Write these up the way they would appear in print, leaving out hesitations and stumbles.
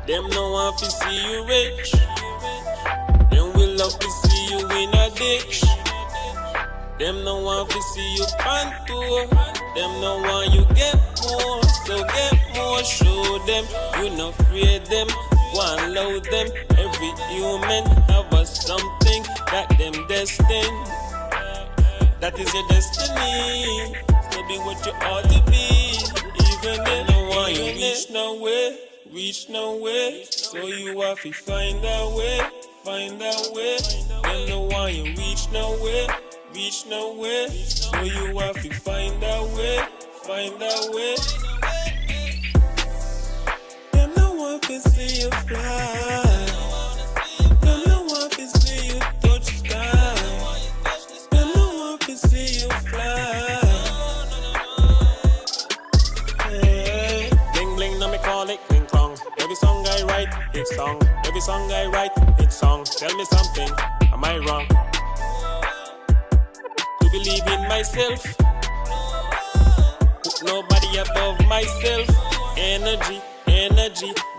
Them no want to see you rich. Them will love to see you in a ditch. Them no want to see you on tour. Them no want you get more. So get more, show them. You not afraid them. Go and load them. Every human have a something that them destined. That is your destiny. So be what you ought to be. Even if no one you reach nowhere. So you have to find a way. Them no one you reach nowhere. So you have to find a way. Them no one can see you fly. Them no one can see you touch sky. Them no one can see you fly. Hey. Bling bling, now me call it King Kong. Every song I write, it's song. Every song I write, it's song. Tell me something, am I wrong? To believe in myself, put nobody above myself. Energy,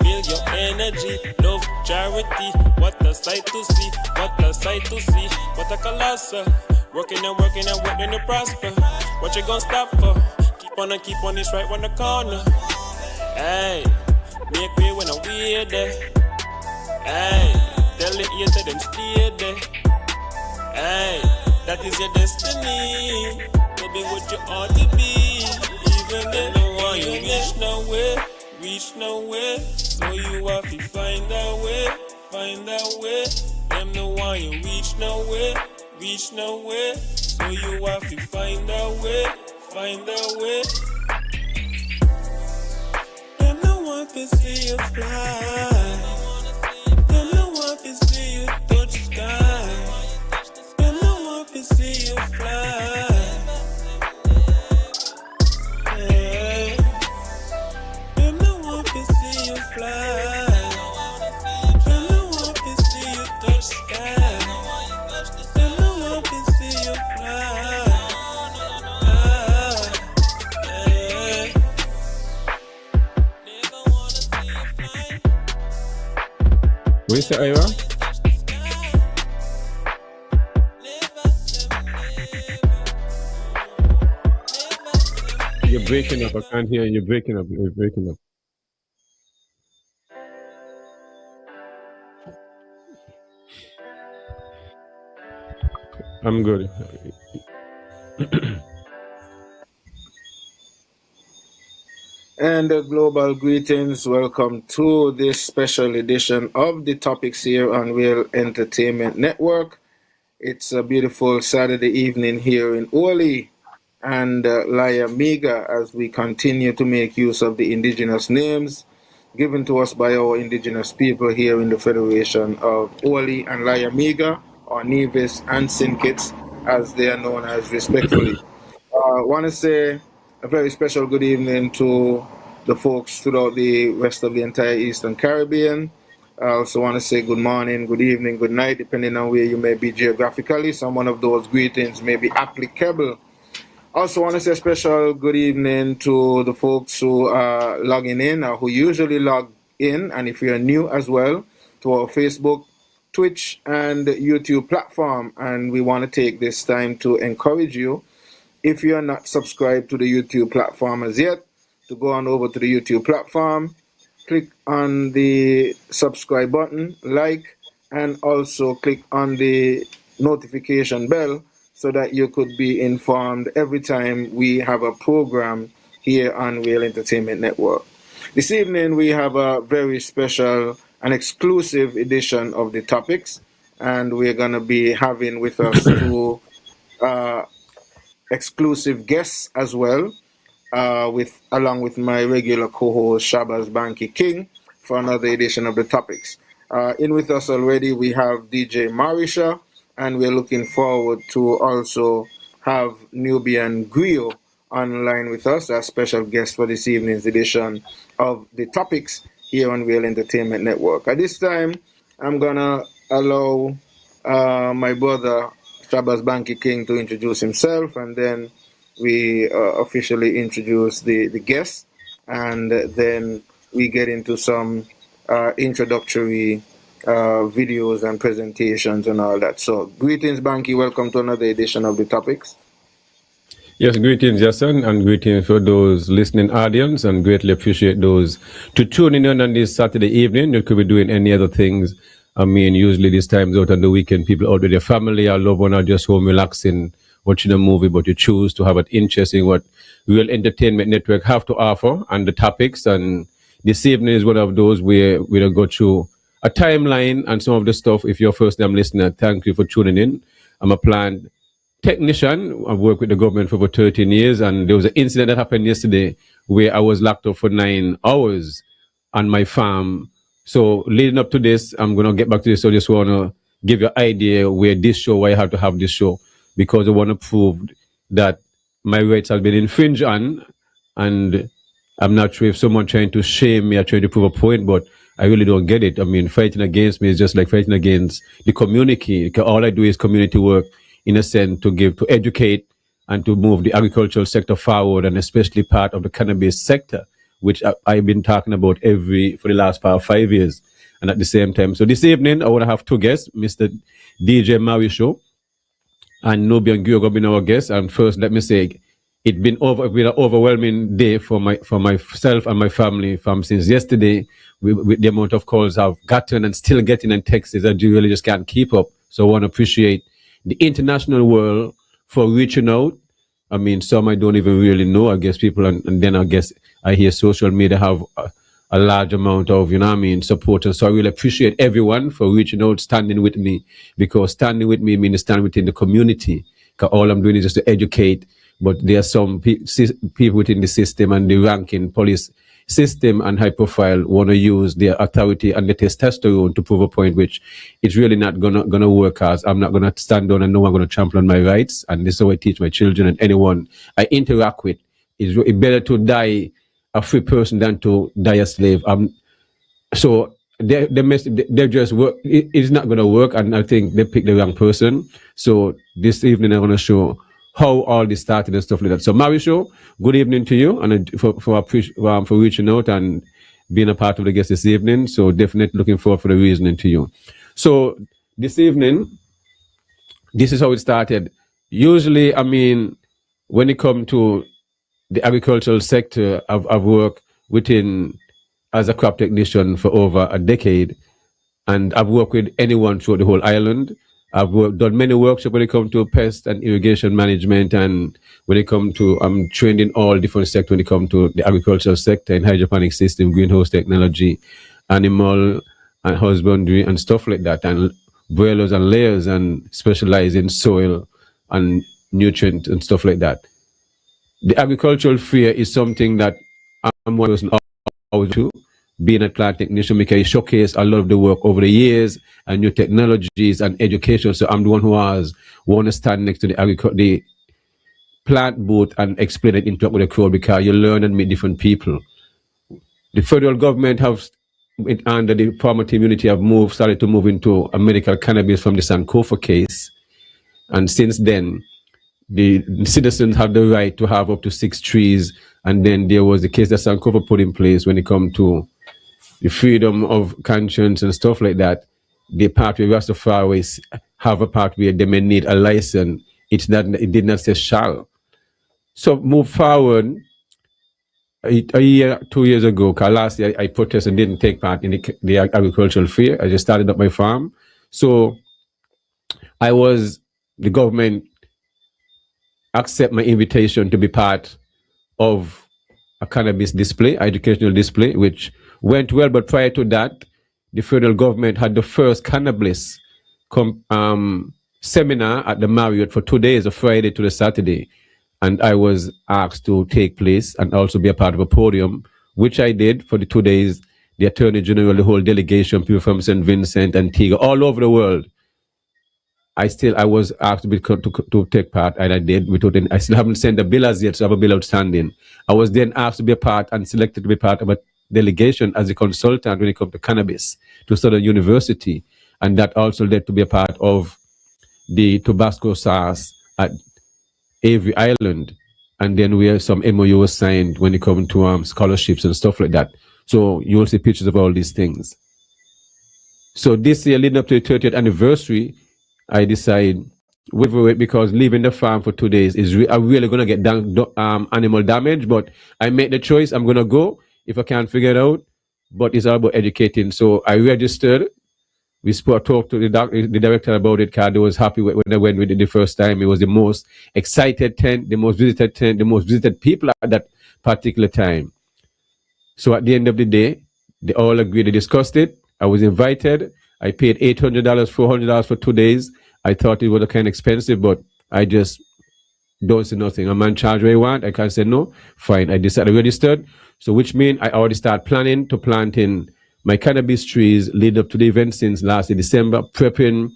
build your energy. Love, charity, what a sight to see. What a colossal. Working and working to prosper. What you gonna stop for? Keep on this right on the corner. Hey, make way when I'm weird there. Hey, tell it you to them stay there. Hey, that is your destiny. To be what you ought to be. Even if no one you reach nowhere. So you have to find a way. Them no one you reach nowhere. So you have to find a way. Them no one can see you fly. Them no one can see you touch sky. Them no one can see you fly. Yeah. Them no one can see you fly. Them no one can see you touch sky. Them no one can see you fly. What you say, Ira? You're breaking up. I can't hear you. You're breaking up. I'm good. And global greetings. Welcome to this special edition of the topics here on Real Entertainment Network. It's a beautiful Saturday evening here in Oli and Layamiga as we continue to make use of the indigenous names given to us by our indigenous people here in the Federation of Oli and Layamiga, or Nevis and Sinkits, as they are known as respectfully. I want to say a very special good evening to the folks throughout the rest of the entire Eastern Caribbean. I also want to say good morning, good evening, good night, depending on where you may be geographically. Some one of those greetings may be applicable. Also want to say a special good evening to the folks who are logging in or who usually log in, and if you're new as well, to our Facebook, Twitch, and YouTube platform. And we want to take this time to encourage you, if you're not subscribed to the YouTube platform as yet, to go on over to the YouTube platform, click on the subscribe button, like, and also click on the notification bell so that you could be informed every time we have a program here on Real Entertainment Network. This evening we have a very special and exclusive edition of the topics, and we're going to be having with us two exclusive guests as well, along with my regular co-host Shabazz Bankie King for another edition of the topics. In with us already we have DJ Marisha, and we're looking forward to also have Nubian Griot online with us as special guest for this evening's edition of the topics here on Real Entertainment Network. At this time, I'm gonna allow my brother Shabazz Bankie King to introduce himself, and then we officially introduce the guests, and then we get into some introductory videos and presentations and all that. So, greetings, Bankie. Welcome to another edition of the Topics. Yes, greetings, Jason, and greetings for those listening audience, and greatly appreciate those to tuning in on this Saturday evening. You could be doing any other things. I mean, usually these times out on the weekend, people out with their family or loved one are just home relaxing, watching a movie, but you choose to have an interest in what Real Entertainment Network have to offer and the topics. And this evening is one of those where we'll go through a timeline and some of the stuff. If you're first time listener, thank you for tuning in. I'm a planned technician. I've worked with the government for over 13 years, and there was an incident that happened yesterday where I was locked up for 9 hours on my farm. So leading up to this, I'm going to get back to this. So I just want to give you an idea where this show, why I have to have this show, because I want to prove that my rights have been infringed on, and I'm not sure if someone trying to shame me or trying to prove a point, but I really don't get it. I mean, fighting against me is just like fighting against the community. All I do is community work, in a sense, to educate and to move the agricultural sector forward, and especially part of the cannabis sector, which I've been talking about for the last 5 years. And at the same time, so this evening, I want to have two guests, Mr. DJ Marisho and Nubian Gyogo being our guests. And first, let me say, it's been an overwhelming day for myself and my family since yesterday, with the amount of calls I've gotten and still getting and texts that you really just can't keep up. So I want to appreciate the international world for reaching out. I mean, some I don't even really know, I guess, people, and then I guess I hear social media have a large amount of, supporters. So I really appreciate everyone for reaching out, standing with me, because standing with me means standing within the community. Because all I'm doing is just to educate, but there are some people within the system and the ranking police system and high profile want to use their authority and the testosterone to prove a point, which it's really not gonna work. As I'm not gonna stand down and no one gonna trample on my rights. And this is how I teach my children and anyone I interact with. It's better to die a free person than to die a slave. So they just work. It's not gonna work, and I think they picked the wrong person. So this evening I'm gonna show how all this started and stuff like that. So Marisho, good evening to you, and for reaching out and being a part of the guest this evening. So definitely looking forward for the reasoning to you. So this evening, this is how it started. Usually, I mean, when it comes to the agricultural sector, I've worked as a crop technician for over a decade, and I've worked with anyone throughout the whole island. I've done many workshops when it comes to pest and irrigation management, and when it comes to, I'm trained in all different sectors when it comes to the agricultural sector, in hydroponic system, greenhouse technology, animal and husbandry and stuff like that, and boilers and layers, and specialize in soil and nutrient and stuff like that. The agricultural fair is something that I'm one person always to, being a plant technician, because I showcase a lot of the work over the years and new technologies and education. So I'm the one who want to stand next to the plant booth and explain it, interact with the crowd, because you learn and meet different people. The federal government under the farmer community have started to move into a medical cannabis from the Sankofa case. And since then, the citizens have the right to have up to 6 trees. And then there was the case that Sankofa put in place when it comes to the freedom of conscience and stuff like that. The part where Rastafarian have a part where they may need a license. It did not say shall. So move forward. A year, 2 years ago, because last year I protested and didn't take part in the agricultural fair. I just started up my farm. So the government accept my invitation to be part of a cannabis display, educational display, which went well. But prior to that, the federal government had the first cannabis seminar at the Marriott for 2 days, a Friday to the Saturday. And I was asked to take place and also be a part of a podium, which I did for the 2 days. The Attorney General, the whole delegation, people from St. Vincent, Antigua, all over the world. I was asked to take part, and I did. I still haven't sent a bill as yet, so I have a bill outstanding. I was then asked to be a part and selected to be part of a delegation as a consultant when it comes to cannabis to Southern University, and that also led to be a part of the Tabasco SARS at Avery Island, and then we have some MOU signed when it comes to scholarships and stuff like that. So you will see pictures of all these things. So this year, leading up to the 30th anniversary, I decide whether it, because leaving the farm for 2 days is I'm really going to get down animal damage, but I made the choice. I'm going to go if I can't figure it out. But it's all about educating. So I registered. We talked to the director about it. Cardo was happy when I went with it the first time. It was the most excited tent, the most visited people at that particular time. So at the end of the day, they all agreed. They discussed it. I was invited. I paid $800, $400 for 2 days. I thought it was kind of expensive, but I just don't say nothing. A man charge what I want. I can't say no. Fine. I decided I registered. So which means I already start planning to planting my cannabis trees leading up to the event since last December, prepping,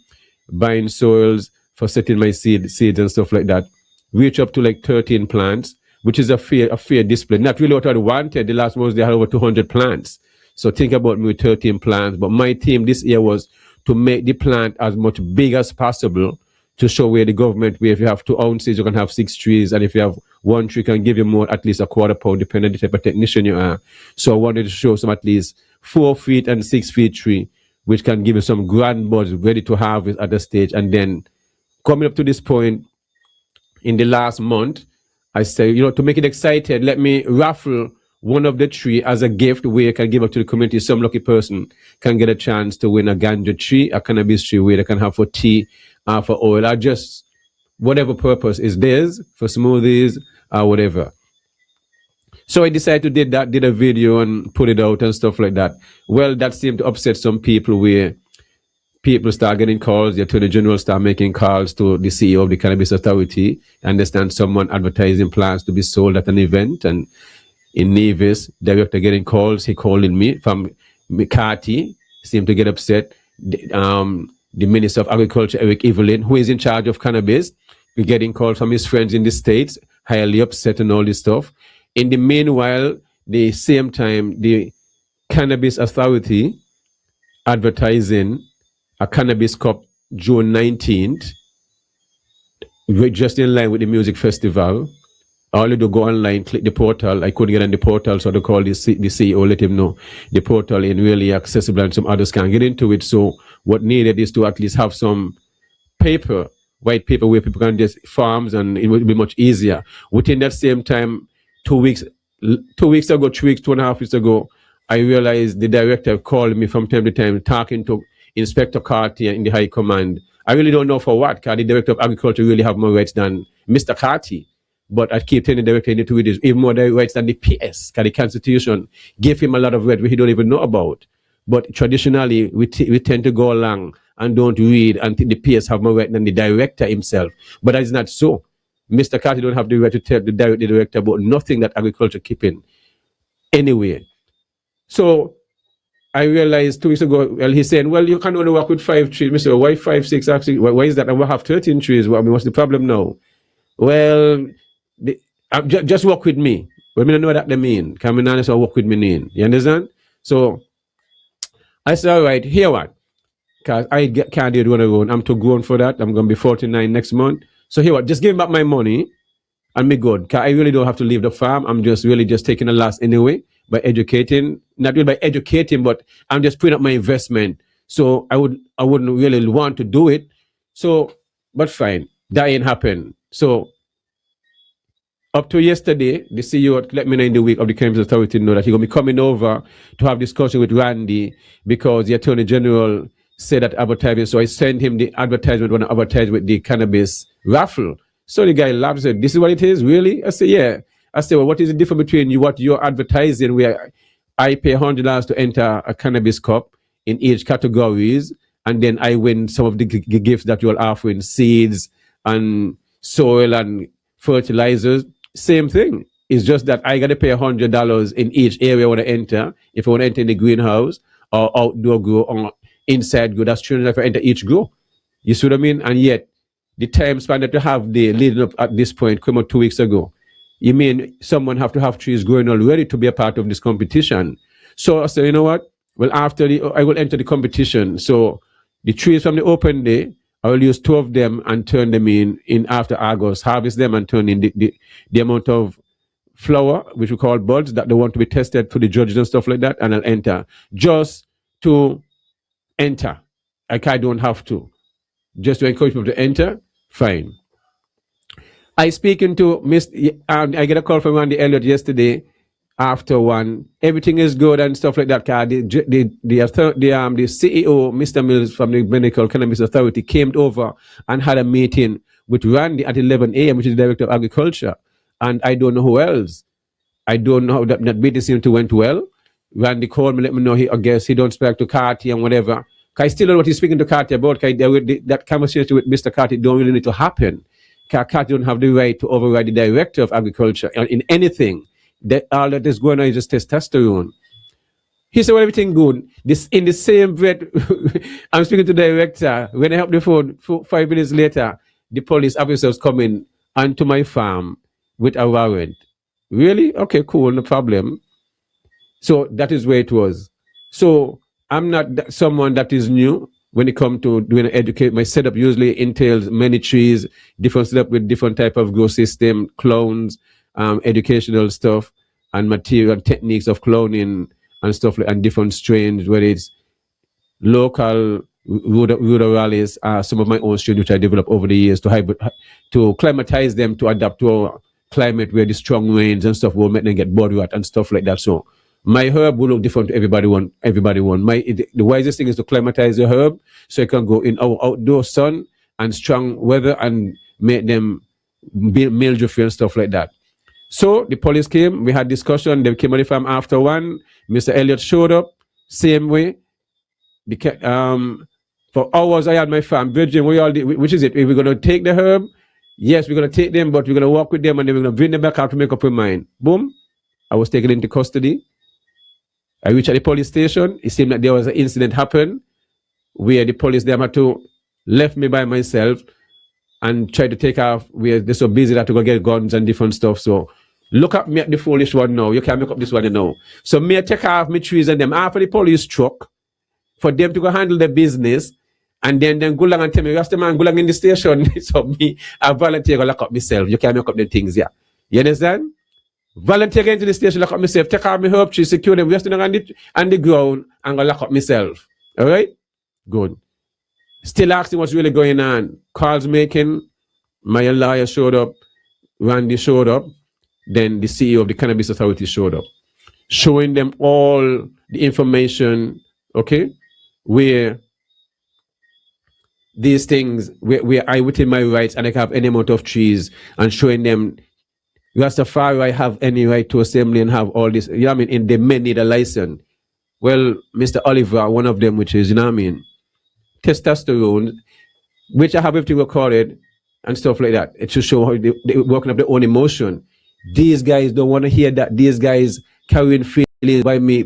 buying soils for setting my seeds and stuff like that. Reach up to like 13 plants, which is a fair display. Not really what I wanted. The last ones they had over 200 plants. So think about me with 13 plants. But my theme this year was to make the plant as much big as possible to show where the government, where if you have 2 ounces, you can have 6 trees. And if you have 1 tree, can give you more, at least a quarter pound, depending on the type of technician you are. So I wanted to show some at least 4 feet and 6 feet tree, which can give you some grand buds ready to harvest at the stage. And then coming up to this point in the last month, I say, to make it excited, let me raffle one of the tree as a gift where you can give up to the community. Some lucky person can get a chance to win a ganja tree, a cannabis tree where they can have for tea, for oil, or just whatever purpose is theirs, for smoothies or whatever. So I decided to did a video and put it out and stuff like that. Well, that seemed to upset some people where people start getting calls, the Attorney General start making calls to the CEO of the Cannabis Authority. I understand someone advertising plans to be sold at an event, and in Nevis, director getting calls. He calling me from McCarthy, seemed to get upset. The Minister of Agriculture, Eric Evelyn, who is in charge of cannabis, we're getting calls from his friends in the States, highly upset and all this stuff. In the meanwhile, the same time, the Cannabis Authority advertising a cannabis cup June 19th, just in line with the music festival. All you do go online, click the portal. I couldn't get on the portal, so they call the CEO, let him know the portal ain't really accessible and some others can't get into it. So what needed is to at least have some paper, white paper, where people can just farms, and it would be much easier. Within that same time, 2 weeks ago, 3 weeks, 2.5 weeks ago, I realized the director called me from time to time, talking to Inspector Cartier in the high command. I really don't know for what, because the director of agriculture really have more rights than Mr. Cartier. But I keep telling the director to read this, even more rights than the PS, because the Constitution gave him a lot of rights he don't even know about. But traditionally, we tend to go along and don't read and think the PS have more rights than the director himself. But that is not so. Mr. Carter don't have the right to tell the director about nothing that agriculture keeping anyway. So I realized 2 weeks ago, well, he's saying, well, you can only work with 5 trees. Mr. Why 5, 6, actually? Why is that? And we have 13 trees. Well, I mean, what's the problem now? Well, just work with me. Well, I don't know what that mean. Come in and work with me. You understand? So I said, all right, here what? Because I can't do it on alone. I'm too grown for that. I'm going to be 49 next month. So here what? Just give me back my money and me good. Because I really don't have to leave the farm. I'm just really just taking a loss anyway by educating. Not really by educating, but I'm just putting up my investment. So I wouldn't really want to do it. So, but fine. That ain't happened. So up to yesterday, the CEO let me know in the week of the Cannabis Authority know that he's going to be coming over to have discussion with Randy, because the Attorney General said that advertising. So I sent him the advertisement when I advertised with the cannabis raffle. So the guy laughed and said, this is what it is, really? I said, yeah. I said, well, what is the difference between what you're advertising, where I pay $100 to enter a cannabis cup in each categories, and then I win some of the gifts that you're offering, seeds and soil and fertilizers. Same thing. It's just that I got to pay $100 in each area I want to enter. If I want to enter in the greenhouse or outdoor grow or inside grow, that's $300 if I enter each grow. You see what I mean? And yet, the time span that you have the leading up at this point came out 2 weeks ago. You mean someone have to have trees growing already to be a part of this competition? So I said, you know what? Well, I will enter the competition. So the trees from the open day, I will use 2 of them and turn them in after August, harvest them and turn in the amount of flower, which we call buds, that they want to be tested for the judges and stuff like that, and I'll enter just to enter. Like I don't have to. Just to encourage people to enter, fine. I speaking to I get a call from Randy Elliott yesterday after one. Everything is good and stuff like that. The CEO, Mr. Mills from the Medical Cannabis Authority, came over and had a meeting with Randy at 11 a.m., which is the Director of Agriculture. And I don't know who else. I don't know how that meeting seemed to went well. Randy called me, let me know I guess he don't speak to Carty and whatever. I still don't know what he's speaking to Carty about. That conversation with Mr. Carty don't really need to happen. Carty don't have the right to override the Director of Agriculture in anything. All that is going on is just testosterone. He said, well, everything good. This in the same breath, I'm speaking to the director. When I held the phone, 5 minutes later, the police officers come in onto my farm with a warrant. Really? Okay, cool, no problem. So that is where it was. So I'm not someone that is new when it comes to doing educate. My setup usually entails many trees, different setup with different type of grow system, clones, educational stuff, and material techniques of cloning and stuff like, and different strains, whether it's local rural rallies, some of my own strains which I developed over the years to climatize them to adapt to our climate where the strong rains and stuff will make them get body rot and stuff like that. So my herb will look different to everybody one. The wisest thing is to climatize the herb so it can go in our outdoor sun and strong weather and make them mildew free and stuff like that. So the police came, we had discussion, they came on the farm after one. Mr. Elliott showed up, same way. For hours I had my farm. Virgin, which is it? We're going to take the herb. Yes, we're going to take them, but we're going to walk with them and then we're going to bring them back out to make up our mind. Boom. I was taken into custody. I reached at the police station. It seemed like there was an incident happened where the police them had to left me by myself and tried to take off. They're so busy that to go get guns and different stuff. So look at me at the foolish one now. You can't make up this one now. So me I take off my trees and them after the police truck for them to go handle their business. And then go along and tell me, the man, go along in the station. So me, I volunteer to lock up myself. You can't make up the things, yeah. You understand? Volunteer into the station, lock up myself, take out my herb tree, secure them, resting on the ground, and go lock up myself. All right? Good. Still asking what's really going on. Calls making, my lawyer showed up, Randy showed up, then the CEO of the Cannabis Authority showed up, showing them all the information, okay, where these things, where I within my rights and I can have any amount of trees, and showing them Rastafari have any right to assembly and have all this, you know what I mean, and they may need a license. Well, Mr. Oliver, one of them, which is, you know what I mean, testosterone, which I have everything recorded and stuff like that. It should show how they're working up their own emotion. These guys don't want to hear that. These guys carrying feelings by me,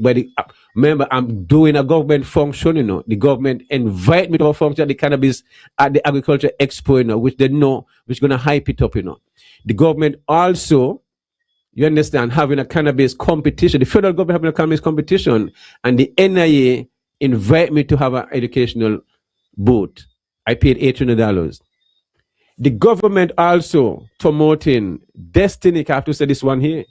remember, I'm doing a government function, you know. The government invite me to a function at the Cannabis, at the Agriculture Expo, you know, which they know, which is going to hype it up, you know. The government also, you understand, having a cannabis competition, the federal government having a cannabis competition, and the NIA invite me to have an educational booth. I paid $800. The government also promoting Destiny. I have to say this one here.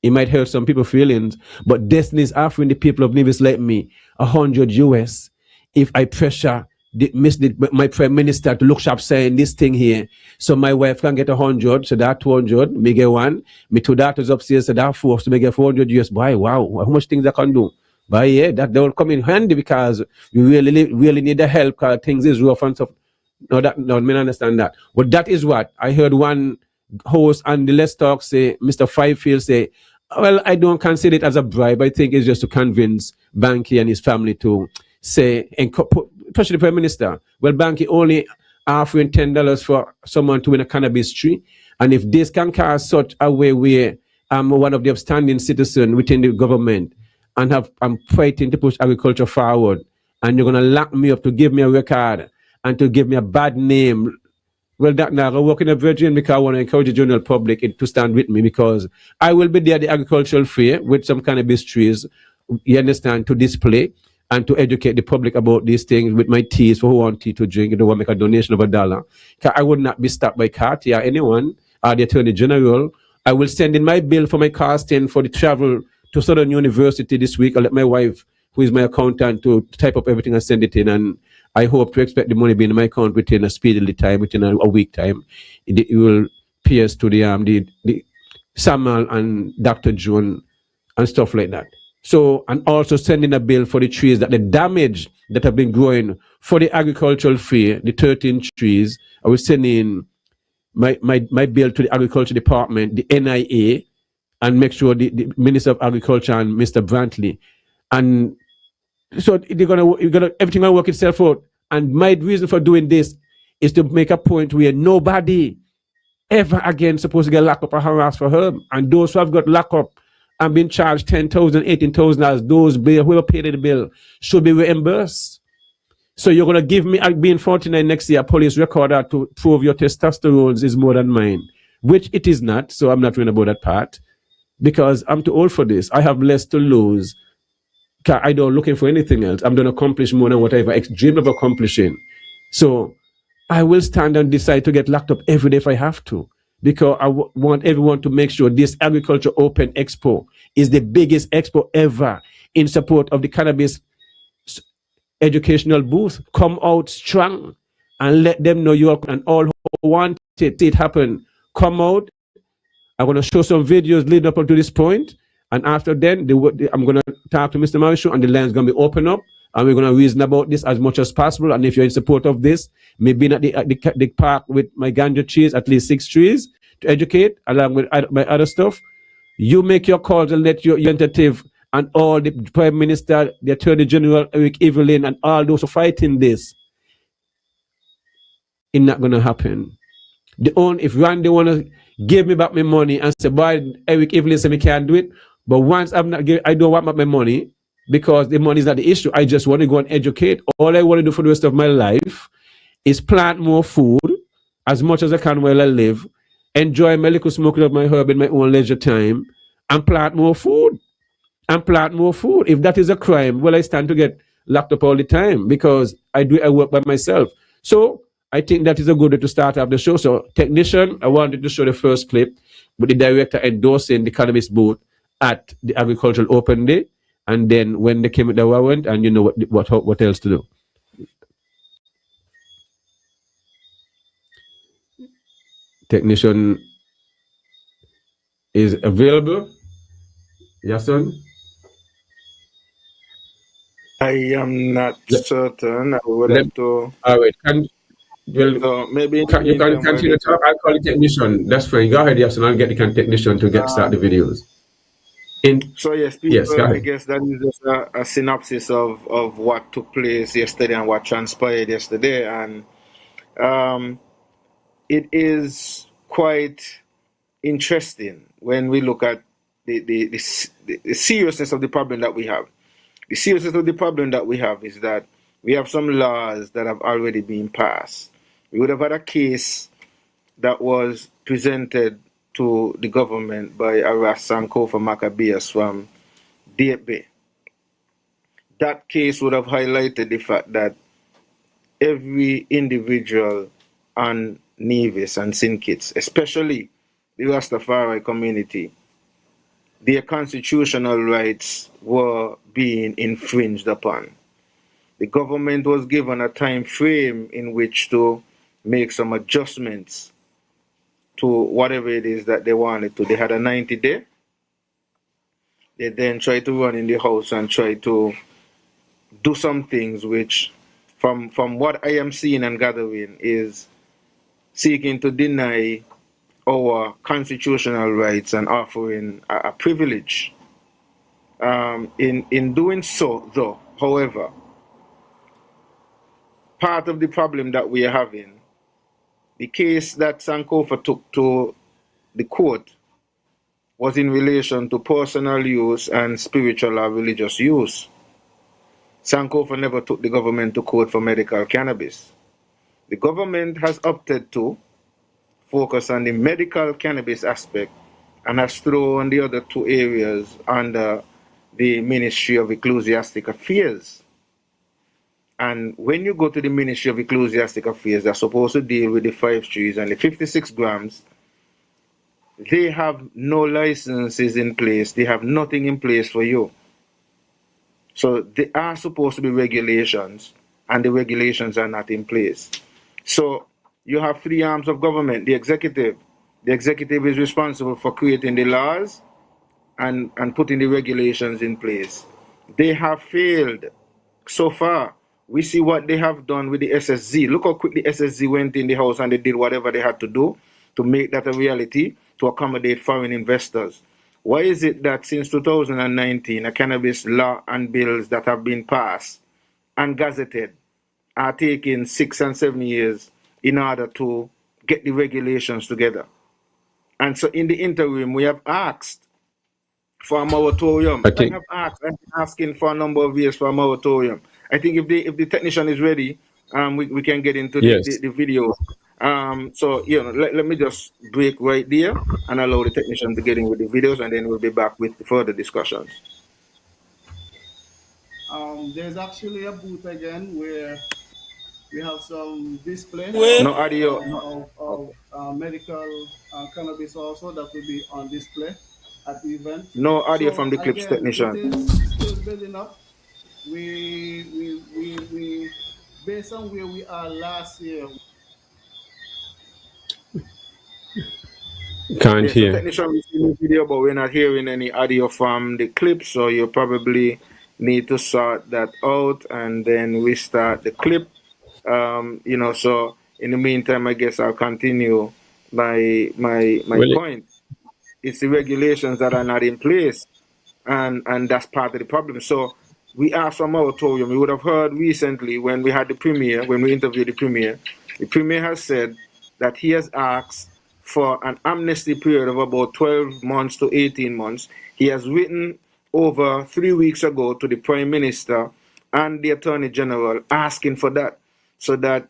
It might hurt some people's feelings, but Destiny is offering the people of Nevis like me $100 if I pressure my prime minister to look sharp saying this thing here. So my wife can get 100, so that 200, me get one. My two daughters upstairs, so that 4, so me get $400. Boy, wow, how much things I can do. But yeah, that they will come in handy because we really need the help because things is rough and stuff. No, I understand that. But that is what I heard one host on the Let's Talk say, Mr. Fivefield say, well, I don't consider it as a bribe. I think it's just to convince Bankie and his family to say, especially the Prime Minister, well, Bankie only offering $10 for someone to win a cannabis tree. And if this can cause such a way where I'm one of the upstanding citizens within the government and I'm fighting to push agriculture forward, and you're going to lock me up to give me a record and to give me a bad name, well, that now I work in a Virgin because I want to encourage the general public to stand with me because I will be there at the agricultural fair with some cannabis trees, you understand, to display and to educate the public about these things with my teas for who want tea to drink. You don't want to make a donation of $1. I would not be stopped by Carty or anyone or the Attorney General I will send in my bill for my costing for the travel to Southern University this week. I'll let my wife, who is my accountant, to type up everything and send it in. And I hope to expect the money being in my account within a speedily time, within a week time. It will pay us to the Samuel and Dr. John and stuff like that. So, and also sending a bill for the trees that the damage that have been growing for the agricultural fair, the 13 trees. I will send in my bill to the Agriculture Department, the NIA, and make sure the Minister of Agriculture and Mr. Brantley. And so everything will work itself out. And my reason for doing this is to make a point where nobody ever again supposed to get locked up or harassed for her. And those who have got locked up and been charged $10,000, $18,000, those whoever paid the bill should be reimbursed. So you're going to give me, being 49 next year, a police recorder to prove your testosterone is more than mine, which it is not. So I'm not worrying about that part because I'm too old for this. I have less to lose. I don't looking for anything else. I'm going to accomplish more than what I've dreamed of accomplishing. So I will stand and decide to get locked up every day if I have to, because I want everyone to make sure this Agriculture Open Expo is the biggest expo ever in support of the cannabis educational booth. Come out strong and let them know you are, and all who want it, see it happen, come out. I'm going to show some videos leading up to this point, and after then I'm going to talk to Mr. Marisho, and the line's going to be open up, and we're going to reason about this as much as possible. And if you're in support of this, maybe at the park with my ganja trees, at least 6 trees to educate, along with my other stuff. You make your calls and let your representative and all the Prime Minister, the Attorney General, Eric Evelyn, and all those who are fighting this. It's not going to happen. If Randy want to give me back my money and say, boy, Eric Evelyn said we can't do it, but once I don't want back my money because the money is not the issue. I just want to go and educate. All I want to do for the rest of my life is plant more food as much as I can while I live, enjoy my little smoking of my herb in my own leisure time, and plant more food. If that is a crime, well, I stand to get locked up all the time because I work by myself. So I think that is a good way to start off the show. So, technician, I wanted to show the first clip with the director endorsing the cannabis booth at the Agricultural Open Day, and then when they came with the warrant, and you know what else to do. Technician is available. Yes, son? I am not certain. I would have to. All right. So maybe you can continue to talk. I'll call the technician. That's fine. Go ahead, yes, and I'll get the technician to start the videos. So yes, people, I guess that is just a synopsis of what took place yesterday and what transpired yesterday, and it is quite interesting when we look at the seriousness of the problem that we have. The seriousness of the problem that we have is that we have some laws that have already been passed. We would have had a case that was presented to the government by Aras Sankofa Maccabeus from Deep Bay. That case would have highlighted the fact that every individual on Nevis and St. Kitts, especially the Rastafari community, their constitutional rights were being infringed upon. The government was given a time frame in which to make some adjustments to whatever it is that they wanted to. They had a 90-day. They then tried to run in the house and try to do some things which, from what I am seeing and gathering, is seeking to deny our constitutional rights and offering a privilege. In doing so, though, however, part of the problem that we are having, the case that Sankofa took to the court was in relation to personal use and spiritual or religious use. Sankofa never took the government to court for medical cannabis. The government has opted to focus on the medical cannabis aspect and has thrown the other 2 areas under the Ministry of Ecclesiastic Affairs. And when you go to the Ministry of Ecclesiastic Affairs, they're supposed to deal with the 5 trees and the 56 grams they have no licenses in place. They have nothing in place for you. So there are supposed to be regulations, and the regulations are not in place. So you have three arms of government. The executive. The executive is responsible for creating the laws and putting the regulations in place. They have failed so far. We see what they have done with the SSZ. Look how quick the SSZ went in the house and they did whatever they had to do to make that a reality, to accommodate foreign investors. Why is it that since 2019, a cannabis law and bills that have been passed and gazetted are taking 6 and 7 years in order to get the regulations together? And so in the interim, we have asked for a moratorium. I think I've been asking for a number of years for a moratorium. I think if the technician is ready, we can get into yes. the video. So let me just break right there and allow the technician to get in with the videos, and then we'll be back with further discussions. There's actually a booth again where we have some display No audio. of medical cannabis also that will be on display at the event. No audio So from the clips again, technician. it is still building up. We based on where we are last year. Can't Yeah, so hear. technician, we see the video, but we're not hearing any audio from the clip, so you probably need to sort that out and then restart the clip. So in the meantime, I guess I'll continue my Well, point. It's the regulations that are not in place, and that's part of the problem. So we asked for a moratorium. You would have heard recently when we had the premier, when we interviewed the premier has said that he has asked for an amnesty period of about 12 months to 18 months. He has written over 3 weeks ago to the Prime Minister and the Attorney General asking for that, so that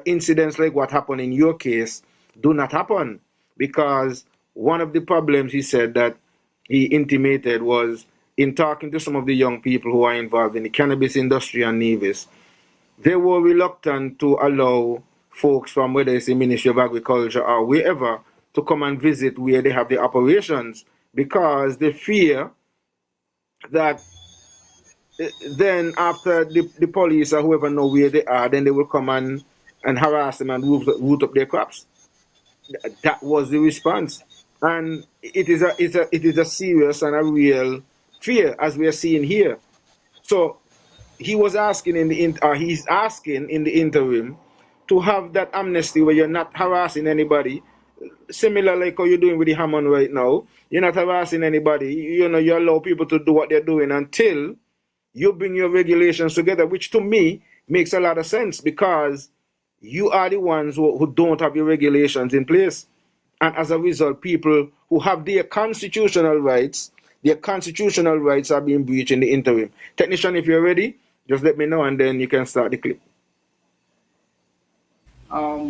incidents like what happened in your case do not happen. Because one of the problems he said that he intimated was in talking to some of the young people who are involved in the cannabis industry and Nevis, they were reluctant to allow folks from whether it's the Ministry of Agriculture or wherever to come and visit where they have the operations, because they fear that then after the police or whoever know where they are, then they will come and harass them and root up their crops. That was the response. And it is a serious and a real fear, as we are seeing here. So he was asking he's asking in the interim to have that amnesty where you're not harassing anybody, similar like how you're doing with the Hammond right now. You're not harassing anybody. You allow people to do what they're doing until you bring your regulations together, which to me makes a lot of sense, because you are the ones who don't have your regulations in place. And as a result, people who have their constitutional rights are being breached in the interim. Technician, if you're ready, just let me know and then you can start the clip.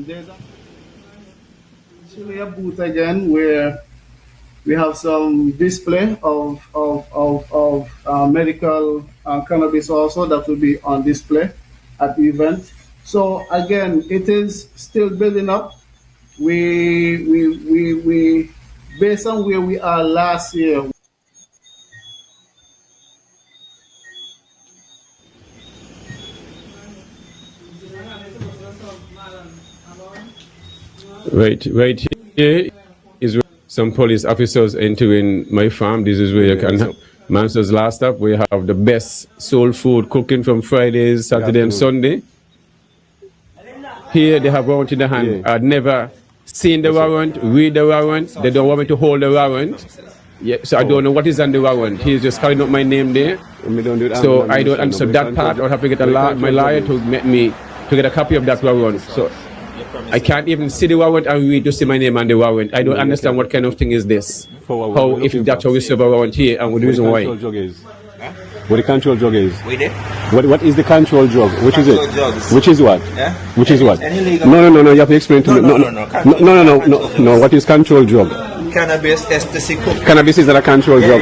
There's actually a booth again where we have some display of medical cannabis also that will be on display at the event. So again, it is still building up. We based on where we are last year. right here is where some police officers entering my farm. This is where you can have Mansa's Last Stop. We have the best soul food cooking from Fridays, Saturday, and Sunday. Here they have warrant in the hand. I've never seen the warrant, read the warrant. They don't want me to hold the warrant. Yeah, so I don't know what is on the warrant. He's just calling up my name there. So I don't answer that part. I'll have to get my lawyer to get a copy of that warrant. So I can't even see the warrant and read to see my name on the warrant. I don't understand what kind of thing is this. How, if that's how we serve a warrant here, and the reason why. What the control drug is? What is the control drug? Which is it? Drugs. Which is what? Yeah? Which is what? Illegal. No. You have to explain to me. No. No. What is control drug? Cannabis, ecstasy, cocaine. Cannabis is not a controlled drug.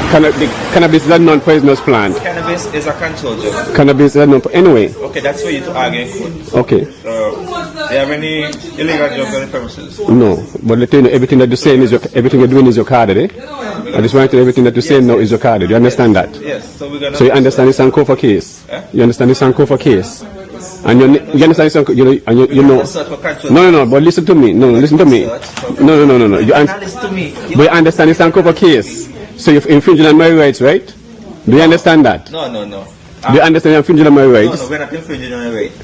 Cannabis is a non-poisonous plant. Cannabis is a controlled drug. Cannabis is a non. Anyway. Okay, that's for you to argue in court. Okay. Do you have any illegal drugs on the premises? No, but let you know, everything that you're saying is everything you're doing is your card, eh? I just want to know everything that you're saying now is your card. Do you understand that? Yes. So we're gonna. So you understand the Sankofa case? You understand the Sankofa case? And you understand the Sankofa? You know. No. But listen to me. No, listen to me. No. You listen to me. But you understand the Sankofa case? So you're infringing on my rights, right? Do you understand that? No. Do you understand you're infringing on my rights? No, we're not infringing on your rights.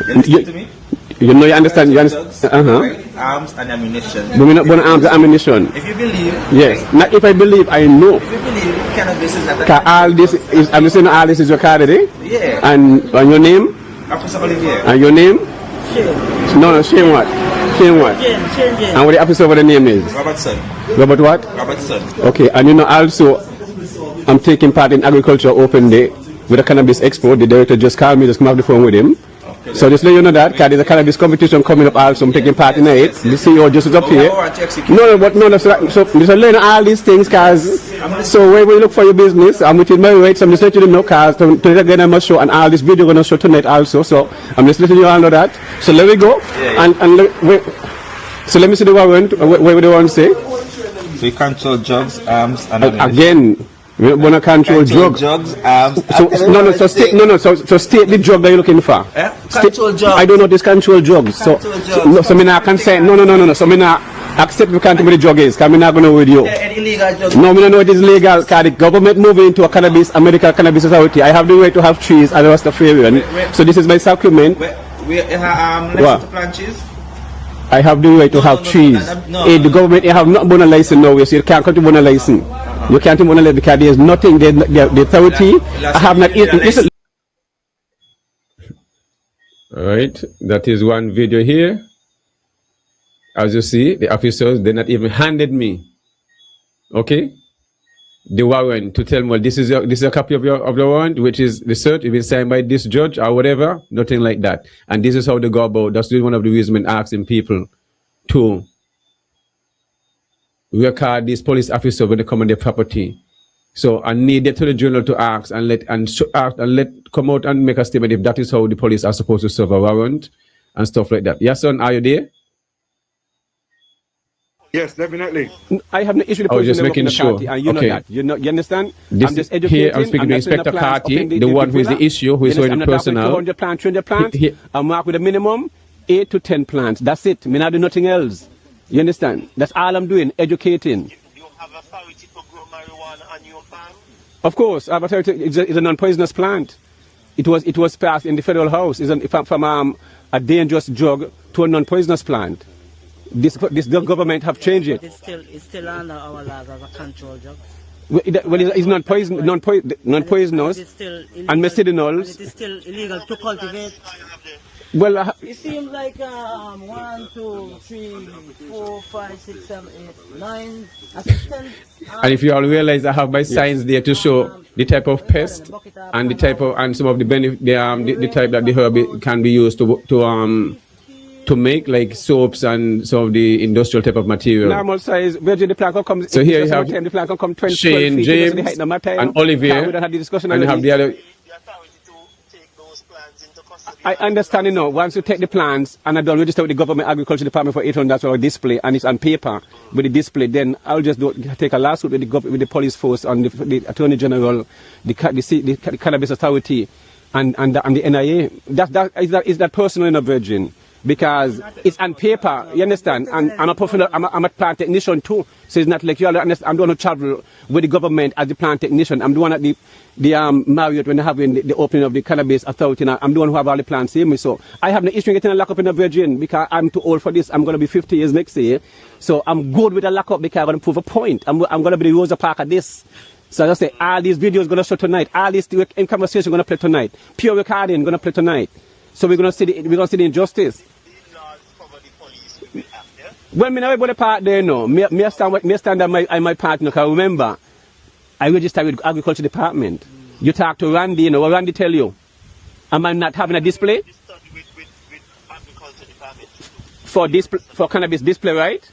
You listen to me? You know, you understand. Arms and ammunition. But we're not going to arms and ammunition. If you believe. Yes. Not if I believe, I know. If you believe cannabis is not a all this is, I'm saying all this is your card, eh? Yeah. And your name? Officer Olivier. And your name? Shane. No, Shane what? Shane what? Shane. And what the officer over the name is? Robertson. Robert what? Robertson. Okay, and you know also, I'm taking part in Agriculture Open Day with a Cannabis Expo. The director just called me, just come off the phone with him. So just let you know that, because there's a cannabis competition coming up also, I'm taking part in it. The CEO just is up here. So just learn all these things, cause so when we look for your business, I'm within my rights, I'm just letting you know, cause tonight again I must show, and all this video gonna show tonight also, so I'm just letting you all know that. So let me go, so let me see the warrant, what would the warrant say? So you control drugs, arms, and again. We don't want to control drugs. So state the drug that you're looking for. Control drugs. I don't know this control drugs. So me not consent. No. So me not accept you can't tell me the drug is. Because I'm not going to with you. No, me don't know it is legal. Because the government moving into a cannabis, American Cannabis Society. I have the right to have trees as a Rastafarian. So this is my document. License to plant trees? I have the right to have trees. The government, you have not been a license now, so you can't come to a license. You can't even let because there's nothing, the authority, I have not eaten. Listen. Alright, that is one video here. As you see, the officers, they not even handed me, okay, the warrant to tell me, well, this is a copy of the warrant, which is the cert, it been signed by this judge or whatever, nothing like that. And this is how they go about. That's one of the reasons I'm asking people to record these police officers when they come on their property. So I need them to the journal to ask and let come out and make a statement if that is how the police are supposed to serve a warrant and stuff like that. Yes, son, are you there? Yes, definitely. I have no issue with the I was just making sure. And you know that. You understand? This I'm just educating. Here I'm speaking to Inspector Carty, the one who is the issue, who is showing the personnel. 200 plants, 300 plants. I'm marked with a minimum 8 to 10 plants. That's it. I not do nothing else. You understand? That's all I'm doing, educating. You have authority to grow marijuana on your farm? Of course, I have authority. It's a non-poisonous plant. It was passed in the federal house. It's from a dangerous drug to a non-poisonous plant. This government have changed it. It's still under our laws as a control drug. Well, it's non-poisonous and medicinal. It is still illegal to cultivate. Well, it seems like 1, 2, 3, 4, 5, 6, 7, 8, 9, 10. And if you all realize, I have my signs there to show the type of pest and the type of and some of the benefit, the type that the herb can be used to make like soaps and some of the industrial type of material. Normal size. Virgin the plant comes. So here you have the plant come 20, Shane, James, and Olivier, we don't have the discussion and you have the other. I understand, once you take the plants and I don't register with the government agriculture department for 800, that's our display, and it's on paper with the display, then I'll just take a lawsuit with the police force and the attorney general, the cannabis authority, and the NIA. Is that personal in a Virgin? Because it's on paper, you understand? And I'm a plant technician too, so it's not like you all understand. I'm the one who travel with the government as the plant technician. I'm the one at the Marriott when they're having the opening of the cannabis authority. I'm the one who have all the plants here. So I have no issue getting a lockup in a Virgin because I'm too old for this. I'm going to be 50 years next year. So I'm good with a lockup because I'm going to prove a point. I'm going to be the Rosa Park of this. So as I say, all these videos going to show tonight. All this in conversation going to play tonight. Pure recording going to play tonight. So we're going to see the injustice. Well, me not about the part there, no. Me stand at my partner, because remember, I registered with Agriculture Department. You talk to Randy, what Randy tell you? Am I not having a display? With Agriculture Department. For cannabis display, right?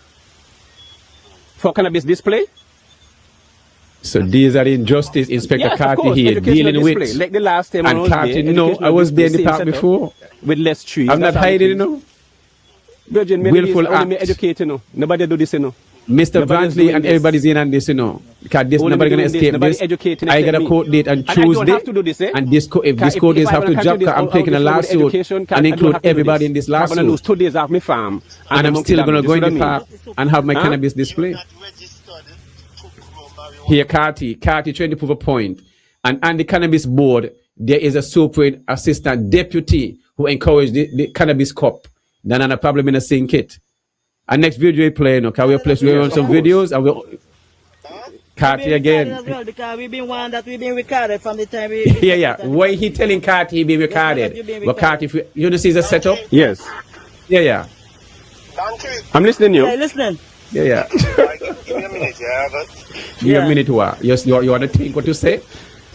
for cannabis display. So these are the injustice Inspector Yes, of Carty course, here educational dealing display. with. Like the last time And I was Carty, there, no, I educational was there in the display, park same setup, before. with less trees. I'm not That's how it hiding, is. you know. Virgin, Willful only me act. educate, you know. Nobody do this, you know. Mr. Nobody's Vantley doing and this. everybody's in on this, you know. Because this Only nobody me gonna doing this, escape nobody this. educating I except got a me. court date on And I don't Tuesday. have to do this, eh? And this if this If court is I have wanna to job, continue this I'm out taking a this road with lawsuit education, and I don't include have to do everybody in this I'm gonna lose lawsuit. 2 days off my farm. And I'm still gonna damage. go in You the see what I mean? park and have my Huh? cannabis display. Not registered to grow marijuana. Here, Carty trying to prove a point. And on the cannabis board, there is a super assistant deputy who encouraged the cannabis cup. Then I'm probably gonna sink it. And next video we play, can we play on some videos? And we'll Carty again. As well, because we've been one that we've been recorded from the time we. Yeah. Why he telling Carty he be recorded? you've been But Carty, if you know see the setup? Yes. Yeah. Thank you. I'm listening you. Hey, listening. Yeah. Give me a minute, yeah. Give me a minute to what? Yes, you want to think what you say?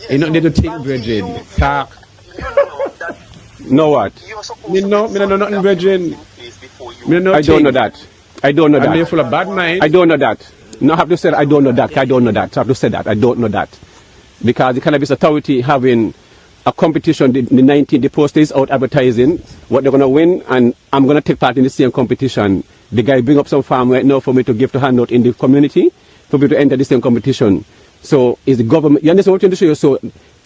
You don't need to think, Virgin. Talk. You know that Know what? you're supposed Me to know nothing, Virgin. before you. Me know I don't know think. that. I don't know And you're that. full of bad mind. I don't know that. No, I have to say I don't know that. I don't know that. So I have to say that. I don't know that. Because the Cannabis Authority having a competition, the 19th, the poster is out advertising what they're going to win, and I'm going to take part in the same competition. The guy bring up some farm right now for me to give to handout in the community, for me to enter the same competition. So is the government, you understand what I'm trying to show you? So,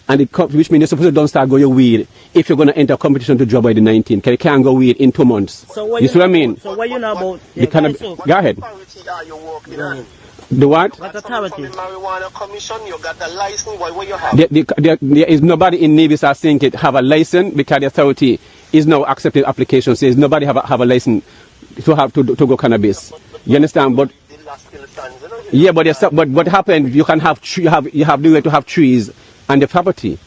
and which means you're supposed to don't start go your weed if you're going to enter a competition to job by the 19th. You can't go weed in 2 months. So what You see what I mean? So what you know about The cannabis, so go ahead. Authority are you working on? The what? what From authority? the marijuana commission, you got the license. What you have? There is nobody in Nevis I think it have a license because the authority is now accepting applications. Says nobody have a license to have to go cannabis. You understand? But The last still stands, you know? yeah, but what happened? You can have you have the way to have trees and the property.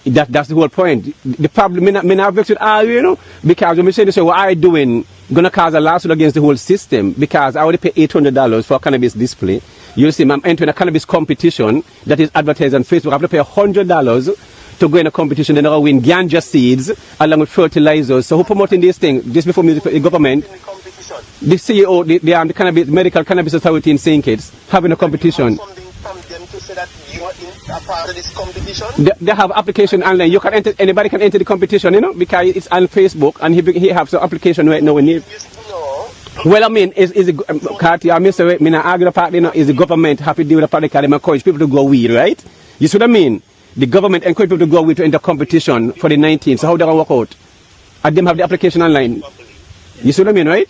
That's the whole point. The problem, me not vex with all, you know, because when we say this, what I doing gonna cause a lawsuit against the whole system because I already pay $800 for a cannabis display. You see, I'm entering a cannabis competition that is advertised on Facebook. I have to pay $100 to go in a competition. Then I win ganja seeds along with fertilizers. So who promoting this thing? Just before music, the government, In the competition. the CEO, the cannabis medical cannabis authority in St. Kitts having a competition. Something from them to say that you are in a part of this competition. They have application online. You can enter. Anybody can enter the competition, you know, because it's on Facebook, and he have some application right now. You know, Well, I mean, is the Carty? I mean, I argue the part, you know, is the government happy to deal with the public? They encourage people to go weed, right? You see what I mean? The government encourage people to go weed to enter competition for the 19th. So how they gonna work out? And them have the application online. You see what I mean, right?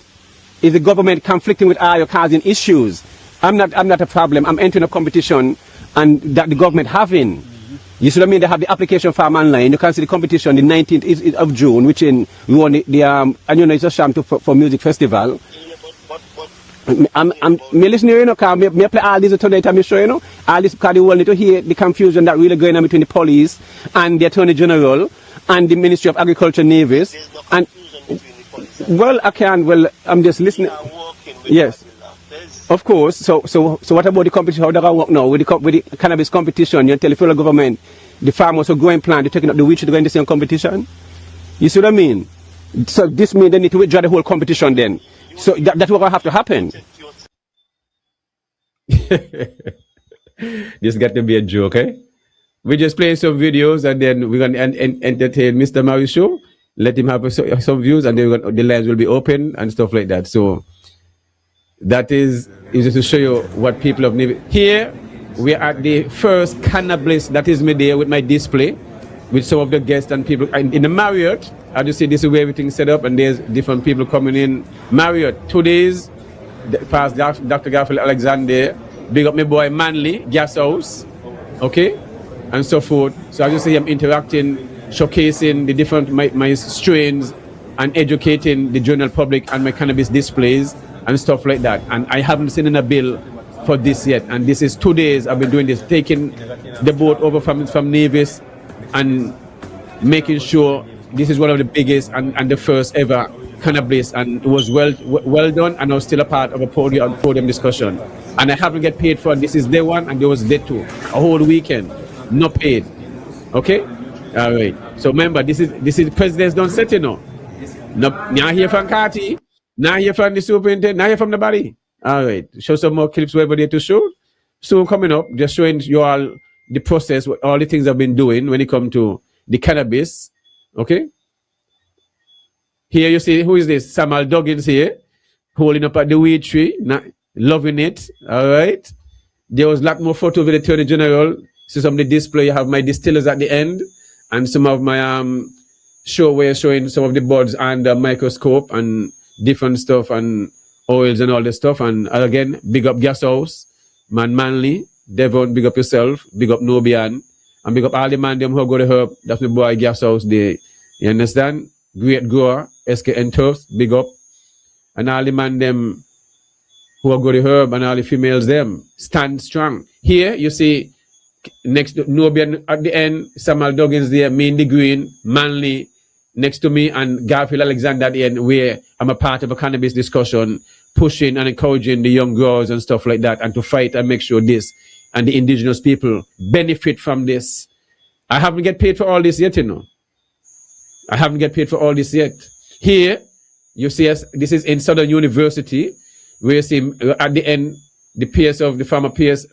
Is the government conflicting with you causing issues? I'm not a problem. I'm entering a competition and that the government having. You see what I mean? They have the application form online. You can see the competition the 19th of June, which we won the and you know it's a sham for music festival. I'm listening, you know, cause me play all these today time show, you know, all this because they want to hear the confusion that really going on between the police and the Attorney General and the Ministry of Agriculture, Nevis, there's no and confusion between the police and I'm just listening. they are working with Yes. what you love. There's Of course. So what about the competition? How does that work now with the cannabis competition? You tell the federal government, the farmers are growing plant, they're taking up the weed to go in the same competition. You see what I mean? So this means they need to withdraw the whole competition then. So that's what will have to happen. This got to be a joke, eh? We just play some videos and then we're gonna entertain Mr. Mauricio. Let him have some views and then the lines will be open and stuff like that. So that is just to show you what people have needed. Here we are at the first cannabis. That is me there with my display with some of the guests and people in the Marriott. As you see, this is where everything's set up and there's different people coming in. Marriott, 2 days, past Dr. Garfield Alexander, big up my boy Manley, Gas House, okay, and so forth. So as you see, I'm interacting, showcasing the different my strains and educating the general public and my cannabis displays and stuff like that. And I haven't seen in a bill for this yet. And this is 2 days I've been doing this, taking the boat over from Nevis and making sure this is one of the biggest and the first ever cannabis, and it was well done, and I was still a part of a podium discussion. And I haven't get paid for it. This is day one and there was day two, a whole weekend, not paid. Okay? All right. So remember, this is the president's done setting up. Now hear from Carty, now hear from the superintendent, now hear from the body. All right. Show some more clips wherever there to show. Soon coming up, just showing you all the process, all the things I've been doing when it comes to the cannabis. Okay. Here you see, who is this? Samuel Duggins here, holding up at the weed tree, not loving it. All right. There was a lot more photos with the Attorney General. See some of the display. You have my distillers at the end, and some of my show where you're showing some of the buds and the microscope and different stuff and oils and all this stuff. And again, big up Gas House, Man Manly, Devon, big up yourself, big up Nobian, and big up all the man them who go to herb. That's my boy Gas House there. You understand? Great grower, SKN Turfs, big up. And all the man them who are go to herb and all the females them stand strong. Here you see next to Nobian at the end, Samuel Duggins there, me in the green, Manly next to me, and Garfield Alexander at the end, where I'm a part of a cannabis discussion, pushing and encouraging the young growers and stuff like that, and to fight and make sure this and the indigenous people benefit from this. I haven't get paid for all this yet, you know. I haven't get paid for all this yet. Here, you see us, this is in Southern University, where you see at the end, the peers of the former peers,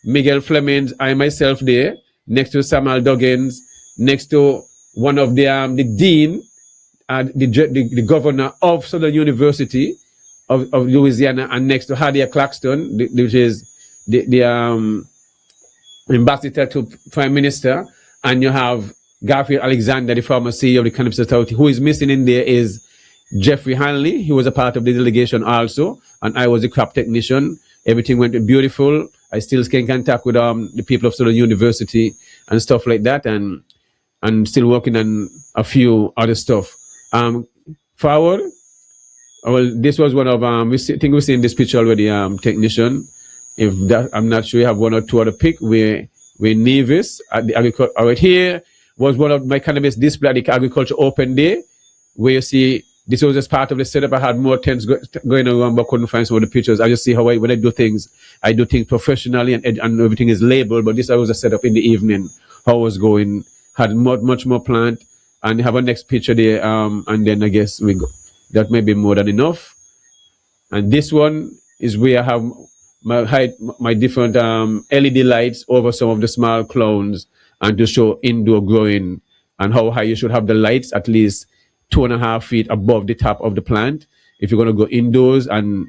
Miguel Flemings, I myself there, next to Samuel Duggins, next to one of the dean, the governor of Southern University of Louisiana, and next to Hadia Claxton, which is the ambassador to Prime Minister, and you have Garfield Alexander, the former CEO of the Cannabis Authority. Who is missing in there is Jeffrey Hanley. He was a part of the delegation also, and I was a crop technician. Everything went beautiful. I still stay in contact with the people of Southern University and stuff like that, and still working on a few other stuff. Forward. Well, this was one of I think we've seen this picture already. Technician. If that, I'm not sure you have one or two other pick. We're Nevis at the agriculture. Right here was one of my cannabis display at the agriculture open day, where you see this was just part of the setup. I had more tents going around, but couldn't find some of the pictures. I just see how when I do things professionally and everything is labeled. But this I was a setup in the evening. How I was going, had much more plant, and have a next picture there. And then I guess we go. That may be more than enough. And this one is where I have my different LED lights over some of the small clones, and to show indoor growing and how high you should have the lights, at least 2.5 feet above the top of the plant. If you're going to go indoors, and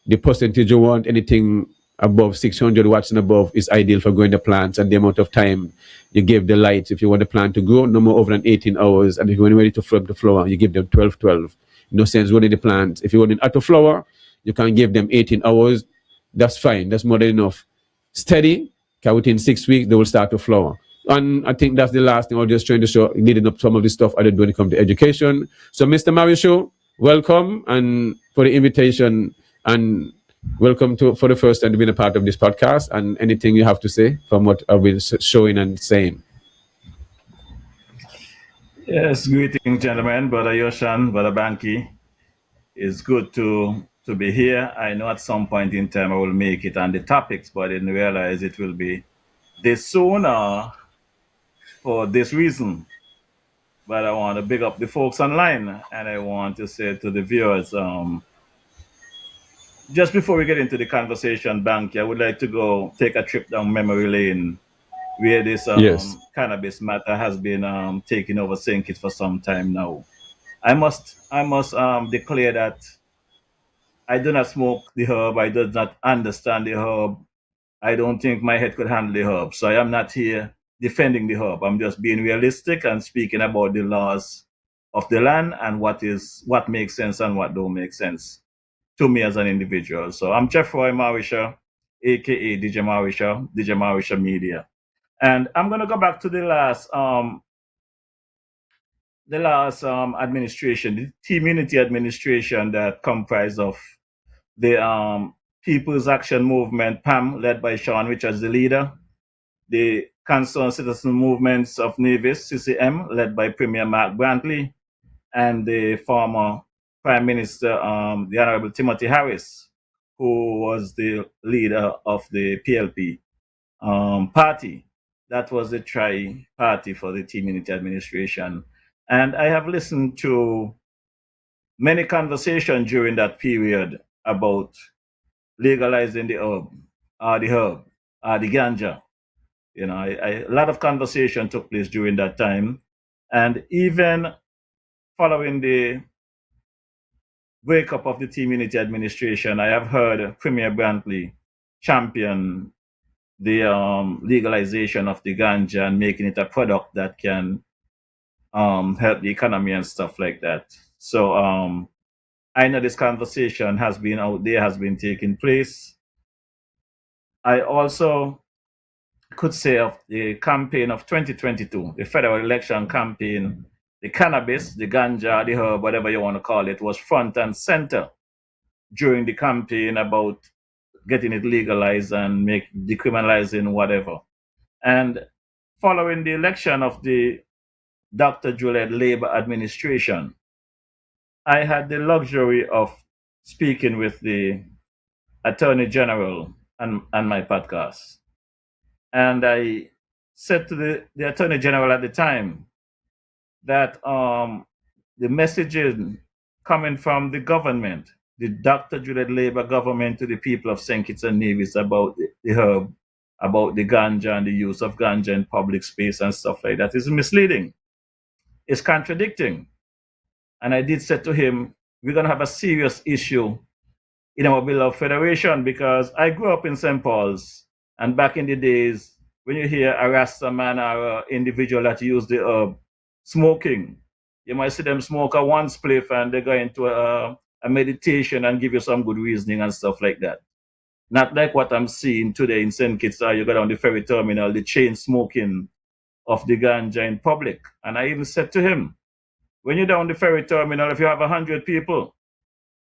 the percentage you want, anything above 600 watts and above is ideal for growing the plants, and the amount of time you give the lights. If you want the plant to grow, no more over than 18 hours. And if you're ready to flip the flower, you give them 12. No sense running the plants. If you want an auto flower, you can give them 18 hours. That's fine. That's more than enough. Steady, because within 6 weeks, they will start to flower. And I think that's the last thing I was just trying to show, leading up some of the stuff I did when it comes to education. So, Mr. Marisho, welcome, and for the invitation, and welcome for the first time to be a part of this podcast, and anything you have to say from what I've been showing and saying. Yes, greetings, gentlemen, Brother Yoshan, Brother Bankie. It's good to be here. I know at some point in time I will make it on the topics, but I didn't realize it will be this soon for this reason. But I want to big up the folks online, and I want to say to the viewers, just before we get into the conversation, Bankie, I would like to go take a trip down memory lane, where this cannabis matter has been taking over St. Kitts for some time now. I must declare that I do not smoke the herb. I do not understand the herb. I don't think my head could handle the herb. So I am not here defending the herb. I'm just being realistic and speaking about the laws of the land and what makes sense and what don't make sense to me as an individual. So I'm Jeffrey Marisha, aka DJ Marisha Media. And I'm gonna go back to the last administration, the Team Unity administration, that comprised of the People's Action Movement, PAM, led by Sean Rich as the leader, the Concerned Citizen Movements of Nevis, CCM, led by Premier Mark Brantley, and the former Prime Minister, the Honorable Timothy Harris, who was the leader of the PLP party. That was the tri-party for the Team Unity administration. And I have listened to many conversations during that period about legalizing the herb, the ganja. You know, a lot of conversation took place during that time, and even following the breakup of the Team Unity administration, I have heard Premier Brantley champion the legalization of the ganja and making it a product that can help the economy and stuff like that. So I know this conversation has been out there, has been taking place. I also could say of the campaign of 2022, the federal election campaign, the cannabis, the ganja, the herb, whatever you want to call it, was front and center during the campaign about getting it legalized and decriminalizing whatever. And following the election of the Dr. Juliet Labor administration, I had the luxury of speaking with the Attorney General on my podcast. And I said to the Attorney General at the time that the messaging coming from the government, the Dr. Juliet Labor government to the people of St. Kitts and Nevis about the herb, about the ganja and the use of ganja in public space and stuff like that is misleading. It's contradicting. And I did say to him, we're going to have a serious issue in our beloved federation, because I grew up in St. Paul's, and back in the days, when you hear a Rasta man or an individual that use the herb smoking, you might see them smoke a one spliff and they go into a meditation and give you some good reasoning and stuff like that. Not like what I'm seeing today in St. Kitts, you go down the ferry terminal, the chain smoking of the ganja in public. And I even said to him, when you're down the ferry terminal, if you have 100 people,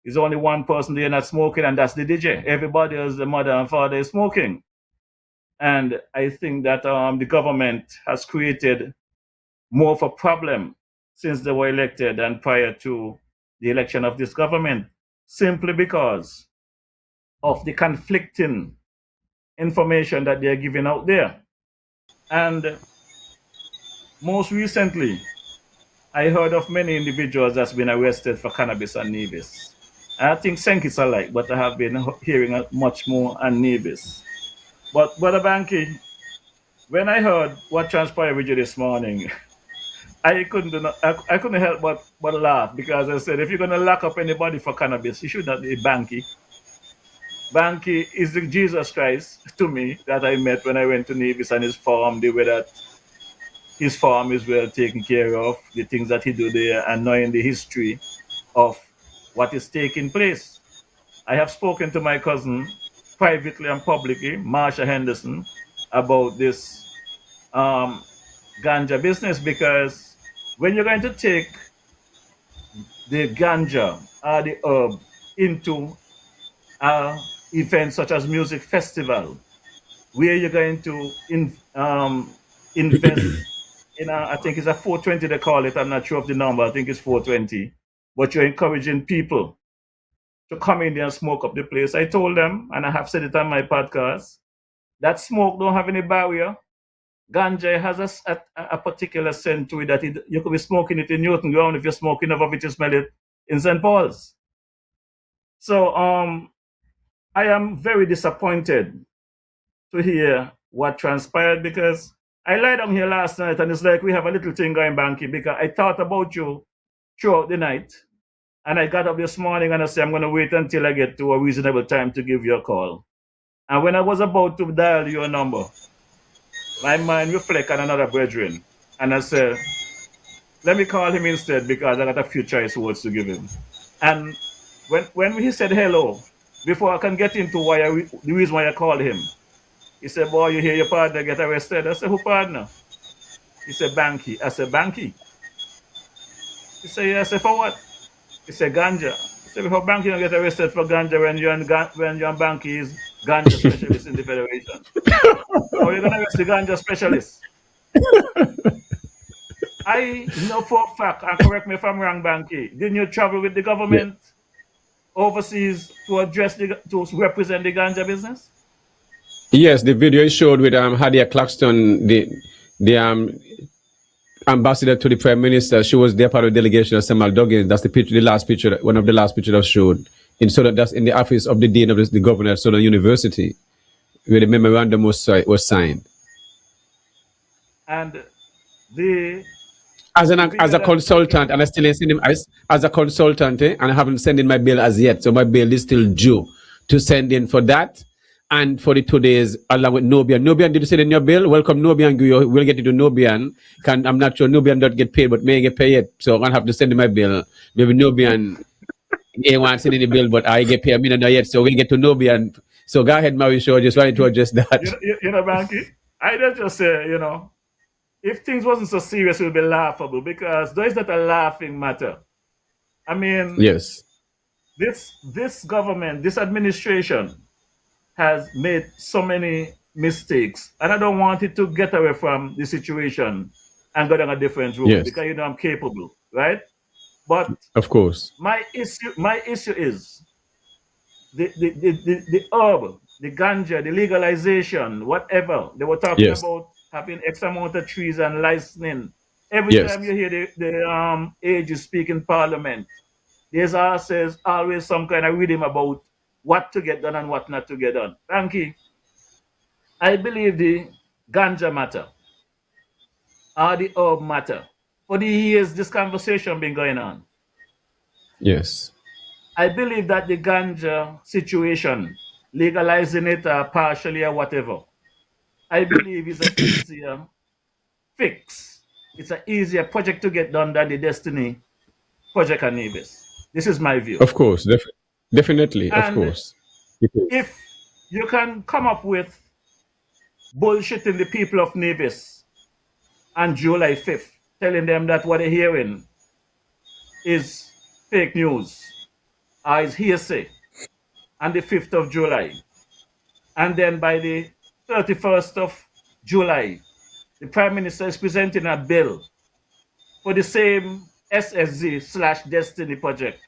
there's only one person there not smoking, and that's the DJ. Everybody else, the mother and father, is smoking. And I think that the government has created more of a problem since they were elected and prior to the election of this government, simply because of the conflicting information that they're giving out there. And most recently, I heard of many individuals that's been arrested for cannabis and Nevis. I think St. Kitts alike, but I have been hearing much more on Nevis. But Brother Bankie, when I heard what transpired with you this morning, I couldn't help but laugh, because I said, if you're going to lock up anybody for cannabis, you should not be Bankie. Bankie is the Jesus Christ to me that I met when I went to Nevis and his farm. The way that his farm is well taken care of, the things that he do there, and knowing the history of what is taking place. I have spoken to my cousin privately and publicly, Marsha Henderson, about this ganja business, because when you're going to take the ganja or the herb into events such as music festival, where you're going to invest in I think it's a 420 they call it, I'm not sure of the number, I think it's 420, but you're encouraging people to come in there and smoke up the place. I told them, and I have said it on my podcast, that smoke don't have any barrier. Ganja has a particular scent to it that you could be smoking it in Newton Ground if you're smoking of it, you smell it in St. Paul's. So I am very disappointed to hear what transpired, because I lied down here last night and it's like we have a little thing going, Bankie, because I thought about you throughout the night. And I got up this morning and I said, I'm going to wait until I get to a reasonable time to give you a call. And when I was about to dial your number, my mind reflected on another brethren. And I said, let me call him instead, because I got a few choice words to give him. And when he said hello, before I can get into the reason why I called him, he said, boy, you hear your partner get arrested? I said, who partner? He said, Bankie. I said, Bankie? He said, yeah. I said, for what? He said, ganja. He said, before Bankie don't get arrested for ganja when you're on Bankie is ganja specialist in the federation. How are you going to arrest the ganja specialist? I know for a fact, and correct me if I'm wrong, Bankie, didn't you travel with the government overseas to represent the ganja business? Yes, the video is showed with Hadia Claxton, the ambassador to the Prime Minister. She was there part of the delegation of Samuel Duggan. That's the picture, the last picture, one of the last pictures that was showed so that's in the office of the dean of the governor at Southern University, where the memorandum was signed. And the as a consultant, and I still ain't seen him as a consultant, and I haven't sent in my bill as yet. So my bill is still due to send in for that. And for the 2 days, along with Nobian. Nobian, did you send in your bill? Welcome, Nobian. We'll get into Nobian. I'm not sure Nobian don't get paid, but may get paid. So I'm going to have to send in my bill. Maybe Nobian ain't want to send in the bill, but I get paid. I mean, not yet. So we'll get to Nobian. So go ahead, Mauricio. Just wanted to adjust that. You know, Bankie, I just say, you know, if things wasn't so serious, it would be laughable, because there is not a laughing matter. I mean, yes, this government, this administration has made so many mistakes, and I don't want it to get away from the situation and go down a different road, yes, because you know I'm capable, right? But of course, my issue is the herb, the ganja, the legalization, whatever they were talking yes, about, having X amount of trees and licensing. Every yes, time you hear the ages speak in parliament, there's always some kind of rhythm about what to get done and what not to get done. Bankie, I believe the ganja matter or the herb matter. For the years this conversation been going on, yes, I believe that the ganja situation, legalizing it partially or whatever, I believe is an easier fix. It's an easier project to get done than the Destiny project and Nevis. This is my view. of course, definitely, And of course. if you can come up with bullshitting the people of Nevis on July 5th, telling them that what they're hearing is fake news or is hearsay on the 5th of July, and then by the 31st of July, the Prime Minister is presenting a bill for the same SSZ/Destiny project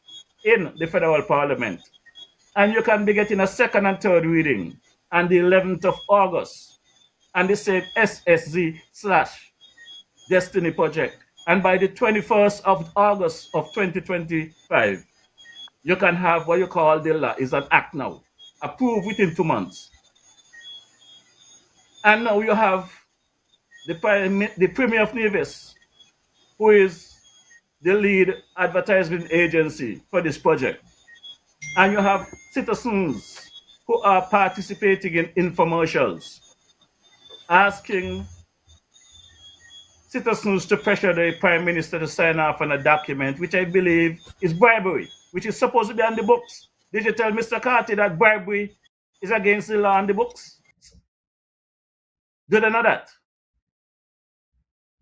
in the federal parliament. And you can be getting a second and third reading on the 11th of August and the same SSZ/Destiny project. And by the 21st of August of 2025, you can have what you call the law is an act now, approved within 2 months. And now you have the Premier of Nevis, who is the lead advertisement agency for this project. And you have citizens who are participating in infomercials, asking citizens to pressure the Prime Minister to sign off on a document, which I believe is bribery, which is supposed to be on the books. Did you tell Mr. Carty that bribery is against the law on the books? Do they know that?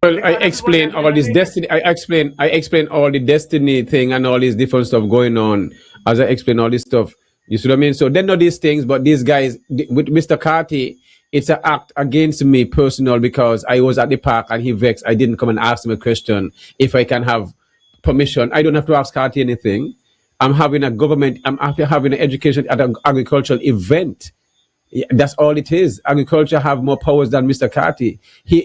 Well, I explain all this destiny. I explain all the destiny thing and all this different stuff going on as I explain all this stuff. You see what I mean? So they know these things, but these guys with Mr. Carty, it's an act against me personal, because I was at the park and he vexed. I didn't come and ask him a question if I can have permission. I don't have to ask Carty anything. I'm having a government. I'm having an education at an agricultural event. That's all it is. Agriculture have more powers than Mr. Carty.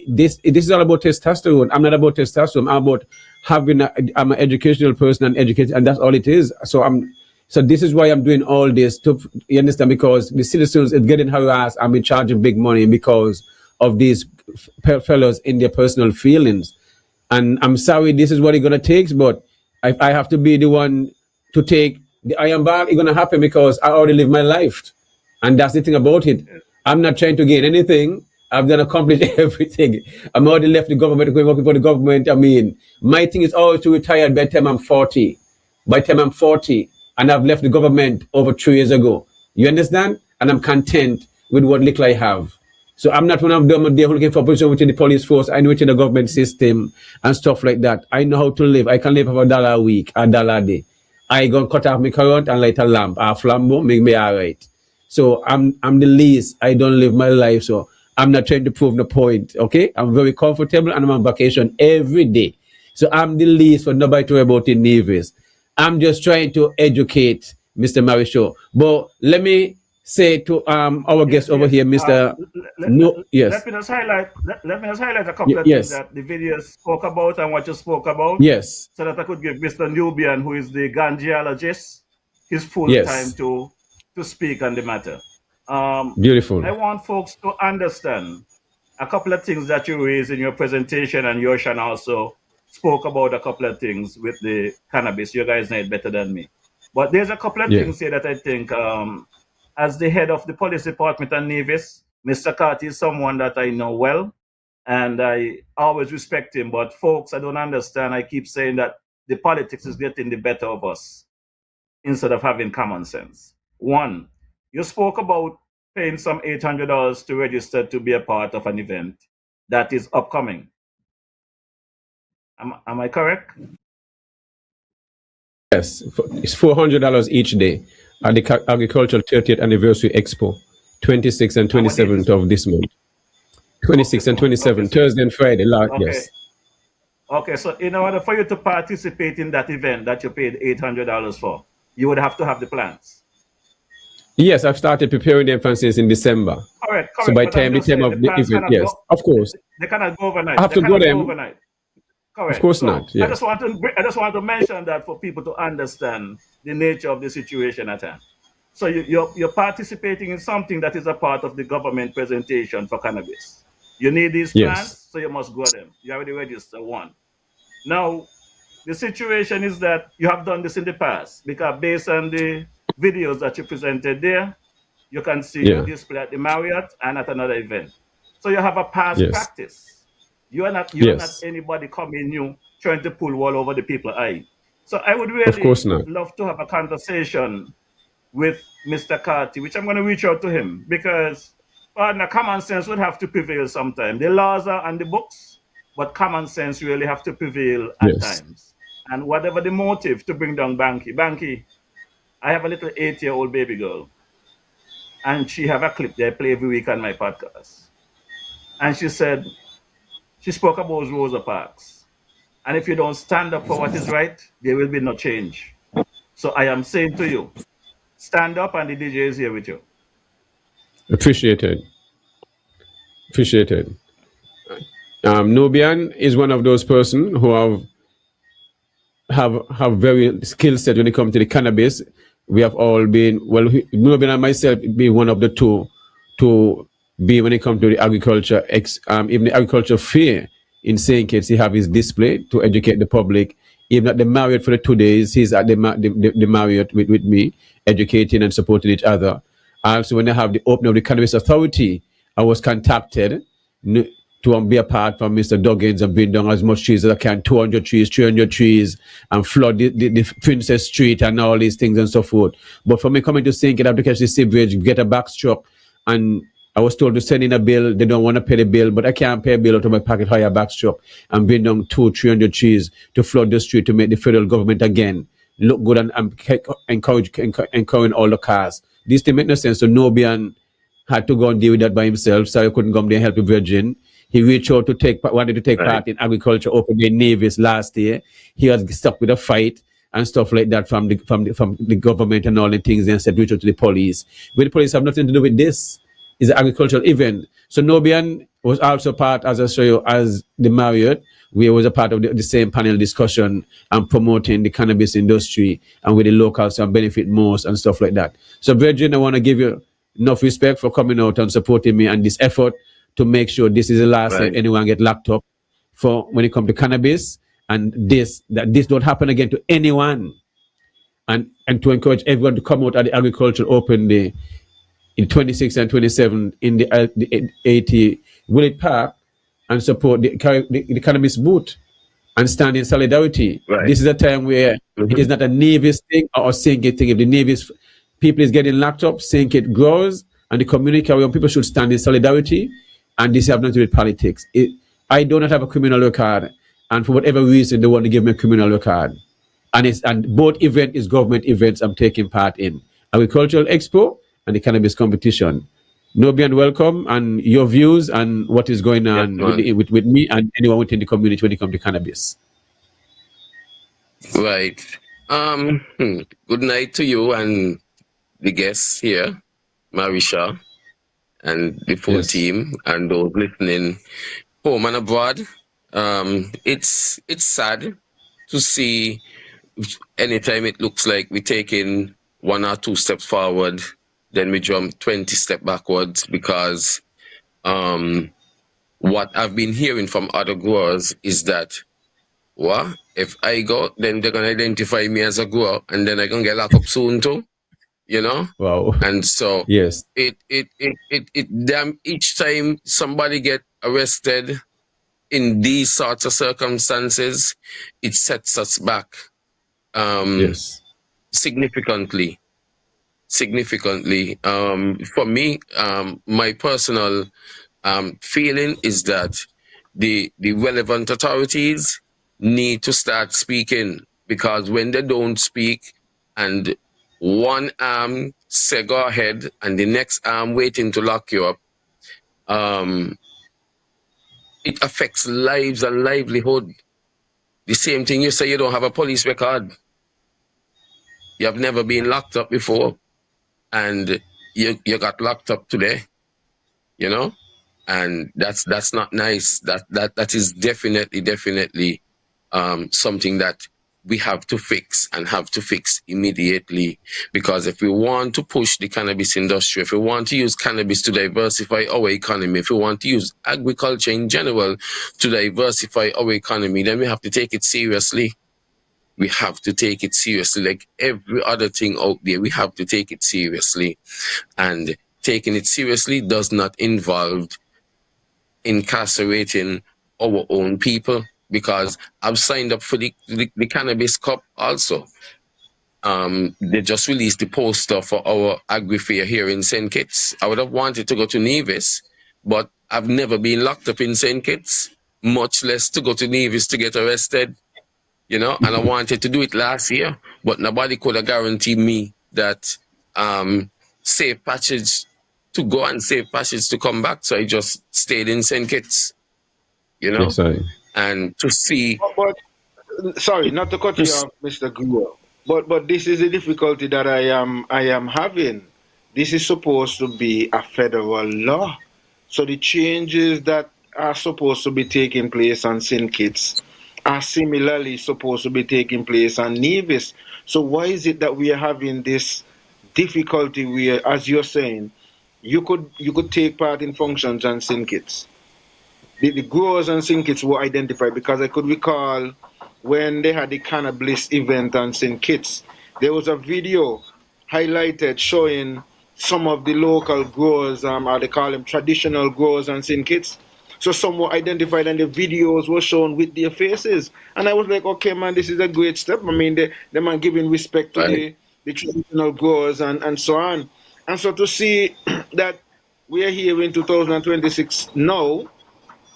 This is all about testosterone. I'm not about testosterone. I'm about having I'm an educational person and educated, and that's all it is. So this is why I'm doing all this. You understand? Because the citizens are getting harassed. I'm charging big money because of these fellows in their personal feelings. And I'm sorry, this is what it's gonna take. But I have to be the one to take the iron bar. It's gonna happen because I already lived my life. And that's the thing about it. I'm not trying to gain anything. I've done accomplished everything. I'm already left the government, going working for the government. I mean, my thing is always to retire by the time I'm 40. By the time I'm 40, and I've left the government over 3 years ago. You understand? And I'm content with what little I have. So I'm not one of them there looking for position within the police force and within the government system and stuff like that. I know how to live. I can live for $1 a week, $1 a day. I go cut off my current and light a lamp, a flambeau, make me all right. So I'm the least. I don't live my life, so I'm not trying to prove the point. Okay, I'm very comfortable and I'm on vacation every day. So I'm the least for nobody to worry about in Nevis. I'm just trying to educate Mr. Marisho. But let me say to our guest over here, Mr. Let me just highlight a couple of things that the video spoke about and what you spoke about. Yes. So that I could give Mr. Nubian, who is the gangiologist, his full time Yes. to speak on the matter. Beautiful. I want folks to understand a couple of things that you raised in your presentation, and Yoshan also spoke about a couple of things with the cannabis. You guys know it better than me. But there's a couple of Yeah. things here that I think, as the head of the police department at Nevis, Mr. Carty is someone that I know well, and I always respect him. But folks, I don't understand. I keep saying that the politics is getting the better of us instead of having common sense. One, you spoke about paying some $800 to register to be a part of an event that is upcoming. Am I correct? Yes. It's $400 each day at the Agricultural 30th Anniversary Expo, 26th and 27th of this month. 26th and 27th, Thursday and Friday. Yes. Okay, so in order for you to participate in that event that you paid $800 for, you would have to have the plans. Yes, I've started preparing them since in December. Correct. So by the time of the event, yes, of course. They cannot go overnight. I have to go there. Overnight. Correct. Of course not. Yes. I just want to mention that for people to understand the nature of the situation at hand. So you're participating in something that is a part of the government presentation for cannabis. You need these plans, so you must go them. You already registered one. Now, the situation is that you have done this in the past, because based on the videos that you presented there, you can see your display at the Marriott and at another event. So you have a past practice. You're not anybody coming new trying to pull wool over the people's eye. So I would really love to have a conversation with Mr. Carty, which I'm going to reach out to him, because common sense would have to prevail sometime. The laws are on the books, but common sense really have to prevail at times. And whatever the motive to bring down Bankie, I have a little 8-year-old baby girl, and she have a clip that I play every week on my podcast. And she said, she spoke about Rosa Parks. And if you don't stand up for what is right, there will be no change. So I am saying to you, stand up, and the DJ is here with you. Appreciated. Nubian is one of those persons who have very skill set when it comes to the cannabis. We have all been, Nubian and myself being one of the two to be when it comes to the agriculture, even the agriculture fair in St. Kitts, he have his display to educate the public. Even at the Marriott for the 2 days, he's at the Marriott with me, educating and supporting each other. Also, when I have the opening of the Cannabis Authority, I was contacted to be a part from Mr. Duggins and bring down as much trees as I can, 200 trees, 300 trees, and flood the Princess Street and all these things and so forth. But for me coming to St. Kitts, I have to catch the sewage, get a backstruck, and I was told to send in a bill. They don't want to pay the bill, but I can't pay a bill out of my pocket, hire a backstruck, and bring down 200-300 trees to flood the street to make the federal government again look good and encouraging all the cars. This didn't make no sense. So Nubian had to go and deal with that by himself, so I couldn't come there and help the Virgin. He reached out wanted to take part in agriculture open day Nevis last year. He was stuck with a fight and stuff like that from the government and all the things, and said reach out to the police. But the police have nothing to do with this. It's an agricultural event. So Nubian was also part, as I show you, as the Marriott. We was a part of the same panel discussion and promoting the cannabis industry and with the locals and benefit most and stuff like that. So Virgin, I want to give you enough respect for coming out and supporting me and this effort to make sure this is the last time anyone get locked up for when it comes to cannabis, and that this don't happen again to anyone. And to encourage everyone to come out at the agricultural open day in 26 and 27 in the 80 Willett Park and support the cannabis booth and stand in solidarity. This is a time where it is not a Nevis thing or a St. Kitts thing. If the Nevis people is getting locked up, St. Kitts grows, and the community carry on. People should stand in solidarity, and this has nothing to do with politics. I do not have a criminal record, and for whatever reason, they want to give me a criminal record. And both events is government events I'm taking part in. Agricultural Expo and the cannabis competition. Nubian, welcome, and your views and what is going on with me and anyone within the community when it comes to cannabis. Right. Good night to you and the guests here, Marisha, and the full team, and those listening home and abroad. It's sad to see anytime it looks like we're taking 1 or 2 steps forward, then we jump 20 steps backwards, because what I've been hearing from other growers is that, what if I go, then they're gonna identify me as a grower, and then I can get locked up soon too, you know? Wow. And so Yes. it damn, each time somebody get arrested in these sorts of circumstances, it sets us back Yes. significantly. For me, my personal feeling is that the relevant authorities need to start speaking, because when they don't speak and one arm say go ahead and the next arm waiting to lock you up, it affects lives and livelihood. The same thing you say you don't have a police record. You have never been locked up before, and you got locked up today, you know? And that's not nice. That is definitely something that we have to fix, and have to fix immediately. Because if we want to push the cannabis industry, if we want to use cannabis to diversify our economy, if we want to use agriculture in general to diversify our economy, then we have to take it seriously. We have to take it seriously, like every other thing out there. We have to take it seriously, and taking it seriously does not involve incarcerating our own people, because I've signed up for the Cannabis Cup also. They just released the poster for our agri fair here in St. Kitts. I would have wanted to go to Nevis, but I've never been locked up in St. Kitts, much less to go to Nevis to get arrested, you know. And I wanted to do it last year, but nobody could have guaranteed me that safe passage to go and safe passage to come back. So I just stayed in St. Kitts, you know. Yes, I. And to see. But sorry, not to cut you off, Mr. Greer, but this is a difficulty that I am having. This is supposed to be a federal law, so the changes that are supposed to be taking place on St. Kitts are similarly supposed to be taking place on Nevis. So why is it that we are having this difficulty where, as you're saying, you could take part in functions on St. Kitts? The growers on St. Kitts were identified, because I could recall when they had the Cannabis event on St. Kitts, there was a video highlighted showing some of the local growers, or they call them traditional growers on St. Kitts. So some were identified and the videos were shown with their faces. And I was like, okay, man, this is a great step. I mean, they man giving respect to the traditional growers and so on. And so to see that we are here in 2026 now,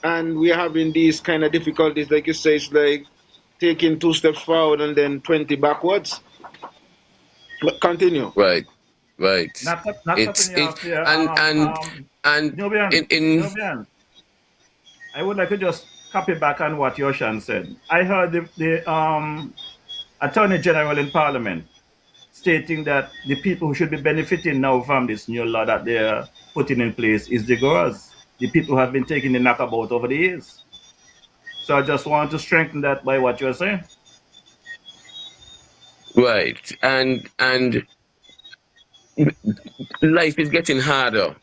and we are having these kind of difficulties, like you say, it's like taking 2 steps forward and then 20 backwards. But continue. Right. Not It's cutting you it off here. and Nubian, in Nubian, I would like to just copy back on what Yoshan said. I heard the Attorney General in Parliament stating that the people who should be benefiting now from this new law that they're putting in place is the growers, the people who have been taking the knockabout over the years. So I just want to strengthen that by what you're saying. right, and life is getting harder,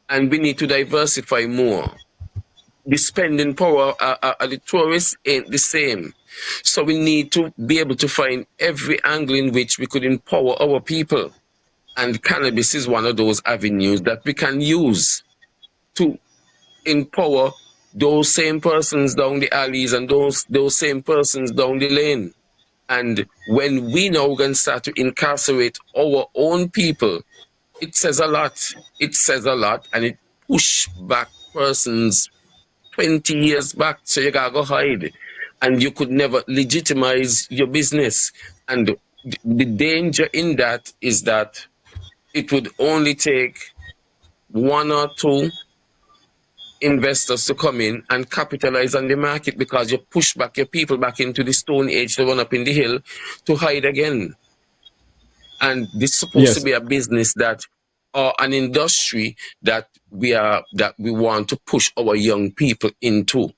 and we need to diversify more. The spending power of the tourists ain't the same. So we need to be able to find every angle in which we could empower our people. And cannabis is one of those avenues that we can use to empower those same persons down the alleys and those same persons down the lane. And when we now can start to incarcerate our own people, it says a lot. It says a lot, and it push back persons 20 years back. So you gotta go hide, and you could never legitimize your business. And the danger in that is that it would only take 1 or 2 investors to come in and capitalize on the market, because you push back your people back into the Stone Age to run up in the hill to hide again. And this is supposed to be a business that, or an industry that we want to push our young people into.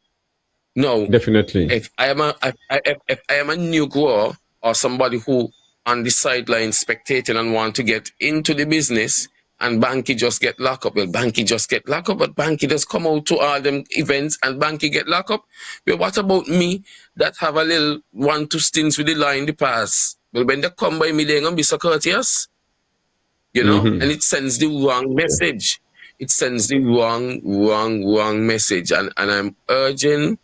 No, definitely. If I am a new grower, or somebody who on the sideline spectating and want to get into the business, and Bankie just get locked up. Well, Bankie just get locked up, but Bankie just come out to all them events and Bankie get locked up. Well, what about me that have a little 1-2 stints with the law in the past? Well, when they come by me, they're going to be so courteous, you know? And it sends the wrong message. It sends the wrong message. And I'm urging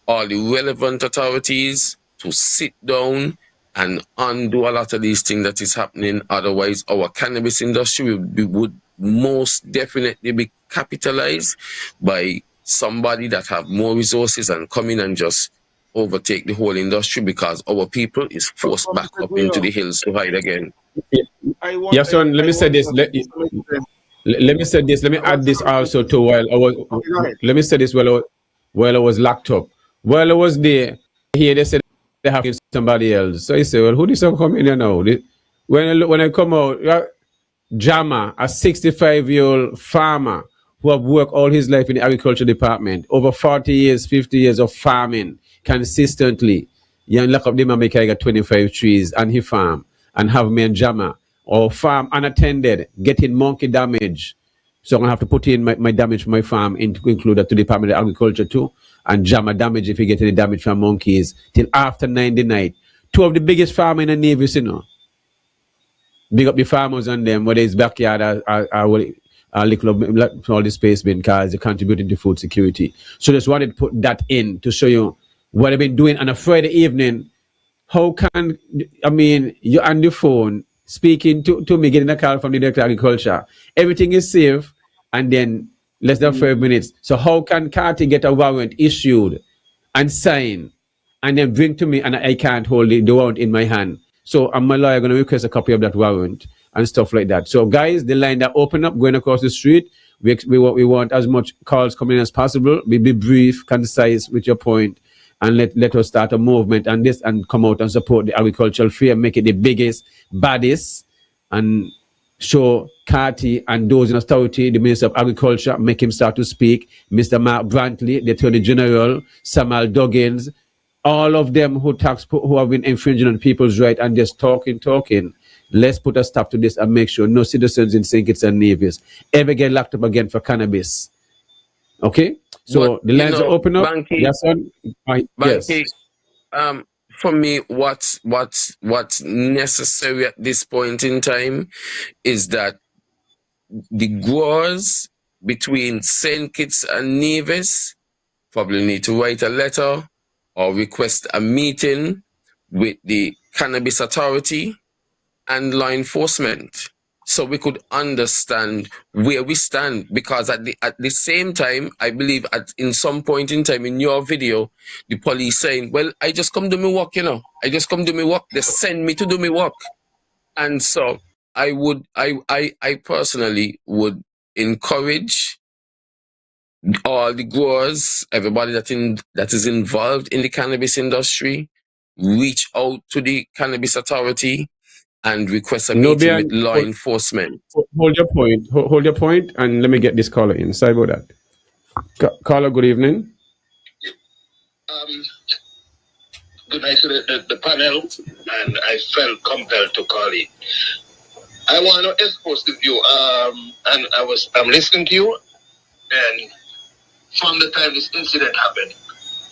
all the relevant authorities to sit down and undo a lot of these things that is happening. Otherwise, our cannabis industry would most definitely be capitalized by somebody that have more resources and come in and just overtake the whole industry, because our people is forced back up into the hills to hide again. Yes, son, let me say this. Let me say this. Let me add this also to while I was. Let me say this while I was locked up. While I was there, here they said they have somebody else. So I say, well, who this come in here now? When I come out, Jama, a 65-year-old farmer who have worked all his life in the agriculture department, over 40 years, 50 years of farming consistently. You lock up them and make I got 25 trees and he farm and have me and Jama or farm unattended, getting monkey damage. So I'm gonna have to put in my damage for my farm to include that to the Department of Agriculture too. And Jama damage if you get any damage from monkeys till after 9 the night. Two of the biggest farmers in the Nevis, you know. Big up the farmers on them, whether it's backyard or all the space bin, because they're contributing to food security. So just wanted to put that in to show you what I've been doing on a Friday evening. How can, I mean, you're on the phone speaking to me, getting a call from the Director of Agriculture. Everything is safe, and then less than 5 minutes. So how can Carty get a warrant issued and signed and then bring to me and I can't hold the warrant in my hand? So I'm my lawyer going to request a copy of that warrant and stuff like that. So guys, the line that open up going across the street, we want as much calls coming in as possible. Be brief, concise with your point, and let us start a movement and this and come out and support the agricultural fair, make it the biggest, baddest, and show Carty and those in authority, the Minister of Agriculture, make him start to speak. Mr. Mark Brantley, the Attorney General, Samuel Duggins, all of them who have been infringing on people's rights and just talking. Let's put a stop to this and make sure no citizens in St. Kitts and Nevis ever get locked up again for cannabis. Okay? So but, the lines are open up. Bankie, yes, son. Bankie, yes. For me, what's necessary at this point in time is that the growers between St. Kitts and Nevis probably need to write a letter or request a meeting with the Cannabis Authority and law enforcement, so we could understand where we stand. Because at the same time, I believe in some point in time in your video, the police saying, well, I just come do me work, you know. I just come do me work. They send me to do me work. And so I personally would encourage all the growers, everybody that is involved in the cannabis industry, reach out to the Cannabis Authority and request a meeting with law enforcement. Hold your point. Hold your point, and let me get this caller in. Sorry about that. Caller, good evening. Good night to the panel, and I felt compelled to call in. I want to expose the view, and I'm listening to you, and from the time this incident happened,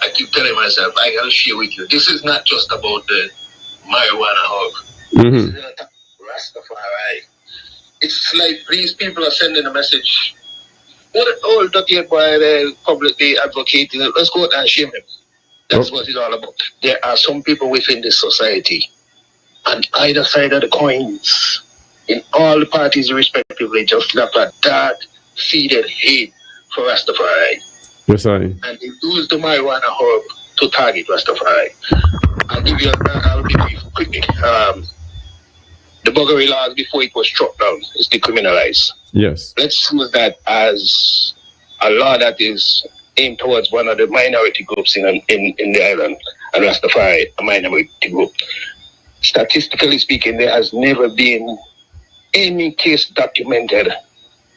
I keep telling myself, I gotta share with you, this is not just about the marijuana hub. This is not Rastafari. It's like these people are sending a message. What all the boy there publicly advocating, let's go out and shame him. That's what it's all about. There are some people within this society, on either side of the coins, in all the parties respectively, just have a dark-seeded hate for Rastafari. Yes, sorry. And they use the marijuana herb to target Rastafari. I'll give you quickly. The buggery laws before it was struck down is decriminalized. Yes. Let's use that as a law that is aimed towards one of the minority groups in the island, and Rastafari, a minority group. Statistically speaking, there has never been any case documented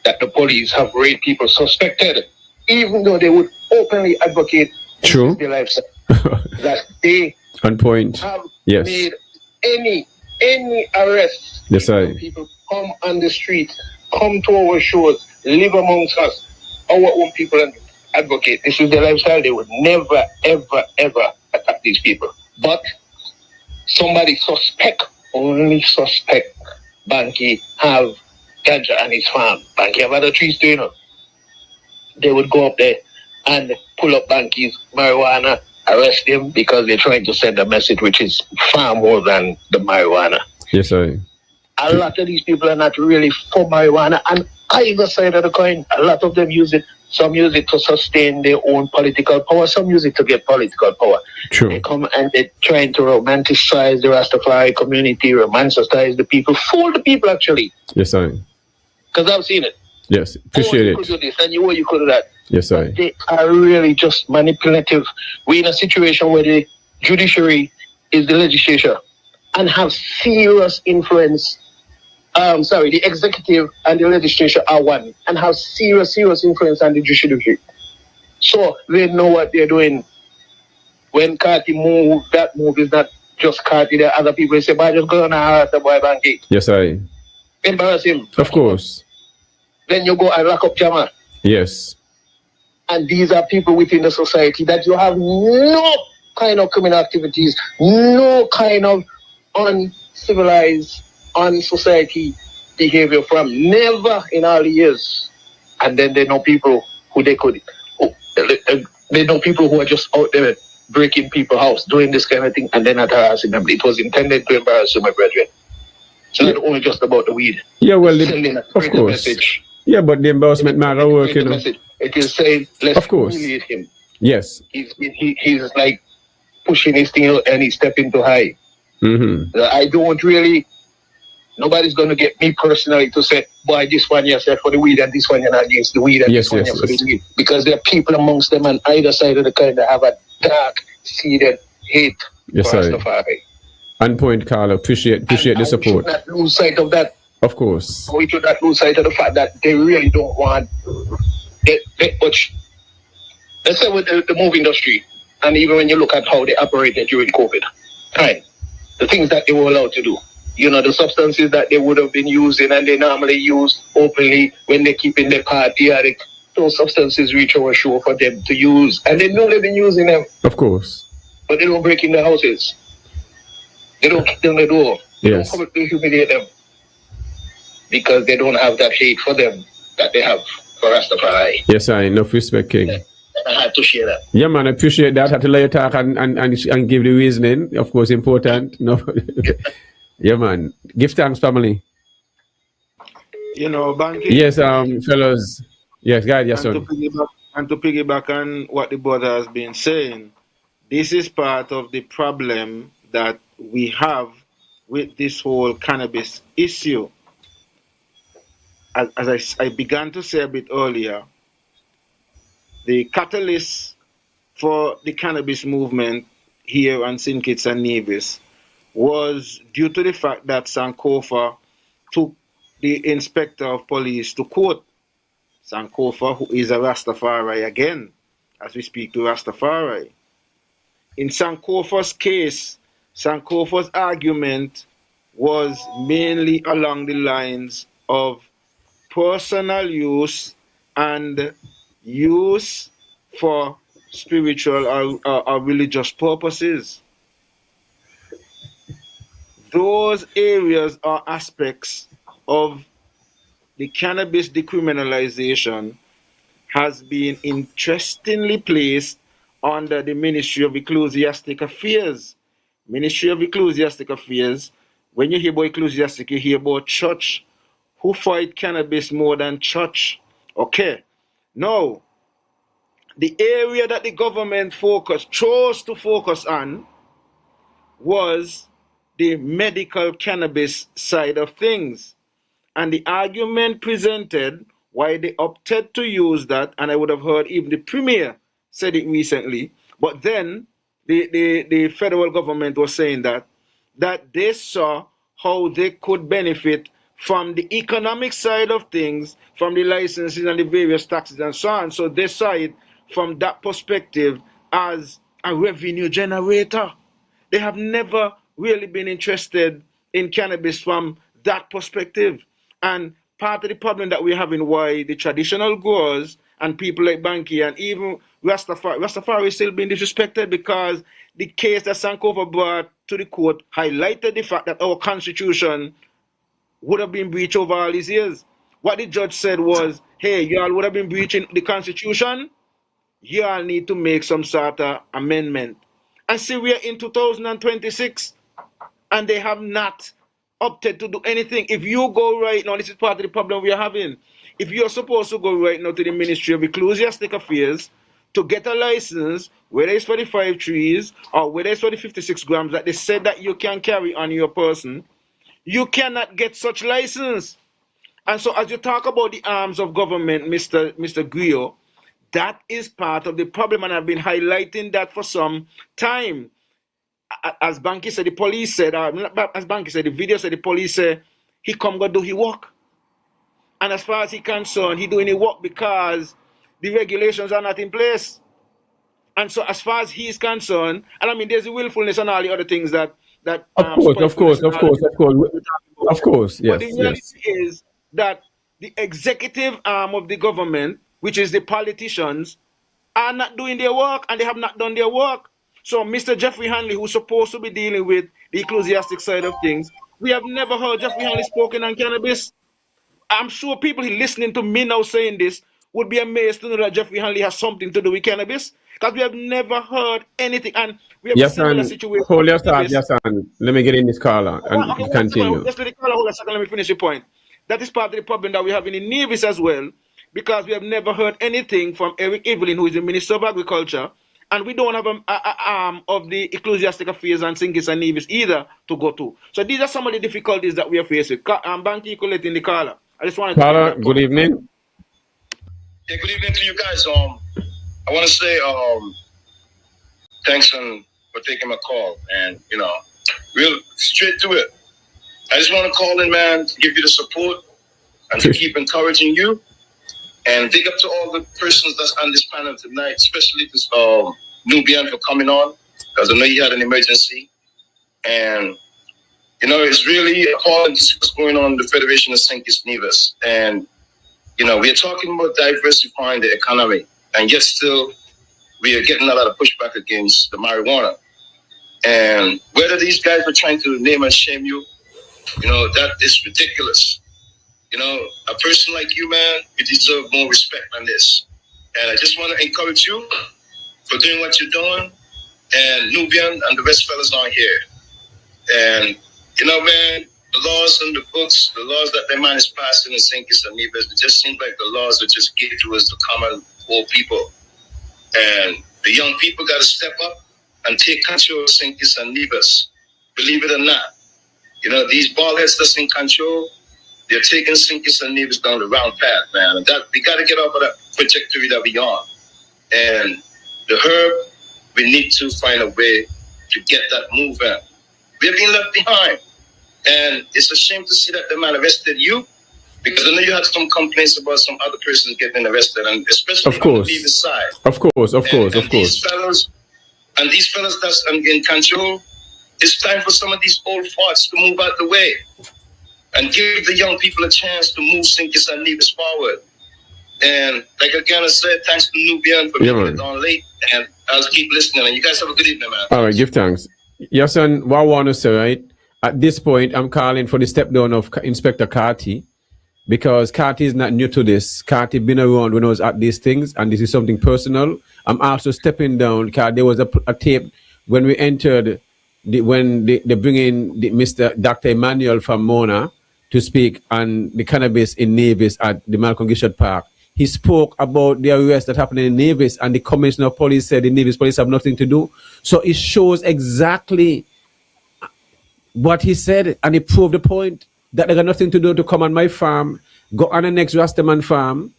that the police have raped people suspected, even though they would openly advocate their lives, that they on point. have yes. made any any arrest. Yes, I. People come on the street, come to our shows, live amongst us, our own people and advocate. This is their lifestyle. They would never, ever, ever attack these people. But somebody only suspect Bankie have ganja on his farm. Bankie have other trees too, you know. They would go up there and pull up Bankie's marijuana, arrest him because they're trying to send a message which is far more than the marijuana. Yes, I. A lot of these people are not really for marijuana, and either side of the coin, a lot of them use it. Some use it to sustain their own political power. Some use it to get political power. True. They come and they're trying to romanticize the Rastafari community, romanticize the people, fool the people actually. Yes, I. Because I've seen it. Yes, appreciate you could do this and you could do that. Yes, I. They are really just manipulative. We're in a situation where the judiciary is the legislature and have serious influence. The executive and the legislature are one and have serious influence on the judiciary. So they know what they're doing. When Carti move, that move is not just Carti. There are other people who say, "But just go on and harass the boy Bankie." Yes, I. Embarrass him. Of course. Then you go and lock up Jama. Yes. And these are people within the society that you have no kind of criminal activities, no kind of uncivilized, unsociety behavior from, never in all the years. And then they know people who they know people who are just out there breaking people's house, doing this kind of thing, and then not harassing them. It was intended to embarrass you, my brethren. It's not only just about the weed. Yeah, well, of course. Message. Yeah, but the embarrassment matter work, you know. It is saying, let's humiliate him. Yes. He's like pushing his thing out and he's stepping too high. Mm-hmm. I don't really, nobody's going to get me personally to say, boy, this one you're for the weed and this one you're not against the weed and this one you're for the weed. Because there are people amongst them on either side of the coin that have a dark-seated hate for Rastafari. On point, Carl. Appreciate the support. We should not lose sight of that. Of course. We should not lose sight of the fact that they really don't want much. Let's say with the movie industry, and even when you look at how they operated during COVID time, the things that they were allowed to do, you know, the substances that they would have been using and they normally use openly when they keep in their party, those substances reach our show for them to use, and they know they've been using them. Of course. But they don't break in the houses. They don't kick down the door. They don't come to humiliate them. Because they don't have that hate for them that they have for Rastafari. Yes, I enough respect, King. I had to share that. Yeah, man, I appreciate that. I had to let you talk and give the reasoning. Of course, important. No. Yeah, man. Give thanks, family. You know, Bankie. Yes, fellows. Yes, guys, yes, son. And to piggyback on what the brother has been saying, this is part of the problem that we have with this whole cannabis issue. As I began to say a bit earlier, the catalyst for the cannabis movement here on St. Kitts and Nevis was due to the fact that Sankofa took the inspector of police to court. Sankofa, who is a Rastafari again, as we speak to Rastafari. In Sankofa's case, Sankofa's argument was mainly along the lines of personal use and use for spiritual or religious purposes. Those areas or aspects of the cannabis decriminalization has been interestingly placed under the Ministry of Ecclesiastic Affairs. Ministry of Ecclesiastic Affairs, when you hear about ecclesiastic, you hear about church. Who fight cannabis more than church? Okay. Now, the area that the government chose to focus on was the medical cannabis side of things. And the argument presented why they opted to use that, and I would have heard even the Premier said it recently, but then the federal government was saying that they saw how they could benefit from the economic side of things, from the licenses and the various taxes and so on. So they saw it from that perspective as a revenue generator. They have never really been interested in cannabis from that perspective. And part of the problem that we're having, why the traditional growers and people like Bankie and even Rastafari is still being disrespected, because the case that Sankofa brought to the court highlighted the fact that our constitution would have been breached over all these years. What the judge said was, hey, y'all would have been breaching the constitution. Y'all need to make some sort of amendment. And see, we're in 2026 and they have not opted to do anything. If you go right now, this is part of the problem we are having. If you're supposed to go right now to the Ministry of Ecclesiastic Affairs to get a license, whether it's for the 5 trees or whether it's for the 56 grams that they said that you can carry on your person, you cannot get such license. And so as you talk about the arms of government, Mr. Griot, that is part of the problem, and I've been highlighting that for some time. As Bankie said, the police said, as Bankie said, the video said, the police said, he come go do his work. And as far as he concerned, he doing his work because the regulations are not in place. And so as far as he is concerned, and I mean, there's the willfulness and all the other things that of course, yes. But the reality is that the executive arm of the government, which is the politicians, are not doing their work, and they have not done their work. So Mr. Jeffrey Hanley, who's supposed to be dealing with the ecclesiastic side of things, we have never heard Jeffrey Hanley spoken on cannabis. I'm sure people listening to me now saying this would be amazed to know that Jeffrey Hanley has something to do with cannabis, because we have never heard anything. And we have a similar situation. Hold your thought, let me get in this caller and continue. Just let the caller hold a second, let me finish the point. That is part of the problem that we're having in Nevis as well, because we have never heard anything from Eric Evelyn, who is the Minister of Agriculture, and we don't have an arm of the Ecclesiastic Affairs and Sinkis and Nevis either to go to. So these are some of the difficulties that we are facing. Bankie, you collecting the caller. I just wanted caller, good evening. Yeah, good evening to you guys. I want to say thanks for taking my call, and real straight to it. I just want to call in, man, to give you the support and to keep encouraging you. And big up to all the persons that's on this panel tonight, especially this Nubian for coming on, because I know you had an emergency. And, it's really appalling to see what's going on in the Federation of Sinkis Nevis. And, we are talking about diversifying the economy, and yet still we are getting a lot of pushback against the marijuana. And whether these guys are trying to name and shame you, that is ridiculous. A person like you, man, you deserve more respect than this. And I just want to encourage you for doing what you're doing, and Nubian and the rest fellas on here. And, man, the laws and the books, the laws that the man is passing in Sinkis and Nevis, it just seems like the laws are just given to us, the common poor people. And the young people got to step up and take control of Sinkis and Nevis. Believe it or not. These bald heads that's in control, they're taking Sinkis and Nevis down the wrong path, man. And that we got to get off of that trajectory that we're on. And the herb, we need to find a way to get that moving. We're being left behind. And it's a shame to see that the man arrested you, because I know you had some complaints about some other persons getting arrested, and especially on the Nevis side. Of course. These fellas that's in control, it's time for some of these old farts to move out the way and give the young people a chance to move Sinkis and Nevis forward. And like again I said, thanks to Nubian for making it on late, and I'll keep listening. And you guys have a good evening, man. All right, give thanks. Yes, son, what I want to say, right? At this point, I'm calling for the step down of Inspector Carty, because Carty is not new to this. Carty been around when I was at these things, and this is something personal. I'm also stepping down, because there was a tape when we entered, when they bring in Mr. Dr. Emmanuel from Mona to speak on the cannabis in Nevis at the Malcolm Gishard Park. He spoke about the arrest that happened in Nevis, and the commissioner of police said the Nevis police have nothing to do. So it shows exactly what he said, and he proved the point that they got nothing to do to come on my farm, go on the next Rastaman farm,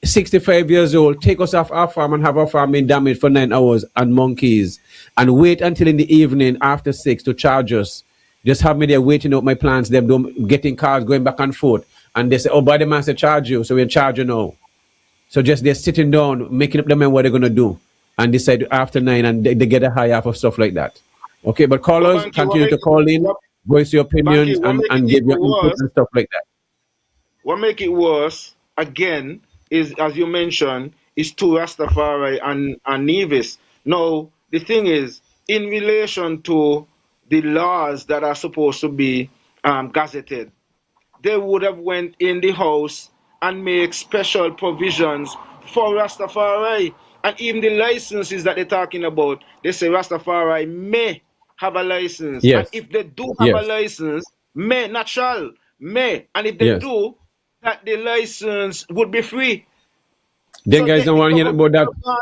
65 years old, take us off our farm and have our farm being damaged for 9 hours and monkeys, and wait until in the evening after 6 to charge us. Just have me there waiting out my plants, them getting cars going back and forth. And they say, oh, by the man said charge you, so we're charging now. So just they're sitting down, making up the mind what they're going to do. And decide after 9, and they get a high off of stuff like that. Okay, but callers, continue to call in. voice your opinions Banky, what make and it give even your input worse? and stuff like that. What make it worse again is, as you mentioned, is to Rastafari and Nevis. Now the thing is, in relation to the laws that are supposed to be gazetted, they would have went in the house and make special provisions for Rastafari. And even the licenses that they're talking about, they say Rastafari may have a license. And Yes. if they do have a Yes. license, may, not shall, may. And if they Yes. do, that the license would be free. Then So guys don't want to hear about that. have gone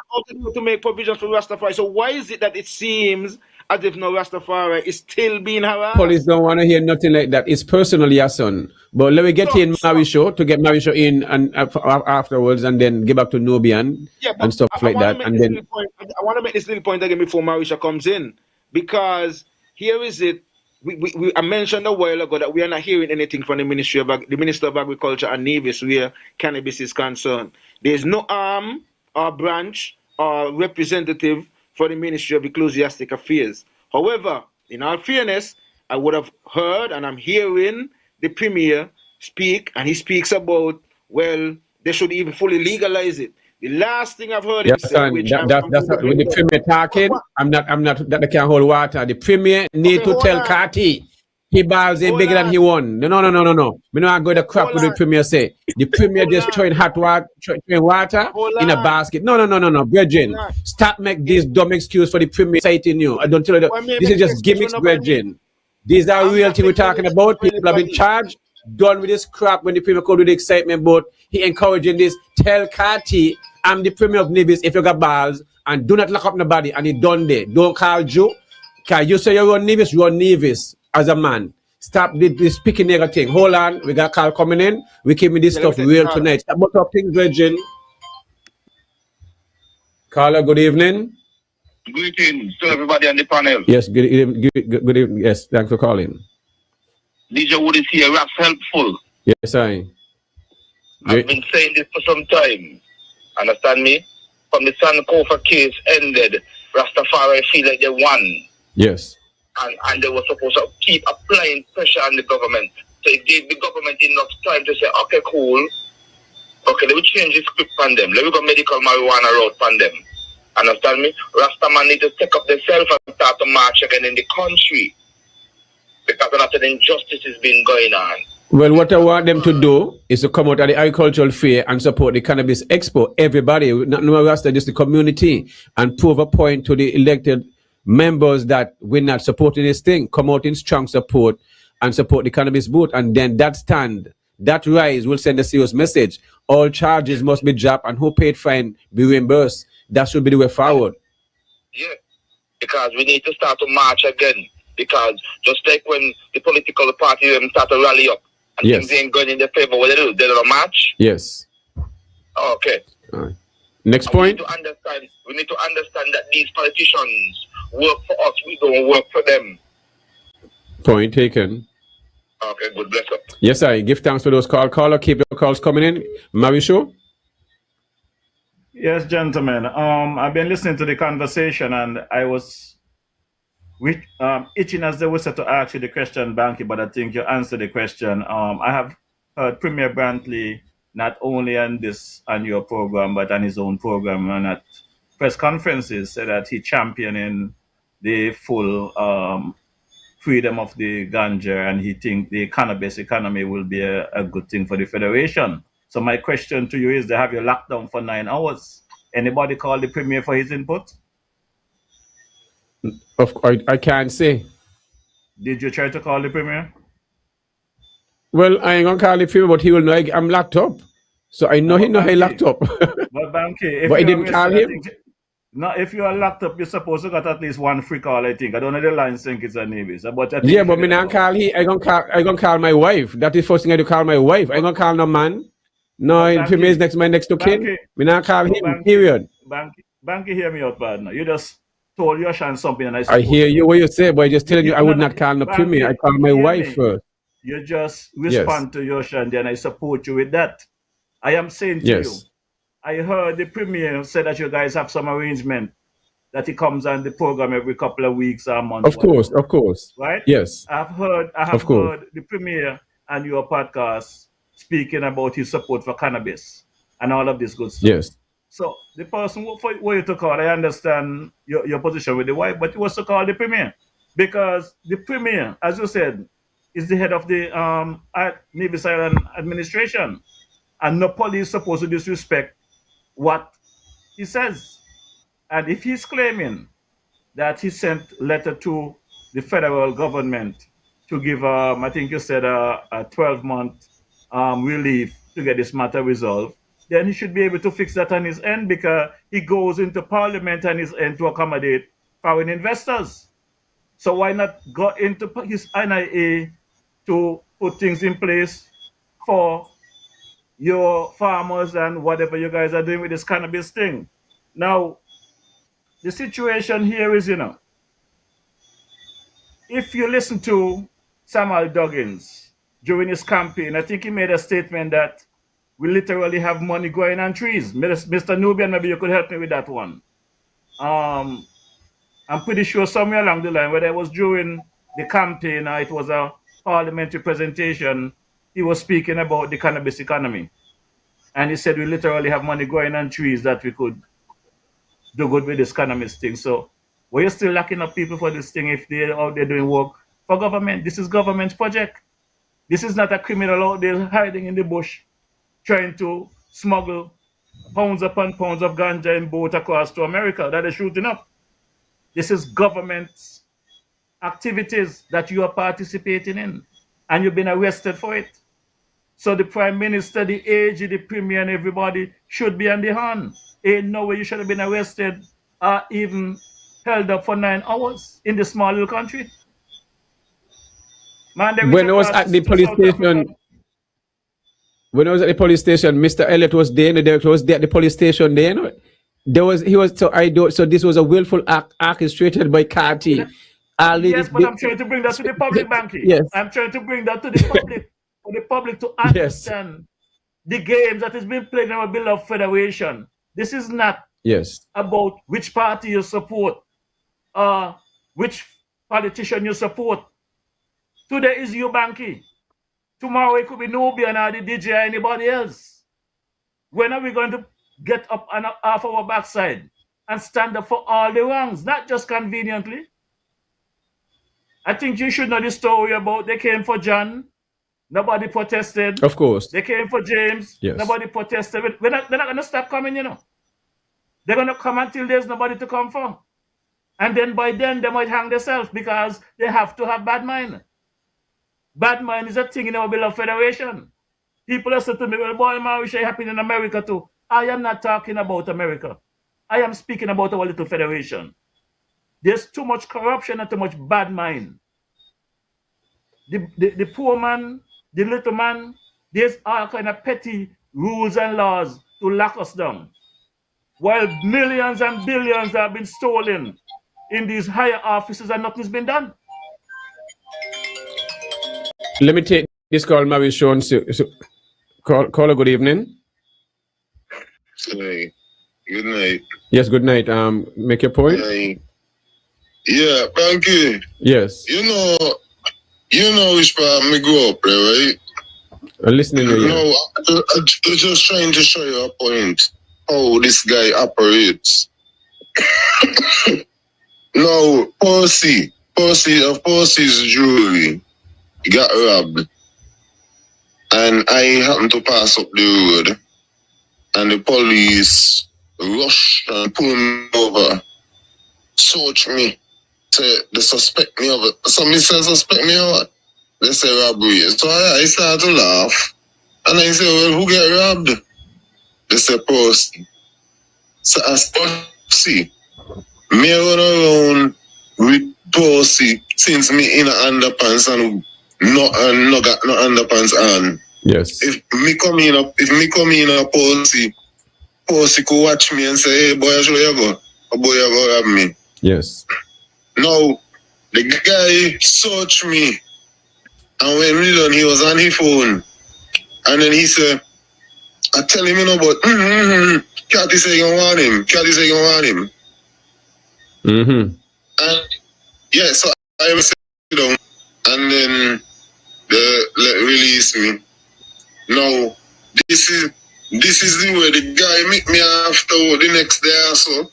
out to make provisions for Rastafari. So why is it that it seems as if no Rastafari is still being harassed? Police don't want to hear nothing like that. It's personally your son. But let me get in Marisho to get Marisho in and afterwards, and then get back to Nubian and stuff like that. And then I want to make this little point again before Marisha comes in, because here is it. I mentioned a while ago that we are not hearing anything from the Minister of Agriculture and Nevis where cannabis is concerned. There is no arm or branch or representative for the Ministry of Ecclesiastic Affairs. However, in all fairness, I would have heard, and I'm hearing the Premier speak, and he speaks about, well, they should even fully legalize it. The last thing I've heard him say, which that's with the Premier talking. I'm not that they can hold water. The Premier need to tell Carti he balls it bigger than he won. No. We not go to crap with the Premier say. The Premier just throwing hot water, throwing water in a basket. No. Brethren, stop make this dumb excuse for the Premier citing you. I don't tell you that. This is just gimmicks, brethren. These are real things we're talking about. People have been charged, done with this crap when the Premier called with the excitement, but he encouraging this. Tell Carti I'm the Premier of Nevis if you got balls, and do not lock up nobody, and he done there. Don't call you. Because you say you run Nevis as a man. Stop this speaking nigger thing. Hold on, we got call coming in. We keep me this stuff real tonight. Stop about up things, Virgin. Carla, good evening. Greetings to everybody on the panel. Yes, good evening. Yes, thanks for calling. DJ Wood is here. That's helpful. Yes, I. I've been saying this for some time. Understand me? From the Sankofa case ended, Rastafari feel like they won. Yes. And they were supposed to keep applying pressure on the government. So it gave the government enough time to say, okay, cool. Okay, let me change the script on them. Let me go medical marijuana route on them. Understand me? Rastaman need to take up themselves and start to march again in the country. Because a lot of injustice has been going on. Well, what I want them to do is to come out at the agricultural fair and support the Cannabis Expo. Everybody, not no Rasta, just the community, and prove a point to the elected members that we're not supporting this thing. Come out in strong support and support the Cannabis booth. And then that stand, that rise will send a serious message. All charges must be dropped and who paid fine be reimbursed. That should be the way forward. Yeah, because we need to start to march again. Because just like when the political party start to rally up, and yes, things ain't going in their favor, what they do? They don't march? Yes. Okay. All right. Next point. We need to understand that these politicians work for us, we don't work for them. Point taken. Okay, good, bless up. Yes, I give thanks for those calls. Caller, keep your calls coming in. Marisho? Yes, gentlemen. I've been listening to the conversation, and I was itching as they were said to ask you the question, Bankie, but I think you answered the question. I have heard Premier Brantley not only on your program, but on his own program and at press conferences said that he championing the full freedom of the ganja, and he think the cannabis economy will be a good thing for the Federation. So my question to you is, they have you locked down for 9 hours. Anybody call the Premier for his input? I can't say. Did you try to call the Premier? Well, I ain't gonna call the Premier, but he will know I'm locked up. So I know he know he locked up. But Bankie, but I didn't call him. No, if you are locked up, you're supposed to get at least one free call, I think. I don't know the line think it's a Nevis. But I think yeah, but me not call he. I gonna call my wife. That is first thing I do, call my wife. I ain't gonna call no man. No, Premier is my next to kin. Me not call him, Bankie, period. Bankie, hear me out, partner. You just told your son something, and I hear you what you say, but I just telling you I would not call no Premier. I call my wife first. You just respond to your son, and I support you with that. I am saying to you, I heard the Premier said that you guys have some arrangement that he comes on the program every couple of weeks or months. Of course, of course. Right? Yes. I have heard the premier and your podcast speaking about his support for cannabis and all of this good stuff. Yes. So the person who you to call, I understand your position with the wife, but you was to call the premier because the premier, as you said, is the head of the Nevis Island administration, and no police is supposed to disrespect what he says. And if he's claiming that he sent letter to the federal government to give, I think you said a 12-month relief to get this matter resolved, then he should be able to fix that on his end because he goes into parliament on his end to accommodate foreign investors. So why not go into his NIA to put things in place for your farmers and whatever you guys are doing with this cannabis thing? Now, the situation here is, if you listen to Samuel Duggins during his campaign, I think he made a statement that we literally have money growing on trees. Mr. Nubian, maybe you could help me with that one. I'm pretty sure somewhere along the line, whether it was during the campaign or it was a parliamentary presentation, he was speaking about the cannabis economy. And he said we literally have money growing on trees that we could do good with this cannabis thing. So we're still locking up people for this thing if they're out there doing work for government. This is government's project. This is not a criminal out there hiding in the bush trying to smuggle pounds upon pounds of ganja and boat across to America that they're shooting up. This is government's activities that you are participating in, and you've been arrested for it. So the Prime Minister, the AG, the Premier, and everybody should be on the horn. Ain't no way you should have been arrested or even held up for 9 hours in this small little country. Man, when I was at the police station, Mr. Elliott was there, and the director was there at the police station there. So this was a willful act orchestrated by Carty. Yes, but I'm trying to bring that to the public, Bankie. Yes. I'm trying to bring that to the public, for the public to understand the games that is being played in our beloved federation. This is not about which party you support, which politician you support. Today is you, Bankie. Tomorrow it could be Nubian or the DJ or anybody else. When are we going to get up and off our backside and stand up for all the wrongs, not just conveniently? I think you should know the story about they came for John, nobody protested. Of course. They came for James, nobody protested. They're not going to stop coming, They're going to come until there's nobody to come for. And then by then, they might hang themselves because they have to have bad mind. Bad mind is a thing in our beloved federation. People are saying to me, well, boy, Marisha, it happened in America too. I am not talking about America. I am speaking about our little federation. There's too much corruption and too much bad mind. The poor man, the little man, there's all kind of petty rules and laws to lock us down. While millions and billions have been stolen in these higher offices and nothing's been done. Let me take this call, Marisha. So caller, good evening. Hey, good night. Yes, good night. Make your point. Hey. Yeah, Bankie. Yes. You know which part me grew up, right? I'm listening to you. No, I'm just trying to show you a point how this guy operates. No, Percy's jewelry got robbed, and I happened to pass up the road, and the police rushed and pulled me over, searched me. Say they suspect me of it. Somebody said suspect me of it. They say robbery. So I started to laugh. And I say, well, who get robbed? They say Percy. So I Percy. Me run around with Percy since me in a underpants and no got no underpants on. Yes. If me come in a Percy could watch me and say, hey boy, where you go? A boy you go rob me. Yes. Now, the guy searched me, and when we done, he was on his phone, and then he said, I tell him, but Cathy say you want him. Mm-hmm. And yeah, so I was sit down, and then they release me. Now this is the way the guy meet me after the next day or so,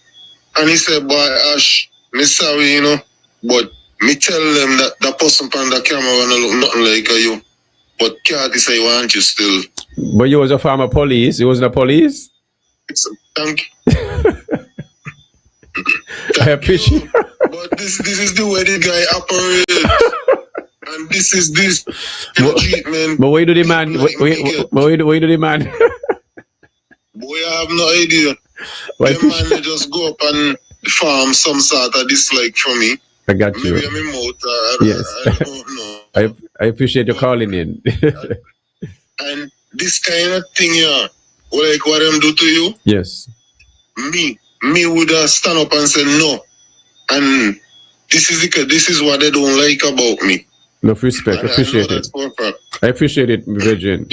and he said, "Boy, Ash, me sorry, you know, but me tell them that the person on the camera wanna look nothing like you, but Cardi say want you still." But you was a former police. You wasn't a police. Thank you. I appreciate. But this is the way the guy operates, and this is this treatment. But where do the man? Where do the man? Boy, I have no idea. The man they just go up and farm some sort of dislike for me. I got you. Maybe I'm in mouth. Yes. I don't know. I appreciate you calling in. And this kind of thing, yeah, like what them do to you. Yes. Me would stand up and say no, and this is what they don't like about me. Enough respect. I appreciate it. I appreciate it, Virgin.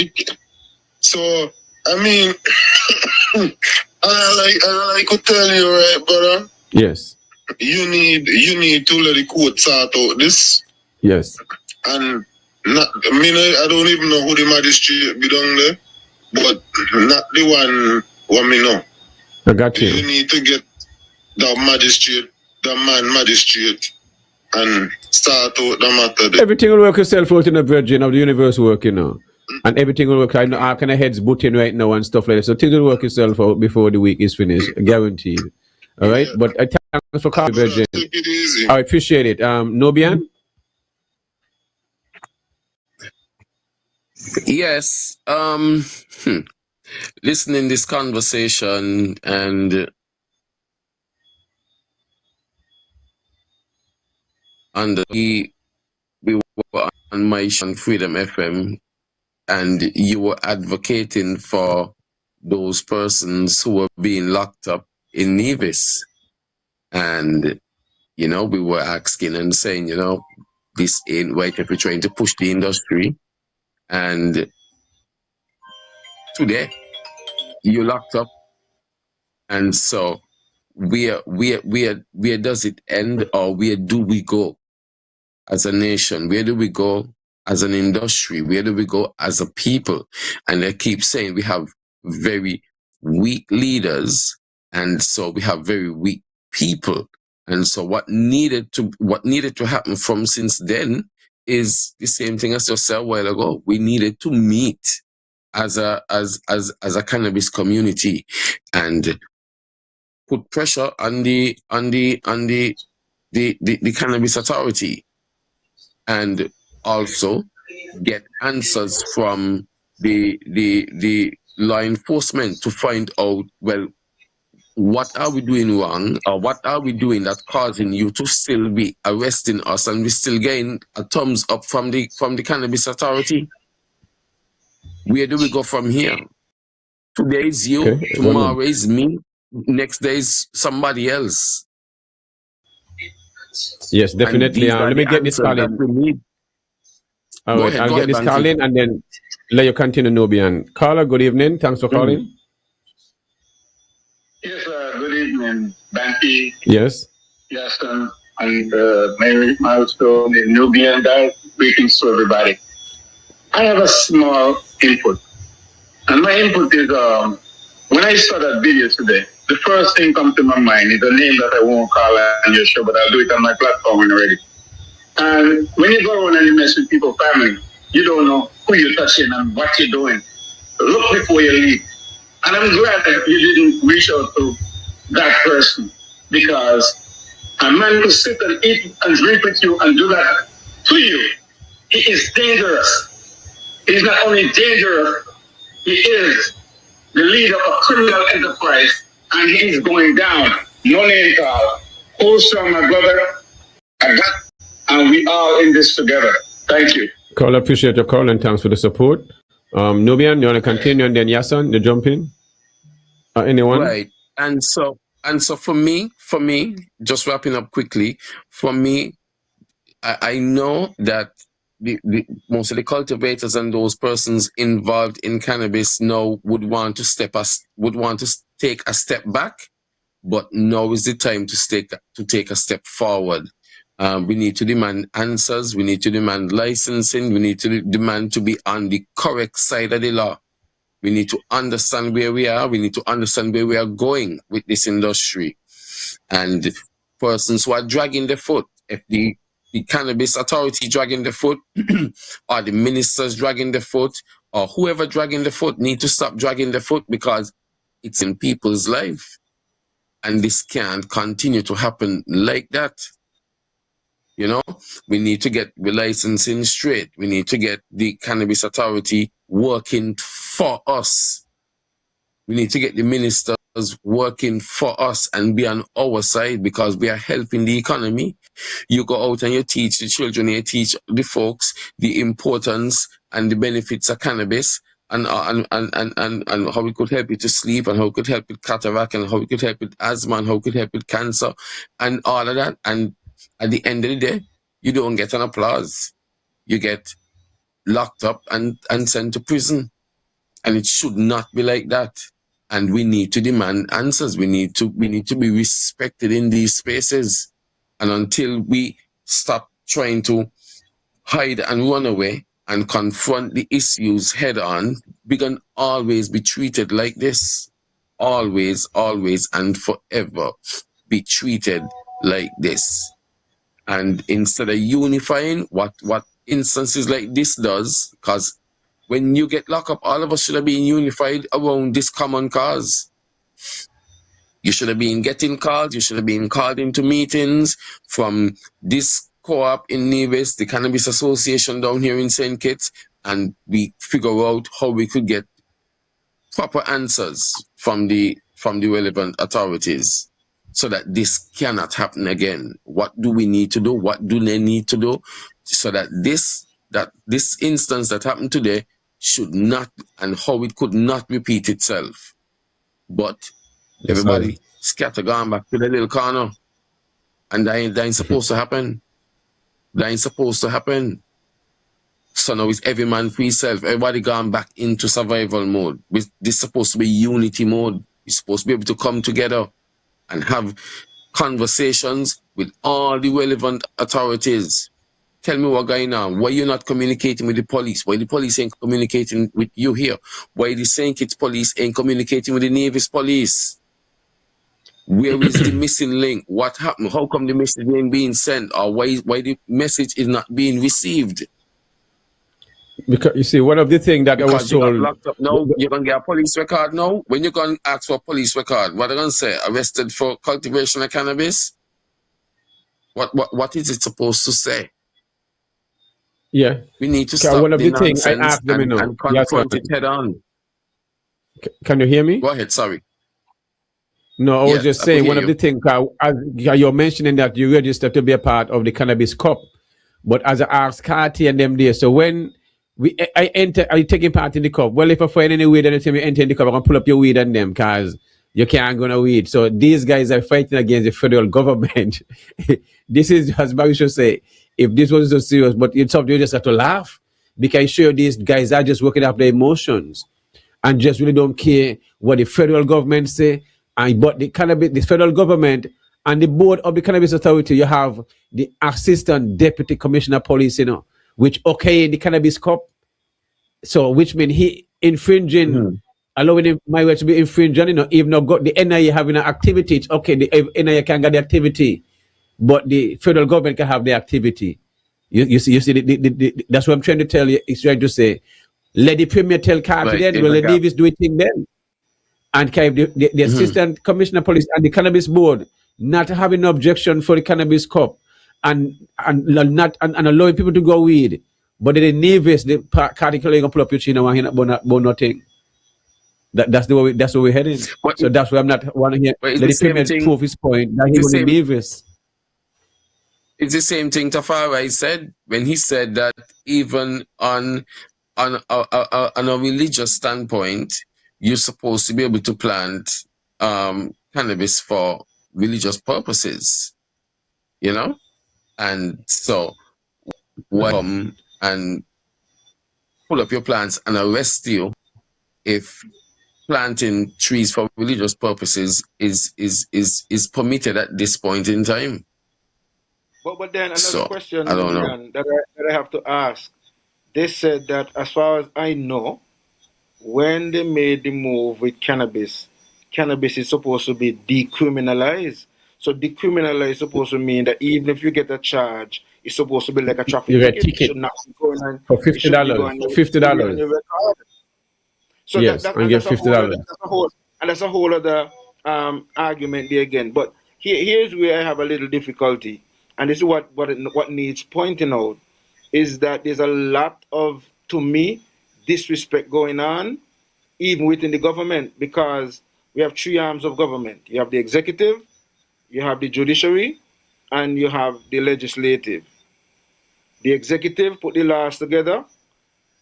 So I mean, I like to tell you, right, brother. Yes. You need to let the court sort out this. Yes. And I don't even know who the magistrate be down there, but not the one what me know. I got you. You need to get the magistrate, and start out the matter there. Everything will work itself out in the Virgin of the universe work, you know. And everything will work. I know our kind of heads butting right now and stuff like that. So things will work itself out before the week is finished. Guaranteed. All right. Yeah. But thanks for calling, Virgin. Take it easy. I appreciate it. Nobian? Yes. Listening this conversation, and we were on my Freedom FM, and you were advocating for those persons who were being locked up in Nevis. And, you know, we were asking and saying, you know, this ain't right if we're trying to push the industry. And today, you locked up. And so where does it end, or where do we go as a nation? Where do we go as an industry? Where do we go as a people? And they keep saying we have very weak leaders, and so we have very weak people. And so what needed to happen from since then is the same thing as just said a while ago. We needed to meet as a cannabis community and put pressure on the cannabis authority, and also get answers from the law enforcement to find out, well, what are we doing wrong, or what are we doing that's causing you to still be arresting us, and we still getting a thumbs up from the cannabis authority? Where do we go from here? Today is you, okay. Tomorrow is me, next day is somebody else. Yes, definitely. Let me get this call in. All right, I'll get this call in and then let you continue, Nobian. Caller, good evening. Thanks for calling. Yes, good evening, Bankie. Yes. Yes, and Mary Milestone and Nubian. Greetings to everybody. I have a small input, and my input is when I saw that video today, the first thing comes to my mind is a name that I won't call on your show, but I'll do it on my platform already. And when you go around and you mess with people's family, you don't know who you're touching and what you're doing. Look before you leave. And I'm glad that you didn't reach out to that person, because a man who sit and eat and drink with you and do that to you, he is dangerous. He's not only dangerous, he is the leader of a criminal enterprise, and he's going down. No name call. Hold strong, my brother. And we all in this together. Thank you. Call, appreciate your call and thanks for the support. Nubian, you want to continue, and then Yasan, you jump in? Anyone? Right. And so for me, just wrapping up quickly, for me, I know that most of the cultivators and those persons involved in cannabis now would want to take a step back, but now is the time to take a step forward. We need to demand answers. We need to demand licensing. We need to demand to be on the correct side of the law. We need to understand where we are. We need to understand where we are going with this industry. And persons who are dragging the foot, if the cannabis authority dragging the foot, or the ministers dragging the foot, or whoever dragging the foot, need to stop dragging the foot, because it's in people's life. And this can't continue to happen like that. You know, we need to get the licensing straight. We need to get the cannabis authority working for us. We need to get the ministers working for us and be on our side, because we are helping the economy. You go out and you teach the children, you teach the folks the importance and the benefits of cannabis, and how it could help you to sleep, and how it could help with cataract, and how it could help with asthma, and how it could help with cancer, and all of that. And at the end of the day, you don't get an applause. You get locked up and sent to prison. And it should not be like that. And we need to demand answers. We need to be respected in these spaces. And until we stop trying to hide and run away and confront the issues head on, we can always be treated like this. Always, always, and forever be treated like this. And instead of unifying, what instances like this does, because when you get locked up, all of us should have been unified around this common cause. You should have been getting calls. You should have been called into meetings from this co-op in Nevis, the Cannabis Association down here in St. Kitts, and we figure out how we could get proper answers from the relevant authorities, so that this cannot happen again. What do we need to do? What do they need to do so that this instance that happened today should not, and how it could not repeat itself? But yes, everybody scatter gone back to the little corner, and that ain't supposed to happen. That ain't supposed to happen. So now it's every man for himself. Everybody gone back into survival mode. This is supposed to be unity mode. You're supposed to be able to come together and have conversations with all the relevant authorities. Tell me what going on. Why you're not communicating with the police? Why the police ain't communicating with you here? Why the St. Kitts police ain't communicating with the Nevis police? Where is the missing link? What happened? How come the message ain't being sent? Or why the message is not being received? Because you see, one of the things that I was told, locked up now, you're gonna get a police record now. When you're gonna ask for a police record, what are they gonna say? Arrested for cultivation of cannabis? What is it supposed to say? Yeah, we need to stop one of the the things I asked them and confront it head on. Can you hear me? Go ahead. Sorry. No, I was just saying one of the things, you're mentioning that you registered to be a part of the Cannabis Cup, but as I asked Carty and them there, so when I enter, are you taking part in the cup? Well, if I find any weed anytime you enter in the cup, I'm gonna pull up your weed on them, because you can't go no weed. So these guys are fighting against the federal government. This is, as Barry should say, if this was so serious, but it's something you just have to laugh, because sure these guys are just working up their emotions and just really don't care what the federal government say. And but the federal government and the board of the Cannabis Authority, you have the Assistant Deputy Commissioner Police, which the Cannabis Cup. So which means he infringing, allowing him my way to be infringing, even though got the NIA having an activity, it's okay, the NIA can get the activity, but the federal government can have the activity. You see, that's what I'm trying to tell you. It's trying to say, let the premier tell Carter then, well, let Nevis do it then. And the Assistant Commissioner Police and the Cannabis Board not having no objection for the Cannabis Cup and allowing people to go weed. But the Nevis, the Carter can pull up your chin and about nothing. That's where we're heading. So that's why I'm not want to hear. Let the premier prove his point that he was in Nevis. It's the same thing Tafari said when he said that even on a religious standpoint, you're supposed to be able to plant cannabis for religious purposes, and so come and pull up your plants and arrest you if planting trees for religious purposes is permitted at this point in time. But then another So question, I don't know. Lillian, that I have to ask. They said that, as far as I know, when they made the move with cannabis, cannabis is supposed to be decriminalized. So decriminalized is supposed to mean that even if you get a charge, it's supposed to be like a traffic You get a ticket. It ticket should not be going on. for It should be $50. going For on $50. your record. So Yes, and get $50. that's a whole other argument there again. But here's where I have a little difficulty, and this is what needs pointing out, is that there's a lot of, to me, disrespect going on even within the government, because we have three arms of government. You have the executive, you have the judiciary, and you have the legislative. The executive put the laws together.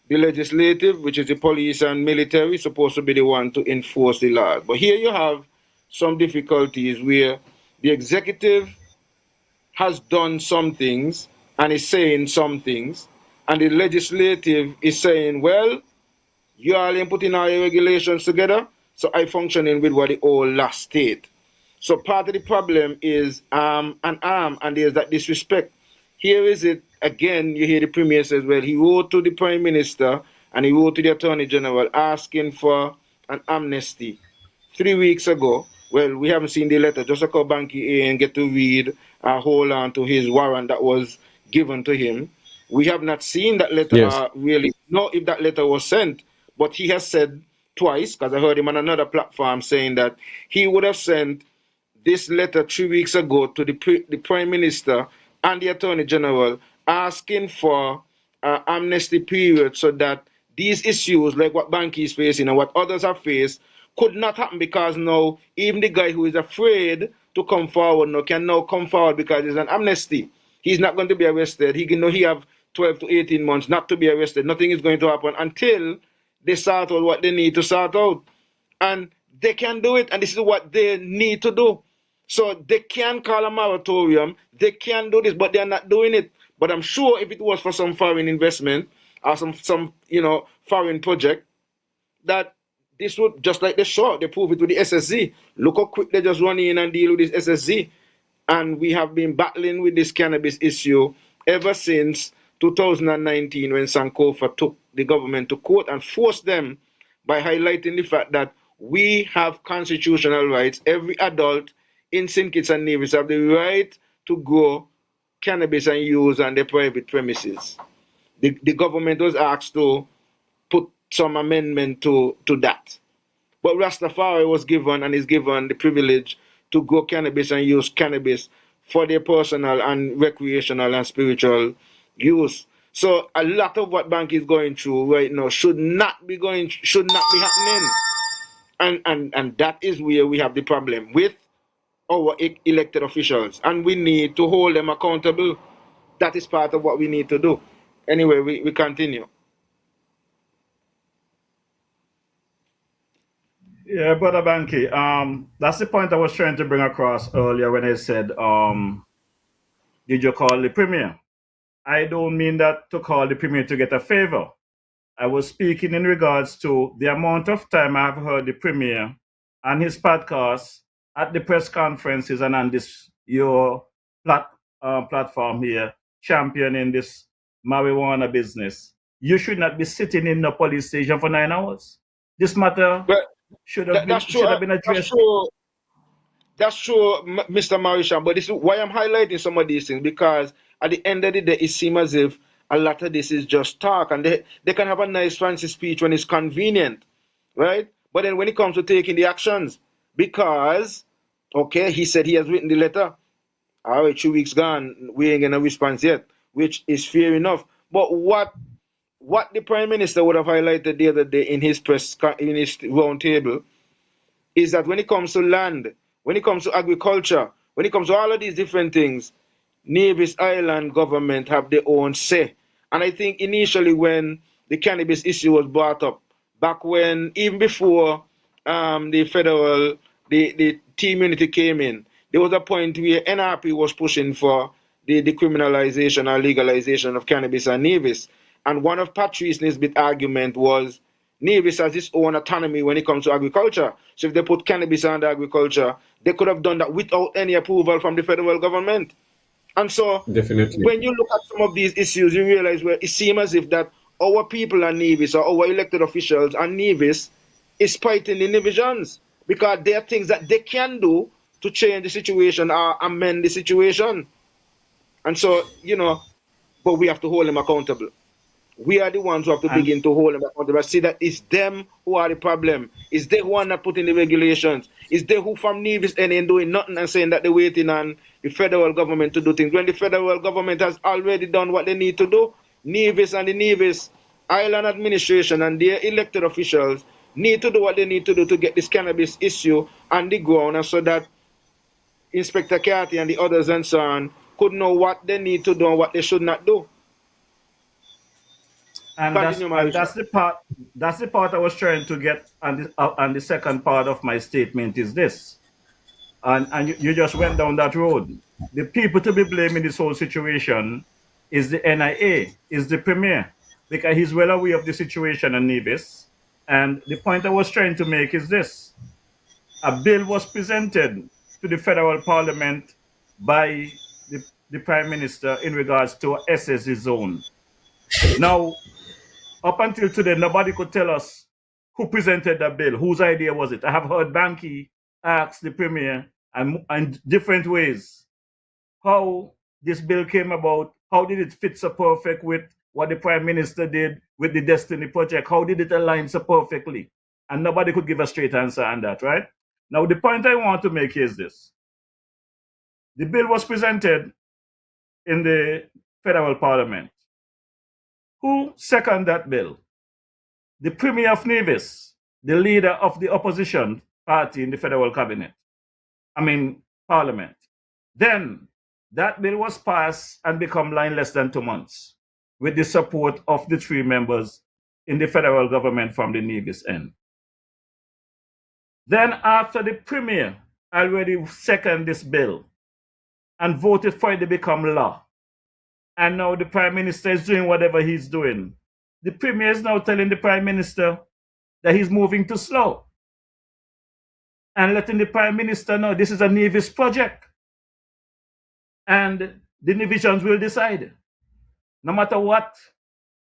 The legislative, which is the police and military, is supposed to be the one to enforce the laws. But here you have some difficulties where the executive has done some things and is saying some things, and the legislative is saying, well, you all ain't putting all your regulations together, so I functioning with what the old last state. So part of the problem is and there's that disrespect. Here is it again, you hear the Premier says, well, he wrote to the Prime Minister and he wrote to the Attorney General asking for an amnesty 3 weeks ago. Well, we haven't seen the letter. Just like how Bankie ain't get to read or hold on to his warrant that was given to him. We have not seen that letter Yes. really know if that letter was sent, but he has said twice, because I heard him on another platform saying that he would have sent this letter 3 weeks ago to the Prime Minister and the Attorney General asking for amnesty period so that these issues, like what Bankie is facing and what others have faced, could not happen, because now even the guy who is afraid to come forward now can now come forward because there's an amnesty. He's not going to be arrested. He have 12 to 18 months not to be arrested. Nothing is going to happen until they sort out what they need to sort out. And they can do it, and this is what they need to do. So they can call a moratorium, they can do this, but they're not doing it. But I'm sure if it was for some foreign investment or some foreign project, that this would, just like they shot, they prove it with the SSZ. Look how quick they just run in and deal with this SSZ. And we have been battling with this cannabis issue ever since 2019, when Sankofa took the government to court and forced them by highlighting the fact that we have constitutional rights. Every adult in St. Kitts and Nevis have the right to grow cannabis and use on their private premises. The government was asked to put some amendment to that. But Rastafari was given and is given the privilege to grow cannabis and use cannabis for their personal and recreational and spiritual use. So a lot of what Bankie is going through right now should not be happening. And that is where we have the problem with our elected officials. And we need to hold them accountable. That is part of what we need to do. Anyway, we continue. Yeah, Brother Bankie, that's the point I was trying to bring across earlier when I said, did you call the Premier? I don't mean that to call the Premier to get a favor. I was speaking in regards to the amount of time I've heard the Premier and his podcast at the press conferences and on this your platform here championing this marijuana business. You should not be sitting in the police station for 9 hours. This matter should have been addressed. That's true, Mr. Marishan, but this is why I'm highlighting some of these things, because at the end of the day, it seems as if a lot of this is just talk, and they can have a nice fancy speech when it's convenient, right? But then when it comes to taking the actions, because, okay, he said he has written the letter, all right, 2 weeks gone, we ain't getting a response yet, which is fair enough. But what the Prime Minister would have highlighted the other day in his round table is that when it comes to land, when it comes to agriculture, when it comes to all of these different things, Nevis Island government have their own say. And I think initially when the cannabis issue was brought up, back when, even before the team unity came in, there was a point where NRP was pushing for the decriminalization or legalization of cannabis and Nevis. And one of Patrice Nisbet's argument was, Nevis has its own autonomy when it comes to agriculture. So if they put cannabis under agriculture, they could have done that without any approval from the federal government. And so Definitely. when you look at some of these issues, you realize where it seems as if that our people and Nevis or our elected officials and Nevis is fighting the divisions because there are things that they can do to change the situation or amend the situation. And so, but we have to hold them accountable. We are the ones who have to begin to hold them accountable. See that it's them who are the problem. It's they who are not putting the regulations. It's they who from Nevis ain't doing nothing and saying that they're waiting on the federal government to do things. When the federal government has already done what they need to do, Nevis and the Nevis Island administration and their elected officials need to do what they need to do to get this cannabis issue on the ground, and so that Inspector Carty and the others and so on could know what they need to do and what they should not do. And that's the part. That's the part I was trying to get. And the second part of my statement is this. And you just went down that road. The people to be blamed in this whole situation is the NIA, is the premier, because he's well aware of the situation in Nevis. And the point I was trying to make is this: a bill was presented to the federal parliament by the prime minister in regards to SSE zone. Now, up until today, nobody could tell us who presented that bill, whose idea was it. I have heard Bankie ask the premier and different ways how this bill came about, how did it fit so perfect with what the prime minister did with the Destiny Project, how did it align so perfectly? And nobody could give a straight answer on that, right? Now, the point I want to make is this. The bill was presented in the federal parliament. Who seconded that bill? The Premier of Nevis, the leader of the opposition party in the federal parliament. Then that bill was passed and become law in less than 2 months with the support of the 3 members in the federal government from the Nevis end. Then after the Premier already seconded this bill and voted for it to become law, and now the Prime Minister is doing whatever he's doing, the Premier is now telling the Prime Minister that he's moving too slow and letting the Prime Minister know this is a Nevis project and the divisions will decide. No matter what,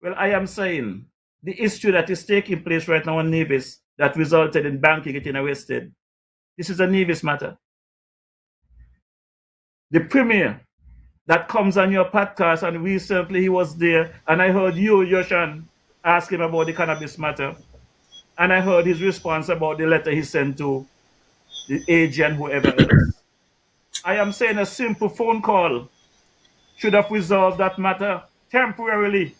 well, I am saying the issue that is taking place right now in Nevis that resulted in Bankie getting arrested, this is a Nevis matter. The Premier that comes on your podcast, and recently he was there, and I heard you, Yoshan, ask him about the cannabis matter, and I heard his response about the letter he sent to the AG and whoever else. I am saying a simple phone call should have resolved that matter temporarily,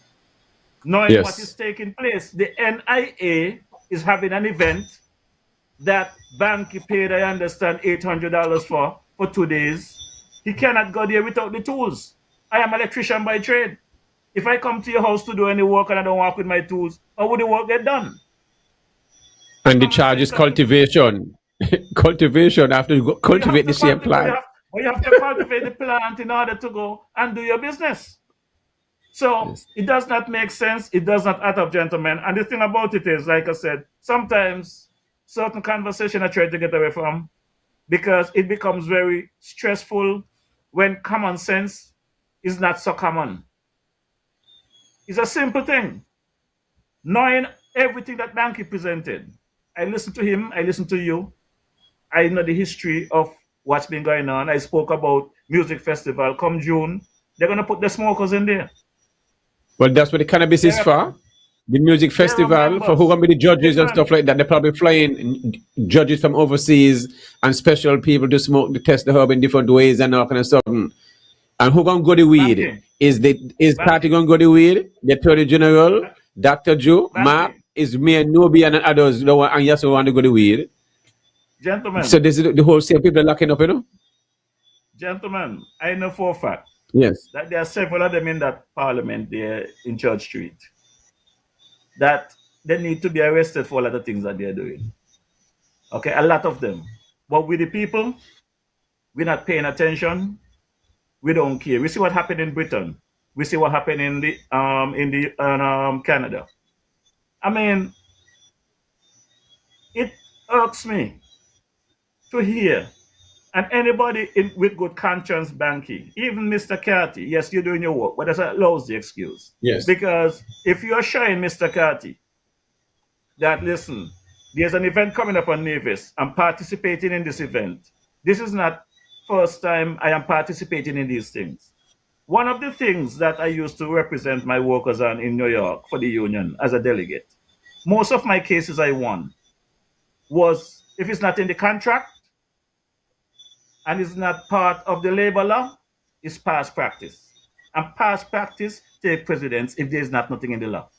knowing what is taking place. The NIA is having an event that Bankie paid, I understand, $800 for 2 days. He cannot go there without the tools. I am an electrician by trade. If I come to your house to do any work and I don't work with my tools, how would the work get done? And the charge is cultivation. Cultivation, after you cultivate the same plant. But you have to cultivate the plant in order to go and do your business. So it does not make sense. It does not add up, gentlemen. And the thing about it is, like I said, sometimes certain conversation I try to get away from because it becomes very stressful when common sense is not so common. It's a simple thing. Knowing everything that Bankie presented, I listened to him, I listened to you. I know the history of what's been going on. I spoke about music festival. Come June, they're going to put the smokers in there. Well, that's what the cannabis is for. The music festival, for who going to be the judges and stuff like that. They're probably flying judges from overseas and special people to smoke, to test the herb in different ways and all kind of stuff. And who going to go the weed? Bankie. Is Party going to go the weed? The Attorney General, Dr. Joe, Mark, is me and Nobi and others, and yes, we want to go the weed. Gentlemen. So this is the whole same people locking up, you know? Gentlemen, I know for a fact that there are several of them in that parliament there in Church Street that they need to be arrested for a lot of things that they're doing. Okay, a lot of them. But with the people, we're not paying attention. We don't care. We see what happened in Britain. We see what happened in Canada. I mean, irks me to hear. And anybody with good conscience, Banky, even Mr. Carty, yes, you're doing your work, but that's a lousy excuse. Yes. Because if you're showing Mr. Carty that, listen, there's an event coming up on Nevis, I'm participating in this event. This is not first time I am participating in these things. One of the things that I used to represent my workers on in New York for the union as a delegate, most of my cases I won was, if it's not in the contract and it's not part of the labor law, it's past practice. And past practice take precedence if there's not nothing in the law.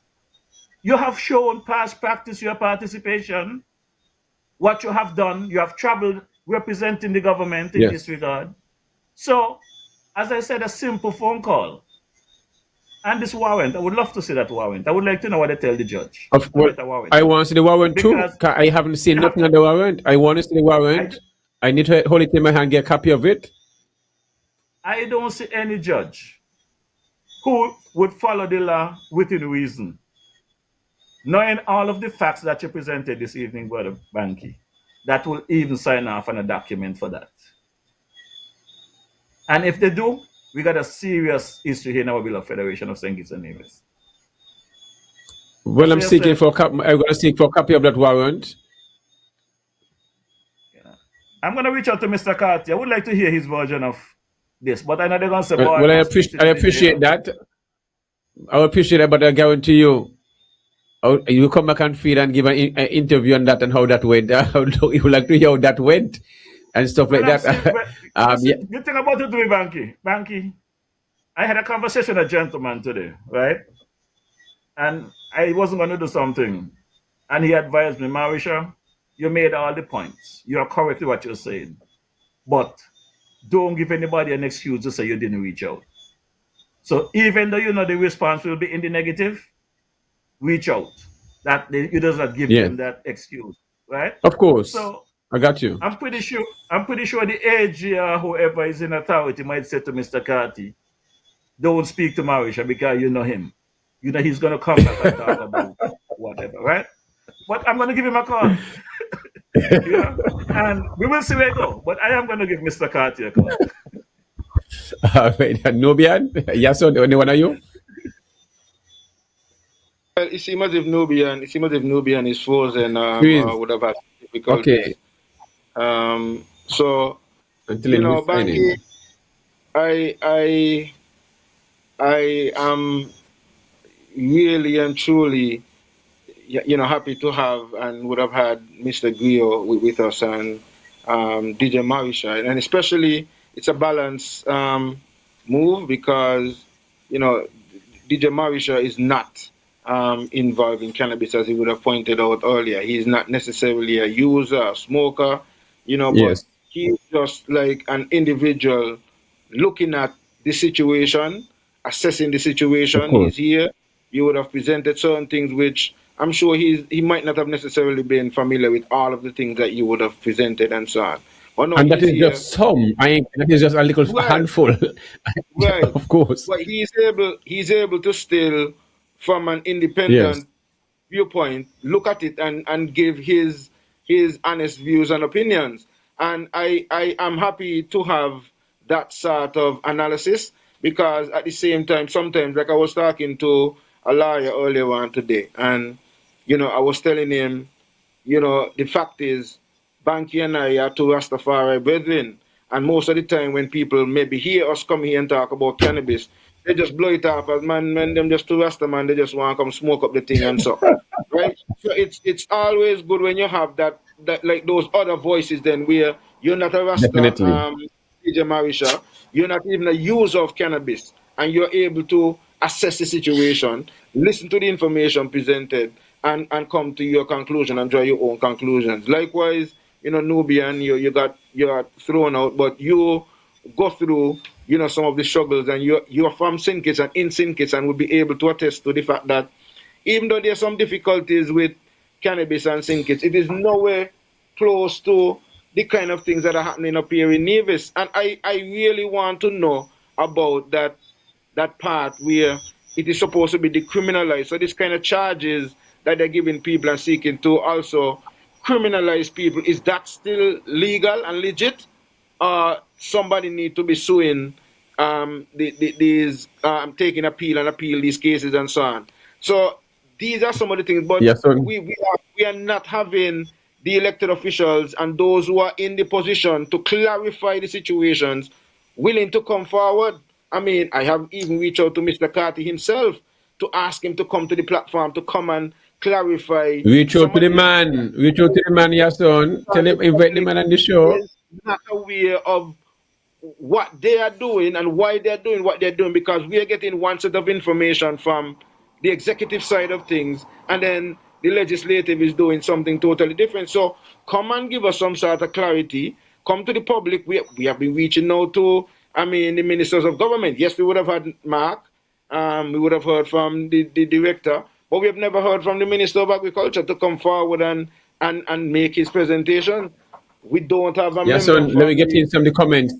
You have shown past practice your participation, what you have done. You have traveled representing the government in this regard. So, as I said, a simple phone call. And this warrant, I would love to see that warrant. I would like to know what they tell the judge. Of course, I want to see the warrant too. I haven't seen nothing on the warrant. I want to see the warrant. I need to hold it in my hand, get a copy of it. I don't see any judge who would follow the law within reason, knowing all of the facts that you presented this evening, Brother Bankie, that will even sign off on a document for that. And if they do, we got a serious issue here in our beloved Federation of St. Kitts and Nevis. Well, I'm seeking for I'm going to seek for a copy of that warrant. Yeah. I'm going to reach out to Mr. Carty. I would like to hear his version of this, but I know they're going to say, boy, well, I appreciate that. I appreciate that, but I guarantee you, you come back and feed and give an interview on that and how that went. You would like to hear how that went and stuff like that. Good thing about it, Bankie. I had a conversation with a gentleman today, right? And I wasn't going to do something. And he advised me, Marisha, you made all the points. You are correct with what you're saying. But don't give anybody an excuse to say you didn't reach out. So even though you know the response will be in the negative, reach out. That you does not give them that excuse, right? Of course. So I got you. I'm pretty sure the AG or whoever is in authority might say to Mr. Carty, don't speak to Marisha because you know him. You know he's gonna come back and talk about whatever, right? But I'm gonna give him a call. Yeah? And we will see where it goes. But I am gonna give Mr. Carty a call. Nubian? Yes, or anyone of you? Well, it seems as if Nubian is frozen. Would have had difficulties. Okay. So you know, Bankie, I am really and truly, you know, happy to have and would have had Mr. Griot with us and DJ Marisha, and especially it's a balanced move because, you know, DJ Marisha is not involved in cannabis, as he would have pointed out earlier. He's not necessarily a user, a smoker, you know, but he's just like an individual looking at the situation, assessing the situation. He's here. You would have presented certain things which I'm sure he might not have necessarily been familiar with all of the things that you would have presented and so on. No, and that is just some. That is just a little handful. Right. Of course. But he's able to still, from an independent viewpoint, look at it and give his honest views and opinions. And I am happy to have that sort of analysis because at the same time, sometimes, like I was talking to a lawyer earlier on today, and, you know, I was telling him, you know, the fact is, Bankie and I are two Rastafari brethren, and most of the time when people maybe hear us come here and talk about cannabis, they just blow it off as man, them just two Rasta man, they just want to come smoke up the thing and so, right? So it's always good when you have that like those other voices then where you're not a Rasta, DJ Marisha, you're not even a user of cannabis, and you're able to assess the situation, listen to the information presented, and come to your conclusion and draw your own conclusions. Likewise, you know, Nubian, you're thrown out, but you go through, you know, some of the struggles, and you're from St. Kitts and in St. Kitts, and will be able to attest to the fact that even though there's some difficulties with cannabis and St. Kitts, it is nowhere close to the kind of things that are happening up here in Nevis. And I really want to know about that part where it is supposed to be decriminalized. So this kind of charges that they're giving people and seeking to also criminalize people, is that still legal and legit? Somebody need to be suing these taking appeal and appeal these cases and so on. So these are some of the things, but Yes, sir. we are not having the elected officials and those who are in the position to clarify the situations willing to come forward. I mean, I have even reached out to Mr. Carty himself to ask him to come to the platform to come and clarify. Reach out to the man, your son. Tell him, invite the man on the show. Is not aware of what they are doing and why they're doing what they're doing, because we are getting one set of information from the executive side of things, and then the legislative is doing something totally different. So come and give us some sort of clarity. Come to the public. We have been reaching out to, the ministers of government. Yes, we would have had Mark. We would have heard from the director, but we have never heard from the Minister of Agriculture to come forward and make his presentation. We don't have a member. So let me get in some of the comments.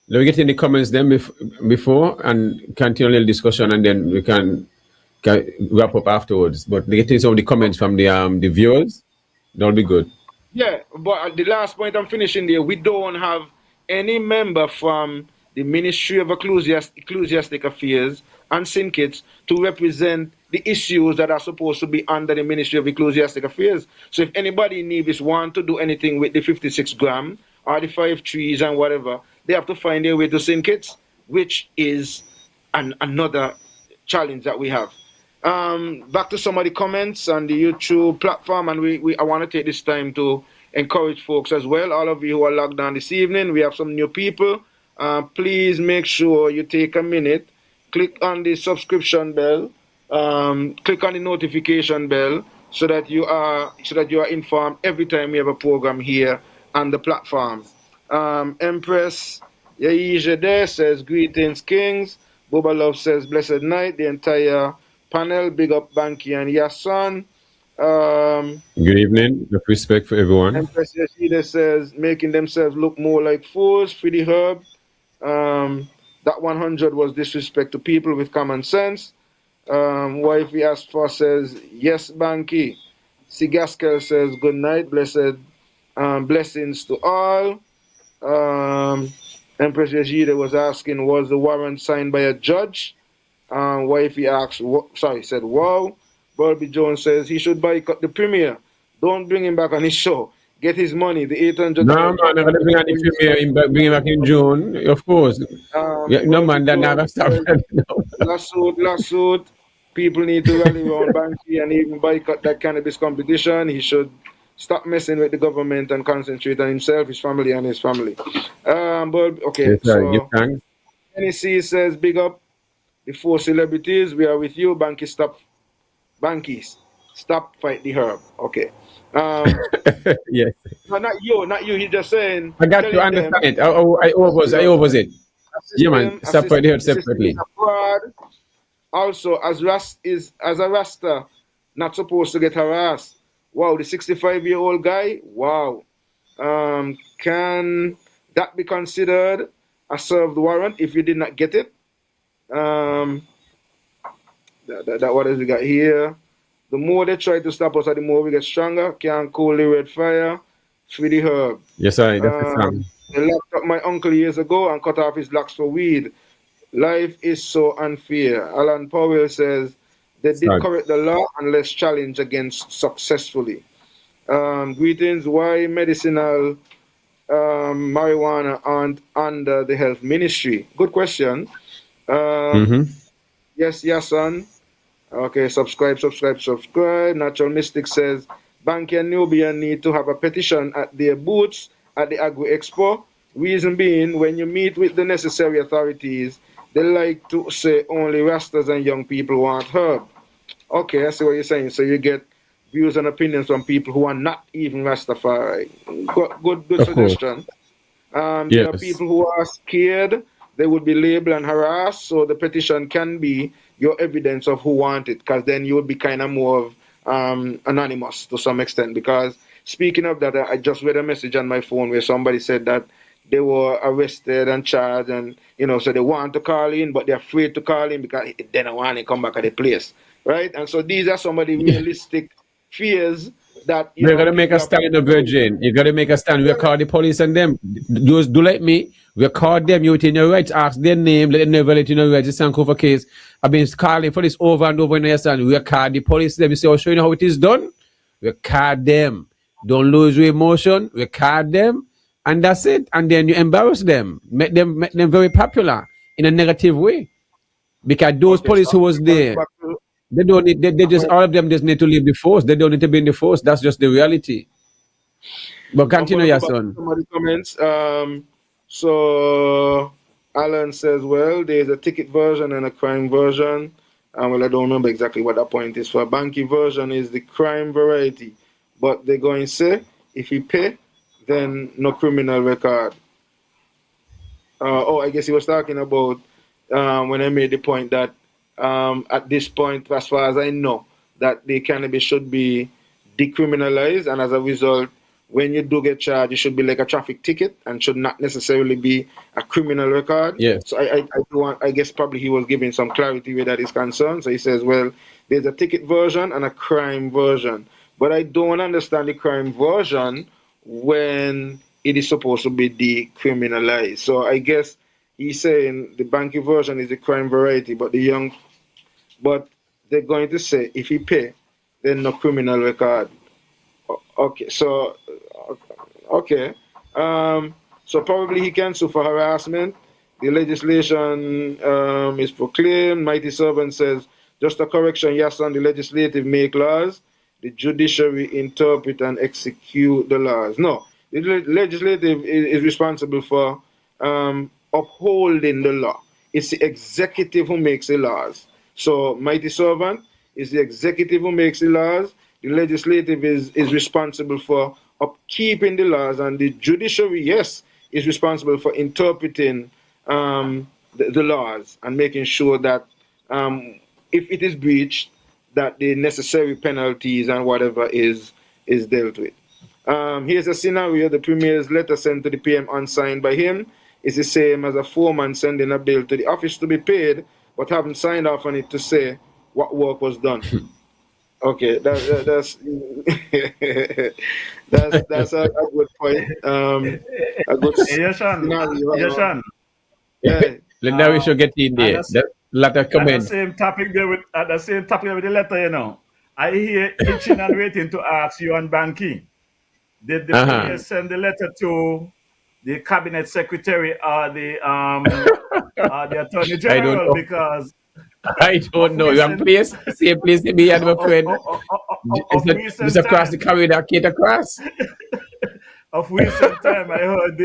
Let me get in the comments then before and continue a little discussion, and then we can wrap up afterwards. But get in some of the comments from the viewers. That'll be good. Yeah, but the last point I'm finishing there, we don't have any member from the Ministry of Ecclesiastic Affairs and syndicates to represent the issues that are supposed to be under the Ministry of Ecclesiastic Affairs. So if anybody in Nevis want to do anything with the 56 gram or the 5 trees and whatever, they have to find their way to syndicates, which is another challenge that we have. Back to some of the comments on the YouTube platform, and I want to take this time to encourage folks as well. All of you who are logged on this evening, we have some new people. Please make sure you take a minute, click on the subscription bell, click on the notification bell, so that you are informed every time we have a program here on the platform. Empress Yaija there says, greetings, kings. Boba Love says, blessed night. The entire panel, big up Bankie and Yason. Good evening. With respect for everyone. Empress Yaija says, making themselves look more like fools. Pretty herb. That 100 was disrespect to people with common sense. Wifey asked for says, yes, Bankie. Sigaskel says, good night. Blessings to all. Empress Yajida was asking, was the warrant signed by a judge? Wifey asked, said, wow. Bobby Jones says he should boycott the premier. Don't bring him back on his show. Get his money, the 800. No, man, I'm going to bring on the premier, bring him back in June, of course. No, man, that never stop. Lawsuit. People need to rally around Bankie and even boycott that cannabis competition. He should stop messing with the government and concentrate on himself, his family, and his family. But okay, yes, so NEC says, big up the 4 celebrities. We are with you. Bankie, stop fight the herb. Okay. Yes. No, not you. He's just saying. I got to understand it. I overs it. Yeah, man. Stop fight the herb separately. Also, as a Rasta, not supposed to get harassed. Wow, the 65-year-old guy. Wow. Can that be considered a served warrant if you did not get it? What else we got here? The more they try to stop us, the more we get stronger. Can't cool the red fire. Free the herb. Yes, I. That's the song. They locked up my uncle years ago and cut off his locks for weed. Life is so unfair. Alan Powell says they did correct the law unless challenged against successfully. Greetings. Why medicinal marijuana aren't under the health ministry? Good question. Yes, son. Okay, subscribe. Natural Mystic says Bankie and Nubian need to have a petition at their booths at the Agri Expo. Reason being, when you meet with the necessary authorities, they like to say only Rastas and young people want herb. Okay, I see what you're saying. So you get views and opinions from people who are not even Rastafari. Good suggestion. Yes. There are people who are scared they would be labeled and harassed, so the petition can be your evidence of who want it, because then you would be kind of more of anonymous to some extent. Because speaking of that, I just read a message on my phone where somebody said that they were arrested and charged, and so they want to call in, but they're afraid to call in because they don't want to come back at the place, right? And so these are some of the realistic fears that We're gonna make a stand in the Virgin. You gotta make a stand. We'll call the police and them. Just do like me. We'll call them. You within your rights. Ask their name. Let them never let you know rights. It's a case. I've been calling for this over and over in your stand. We'll call the police. Them. You say, I'll show you how it is done. We'll call them. Don't lose your emotion. We'll call them. And that's it. And then you embarrass them. Make them very popular in a negative way. Because those police who was there, they don't need, they just, all of them just need to leave the force. They don't need to be in the force. That's just the reality. But continue, your son. Some of the comments. So Alan says, well, there's a ticket version and a crime version. Well, I don't remember exactly what that point is for. Bankie version is the crime variety. But they're going to say, if you pay, then no criminal record. I guess he was talking about when I made the point that at this point, as far as I know, that the cannabis should be decriminalized, and as a result, when you do get charged, it should be like a traffic ticket and should not necessarily be a criminal record. Yes. So I guess probably he was giving some clarity where that is concerned. So he says, well, there's a ticket version and a crime version, but I don't understand the crime version when it is supposed to be decriminalized. So I guess he's saying the Bankie version is the crime variety, but they're going to say if you pay, then no criminal record. Okay, so probably he can sue for harassment. The legislation is proclaimed. Mighty Servant says, just a correction, yes, and the legislative make laws. The judiciary interpret and execute the laws. No, the legislative is responsible for upholding the law. It's the executive who makes the laws. So Mighty Servant is the executive who makes the laws. The legislative is responsible for upkeeping the laws, and the judiciary, yes, is responsible for interpreting the laws and making sure that if it is breached, that the necessary penalties and whatever is dealt with. Here's a scenario. The Premier's letter sent to the PM unsigned by him is the same as a foreman sending a bill to the office to be paid, but haven't signed off on it to say what work was done. Okay, that's that's a good point. A good scenario. Yeah. Now we should get in there. That lot of comments. At the same topic there with the letter, you know, I hear itching and waiting to ask you and Bankie. Did the Premier send the letter to the Cabinet Secretary or the Attorney General? Because I don't know. You have place, same place to be, and my friend. It's across the corridor, Kate across. Of recent time, I heard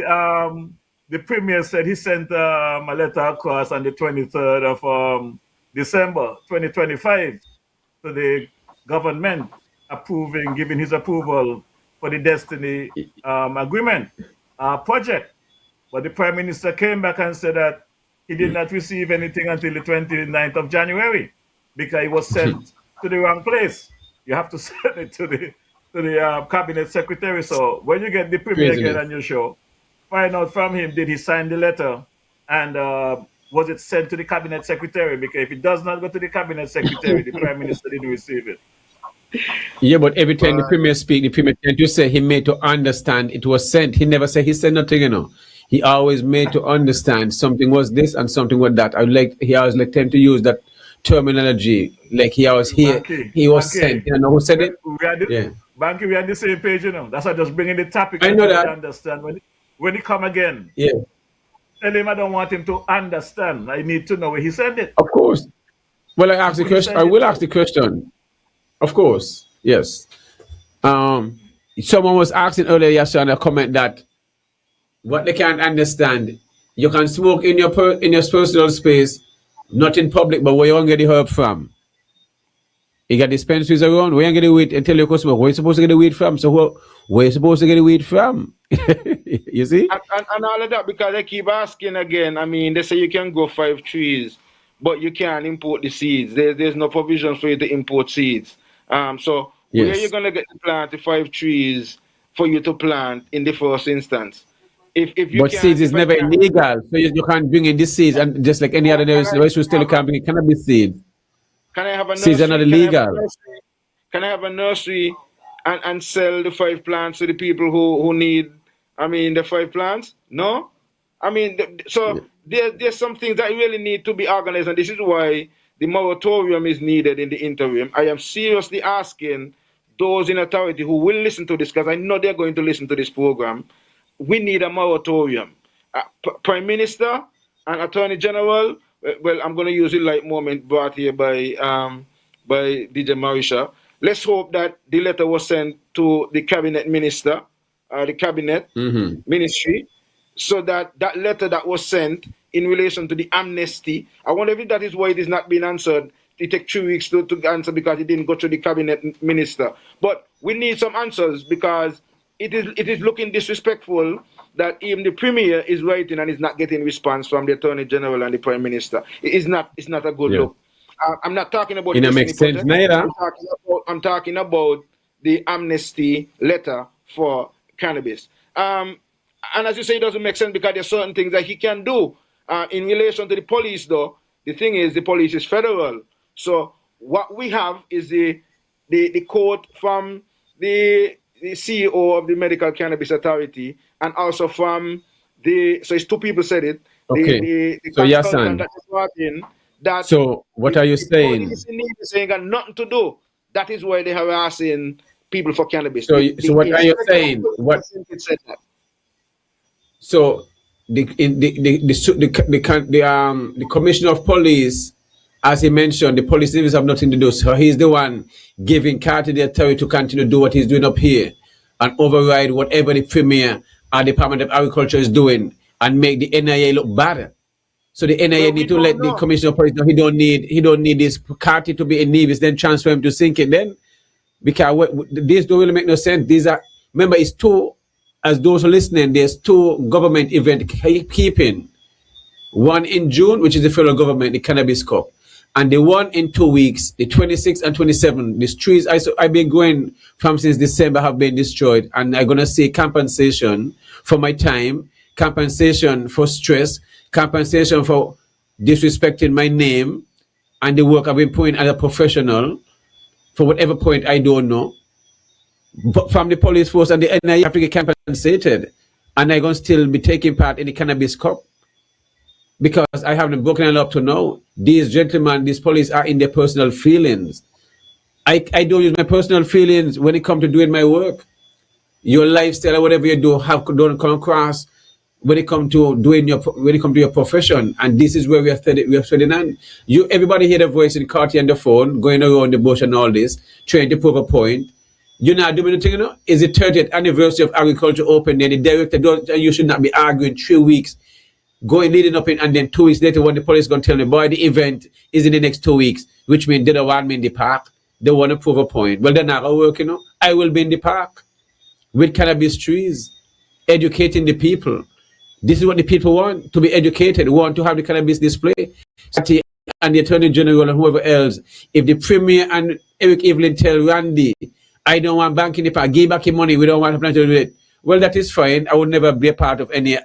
the Premier said he sent a letter across on the 23rd of December 2025 to the government giving his approval for the Destiny Agreement project. But the Prime Minister came back and said that he did not receive anything until the 29th of January because it was sent to the wrong place. You have to send it to the Cabinet Secretary. So when you get the Premier again on your show, find out from him, did he sign the letter and was it sent to the Cabinet Secretary? Because if it does not go to the Cabinet Secretary, the Prime Minister didn't receive it. Yeah, but every time the Premier speak, the Premier tend to say he made to understand it was sent. He never said he said nothing, you know. He always made to understand something was this and something was that. He always tend to use that terminology. Like he always he was sent. You know who said it? Bankie, we are on the same page, you know. That's why just bringing the topic. I know that. Understand when he come again. Yeah. Tell him I don't want him to understand. I need to know where he said it. Of course. Well, I ask the question. I will ask the question. Of course, yes. Someone was asking earlier yesterday in a comment that what they can't understand, you can smoke in your personal space, not in public, but where you won't get the herb from. You got dispensaries around, where you get the weed and tell your customer where you supposed to get the weed from. So where you supposed to get the weed from? You see? And all of that because they keep asking again. I mean, they say you can grow 5 trees, but you can't import the seeds. There's no provision for you to import seeds. So where are you going to get to plant the 5 trees for you to plant in the first instance? If you but seeds is never illegal, so you can't bring in the seeds, and just like any other you still can't bring cannabis seeds. Can I have a nursery? Seeds are not illegal. Can I have a nursery and sell the 5 plants to the people who need, the 5 plants? No? There's some things that really need to be organized, and this is why the moratorium is needed in the interim. I am seriously asking those in authority who will listen to this, because I know they're going to listen to this program. We need a moratorium. Prime Minister and Attorney General, well, I'm going to use it like moment brought here by DJ Marisha. Let's hope that the letter was sent to the cabinet minister, the cabinet ministry, so that that letter that was sent in relation to the amnesty, I wonder if that is why it is not being answered. It takes 2 weeks to answer because it didn't go to the cabinet minister. But we need some answers, because it is looking disrespectful that even the premier is writing and is not getting response from the attorney general and the prime minister. It's not a good look. I'm not talking about it makes sense neither. I'm talking about the amnesty letter for cannabis. And as you say, it doesn't make sense because there's certain things that he can do. In relation to the police, though, the thing is the police is federal. So what we have is the quote from the CEO of the Medical Cannabis Authority, and also from so it's 2 people said it. Okay. The so consultant that is brought in, that so what are you saying? The saying got nothing to do. That is why they are harassing people for cannabis. So what are you saying? What? So the commissioner of police, as he mentioned, the police leaders have nothing to do. So he's the one giving carta the authority to continue to do what he's doing up here and override whatever the premier or Department of Agriculture is doing and make the NIA look better. So the NIA need to let the commissioner of police know he don't need this carta to be in Nevis, then transfer him to sink it then, because these don't really make no sense. These are, remember, it's 2. As those who are listening, there's 2 government events keeping. One in June, which is the federal government, the Cannabis Cup. And the one in 2 weeks, the 26th and 27th, these trees I've been going from since December have been destroyed. And I'm going to see compensation for my time, compensation for stress, compensation for disrespecting my name and the work I've been putting as a professional for whatever point I don't know. But from the police force and the NIA have to get compensated, and I'm going to still be taking part in the Cannabis Cup because I haven't broken it up to know. These gentlemen, these police are in their personal feelings. I don't use my personal feelings when it comes to doing my work. Your lifestyle or whatever you do don't come across when it comes to your profession, and this is where we are studying on. Everybody hear the voice in Cartier on the phone, going around the bush and all this, trying to prove a point. You're not doing anything, Is the 30th anniversary of agriculture open? Then the director you should not be arguing 3 weeks, leading up in, and then 2 weeks later when the police going to tell me, boy, the event is in the next 2 weeks, which means they don't want me in the park. They want to prove a point. Well, they're not going to work, I will be in the park with cannabis trees, educating the people. This is what the people want, to be educated, want to have the cannabis display. And the Attorney General and whoever else, if the Premier and Eric Evelyn tell Randy, I don't want Bankie in the park, give back your money, we don't want to do it. Well, that is fine. I would never be a part of any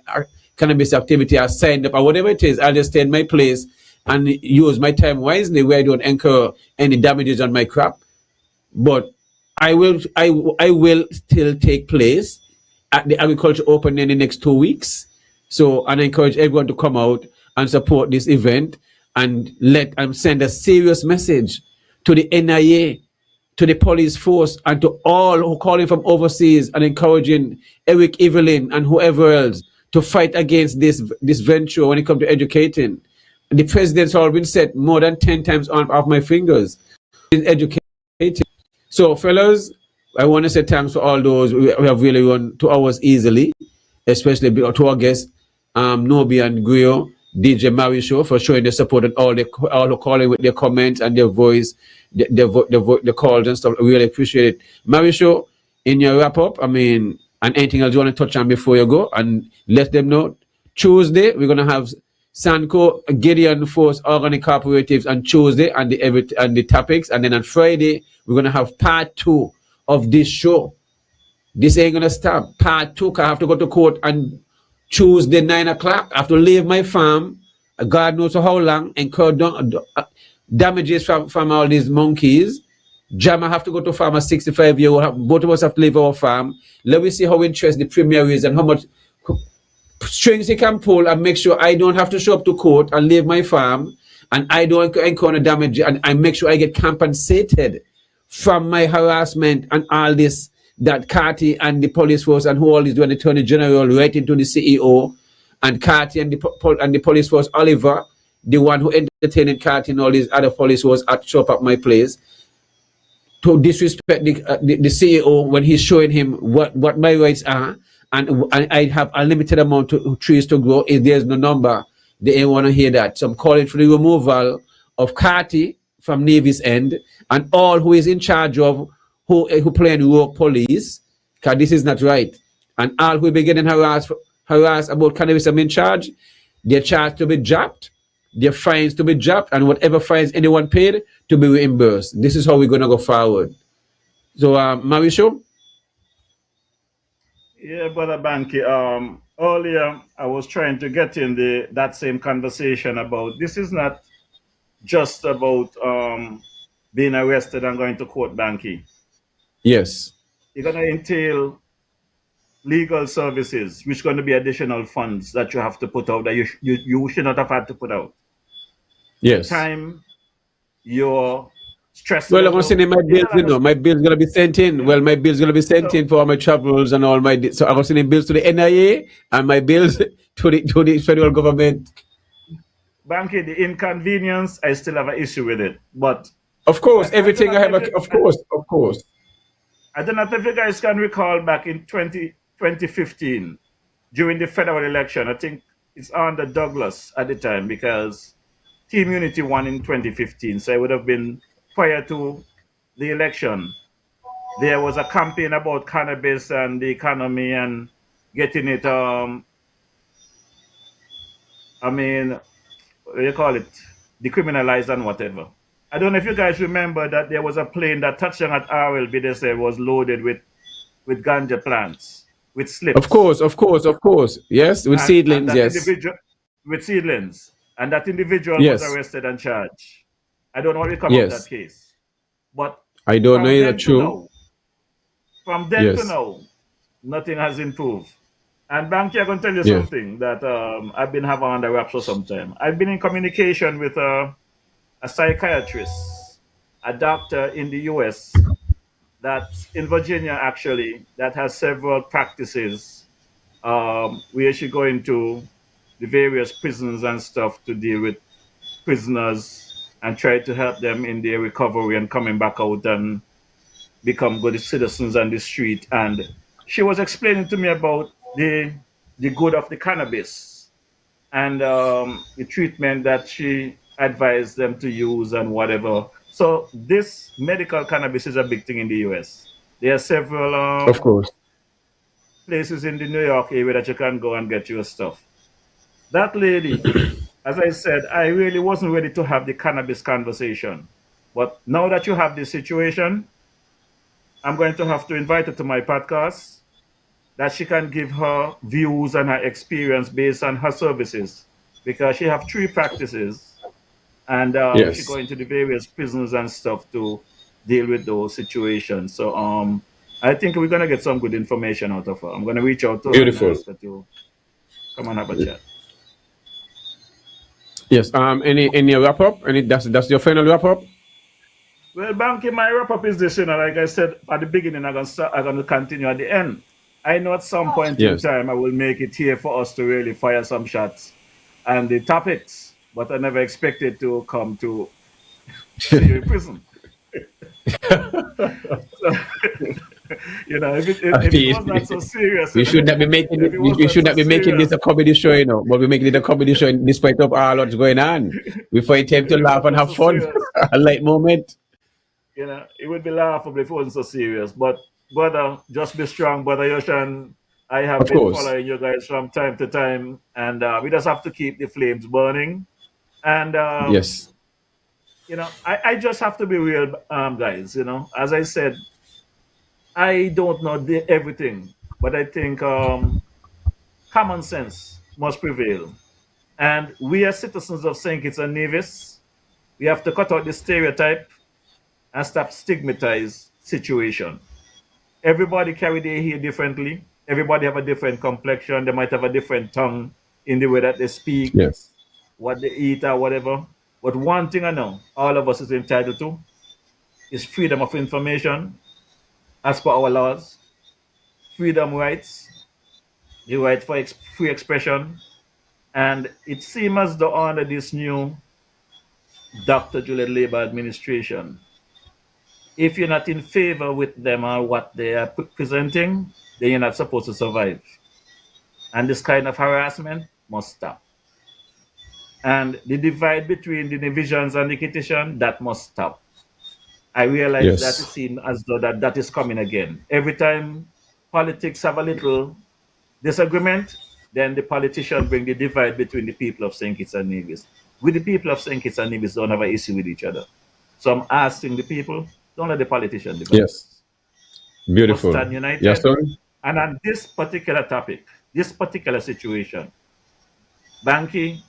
cannabis activity or signed up or whatever it is. I'll just stay in my place and use my time wisely where I don't incur any damages on my crop. But I will still take place at the agriculture open in the next 2 weeks. So, and I encourage everyone to come out and support this event and send a serious message to the NIA, to the police force, and to all who calling from overseas and encouraging Eric Evelyn and whoever else to fight against this venture when it comes to educating. The president's all been set more than 10 times off my fingers in educating. So, fellas, I want to say thanks for all those. We have really run 2 hours easily, especially to our guests, Nobi and Guyo, DJ Marisho, for showing their support and all who calling with their comments and their voice, the calls and stuff. I really appreciate it. Marisho, in your wrap up, and anything else you want to touch on before you go, and let them know. Tuesday, we're going to have Sanko, Gideon Force, Organic Cooperatives on Tuesday and the topics. And then on Friday, we're going to have part 2 of this show. This ain't going to stop. Part 2, I have to go to court on Tuesday, 9 o'clock. I have to leave my farm, God knows how long, incur damages from all these monkeys. Jama have to go to farm at 65 years old. Both of us have to leave our farm. Let me see how interested the premier is and how much strings he can pull and make sure I don't have to show up to court and leave my farm and I don't encounter damage and I make sure I get compensated from my harassment and all this that Carty and the police force and who all is doing, the Attorney General writing to the CEO and Carty and the police force, Oliver, the one who entertained Carty and all these other police force at show up at my place, to disrespect the CEO when he's showing him what my rights are, and I have a limited amount of trees to grow. If there's no number, they ain't want to hear that. So I'm calling for the removal of Carty from Nevis End and all who is in charge of who playing rogue police, because this is not right. And all who be getting harassed about cannabis I'm in charge, they're charged to be dropped, their fines to be dropped, and whatever fines anyone paid to be reimbursed. This is how we're going to go forward. So, Mauricio? Yeah, Brother Bankie. Earlier, I was trying to get in that same conversation about this is not just about being arrested and going to court, Bankie. Yes. You're going to entail legal services, which is going to be additional funds that you have to put out that you should not have had to put out. Yes. Time, your stress. Well, I'm going to send in my bills, you know. My bill's going to be sent in. Well, my bill's going to be sent in for all my travels and all my... So I'm going to send in bills to the NIA and my bills to the federal government. Bankie, the inconvenience, I still have an issue with it. But... Of course, everything I have... Of course. I don't know if you guys can recall back in 2015, during the federal election. I think it's under Douglas at the time because Team Unity won in 2015. So it would have been prior to the election. There was a campaign about cannabis and the economy and getting it, what do you call it? Decriminalized and whatever. I don't know if you guys remember that there was a plane that touched down at RLB, they said was loaded with ganja plants, with slips. Of course. Yes, with seedlings, yes. With seedlings. And that individual yes. was arrested and charged. I don't know what will come of that case. But I don't know either, true. From then to now, nothing has improved. And Bankie, I'm going to tell you something that I've been having under wraps for some time. I've been in communication with a psychiatrist, a doctor in the US that's in Virginia actually, that has several practices where she go into the various prisons and stuff to deal with prisoners and try to help them in their recovery and coming back out and become good citizens on the street. And she was explaining to me about the good of the cannabis and the treatment that she advised them to use and whatever. So this medical cannabis is a big thing in the US. There are several of course places in the New York area that you can go and get your stuff. That lady, as I said, I really wasn't ready to have the cannabis conversation. But now that you have this situation, I'm going to have to invite her to my podcast that she can give her views and her experience based on her services, because she have 3 practices and she go into the various prisons and stuff to deal with those situations. So I think we're going to get some good information out of her. I'm going to reach out to her and ask her to come and have a chat. Yes. Any wrap up? That's your final wrap up? Well, Bankie, my wrap up is this. Like I said at the beginning, I'm going to continue at the end. I know at some point in time I will make it here for us to really fire some shots and the topics, but I never expected to come to see you in prison. If it was not so serious, we should not be making this a comedy show, but we're making it a comedy show despite of all what's going on. We find time to laugh and have fun, a light moment. It would be laughable if it wasn't so serious. But brother, just be strong, brother Yoshan. I have been following you guys from time to time, and we just have to keep the flames burning. And yes. I just have to be real, guys. As I said, I don't know everything, but I think common sense must prevail. And we as citizens of St. Kitts and Nevis, we have to cut out the stereotype and stop stigmatize situation. Everybody carry their hair differently. Everybody have a different complexion. They might have a different tongue in the way that they speak, Yes. what they eat or whatever. But one thing I know, all of us is entitled to is freedom of information as per our laws, freedom rights, the right for free expression. And it seems as though under this new Dr. Juliet Labor administration, if you're not in favor with them or what they are presenting, then you're not supposed to survive. And this kind of harassment must stop. And the divide between the divisions and the petition, that must stop. I realize that it seems as though that is coming again. Every time politics have a little disagreement, then the politician bring the divide between the people of St. Kitts and Nevis. We, the people of St. Kitts and Nevis, don't have an issue with each other. So I'm asking the people, don't let the politician divide. Yes. Beautiful. Stand united. Yes, sir. And on this particular topic, this particular situation, Bankie,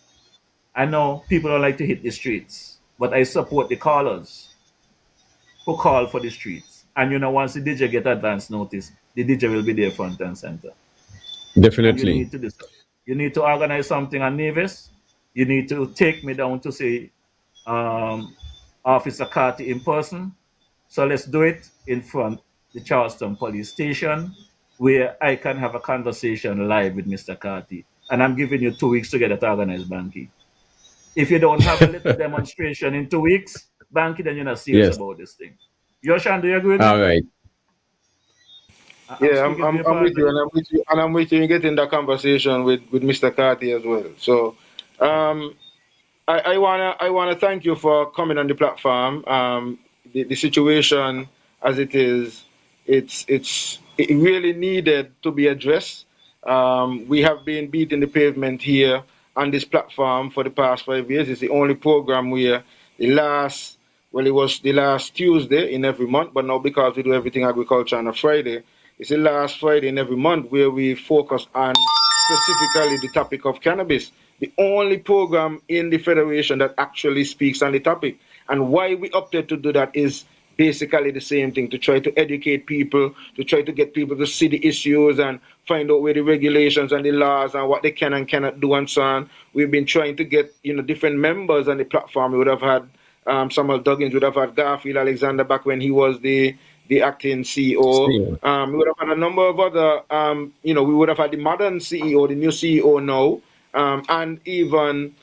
I know people don't like to hit the streets, but I support the callers who call for the streets. And you know, once the DJ get advance notice, the DJ will be there front and center. Definitely. You need to do so. You need to organize something on Nevis. You need to take me down to say Officer Carty in person. So let's do it in front the Charleston police station where I can have a conversation live with Mr. Carty. And I'm giving you 2 weeks to get it organized, Bankie. If you don't have a little demonstration in 2 weeks, Bankie, then you're not serious about this thing. Yoshan, do you agree with me? All right. I'm with you, and I'm with you in getting that conversation with Mr. Carty as well. So, I wanna thank you for coming on the platform. The situation as it is, it really needed to be addressed. We have been beating the pavement here on this platform for the past 5 years. It's the only program where it was the last Tuesday in every month, but now because we do everything agriculture on a Friday, it's the last Friday in every month where we focus on specifically the topic of cannabis. The only program in the Federation that actually speaks on the topic. And why we opted to do that is basically the same thing, to try to educate people, to try to get people to see the issues and find out where the regulations and the laws and what they can and cannot do and so on. We've been trying to get different members on the platform. We would have had Samuel Duggins, would have had Garfield Alexander back when he was the acting CEO. We would have had a number of other, we would have had the modern CEO, the new CEO now, and even,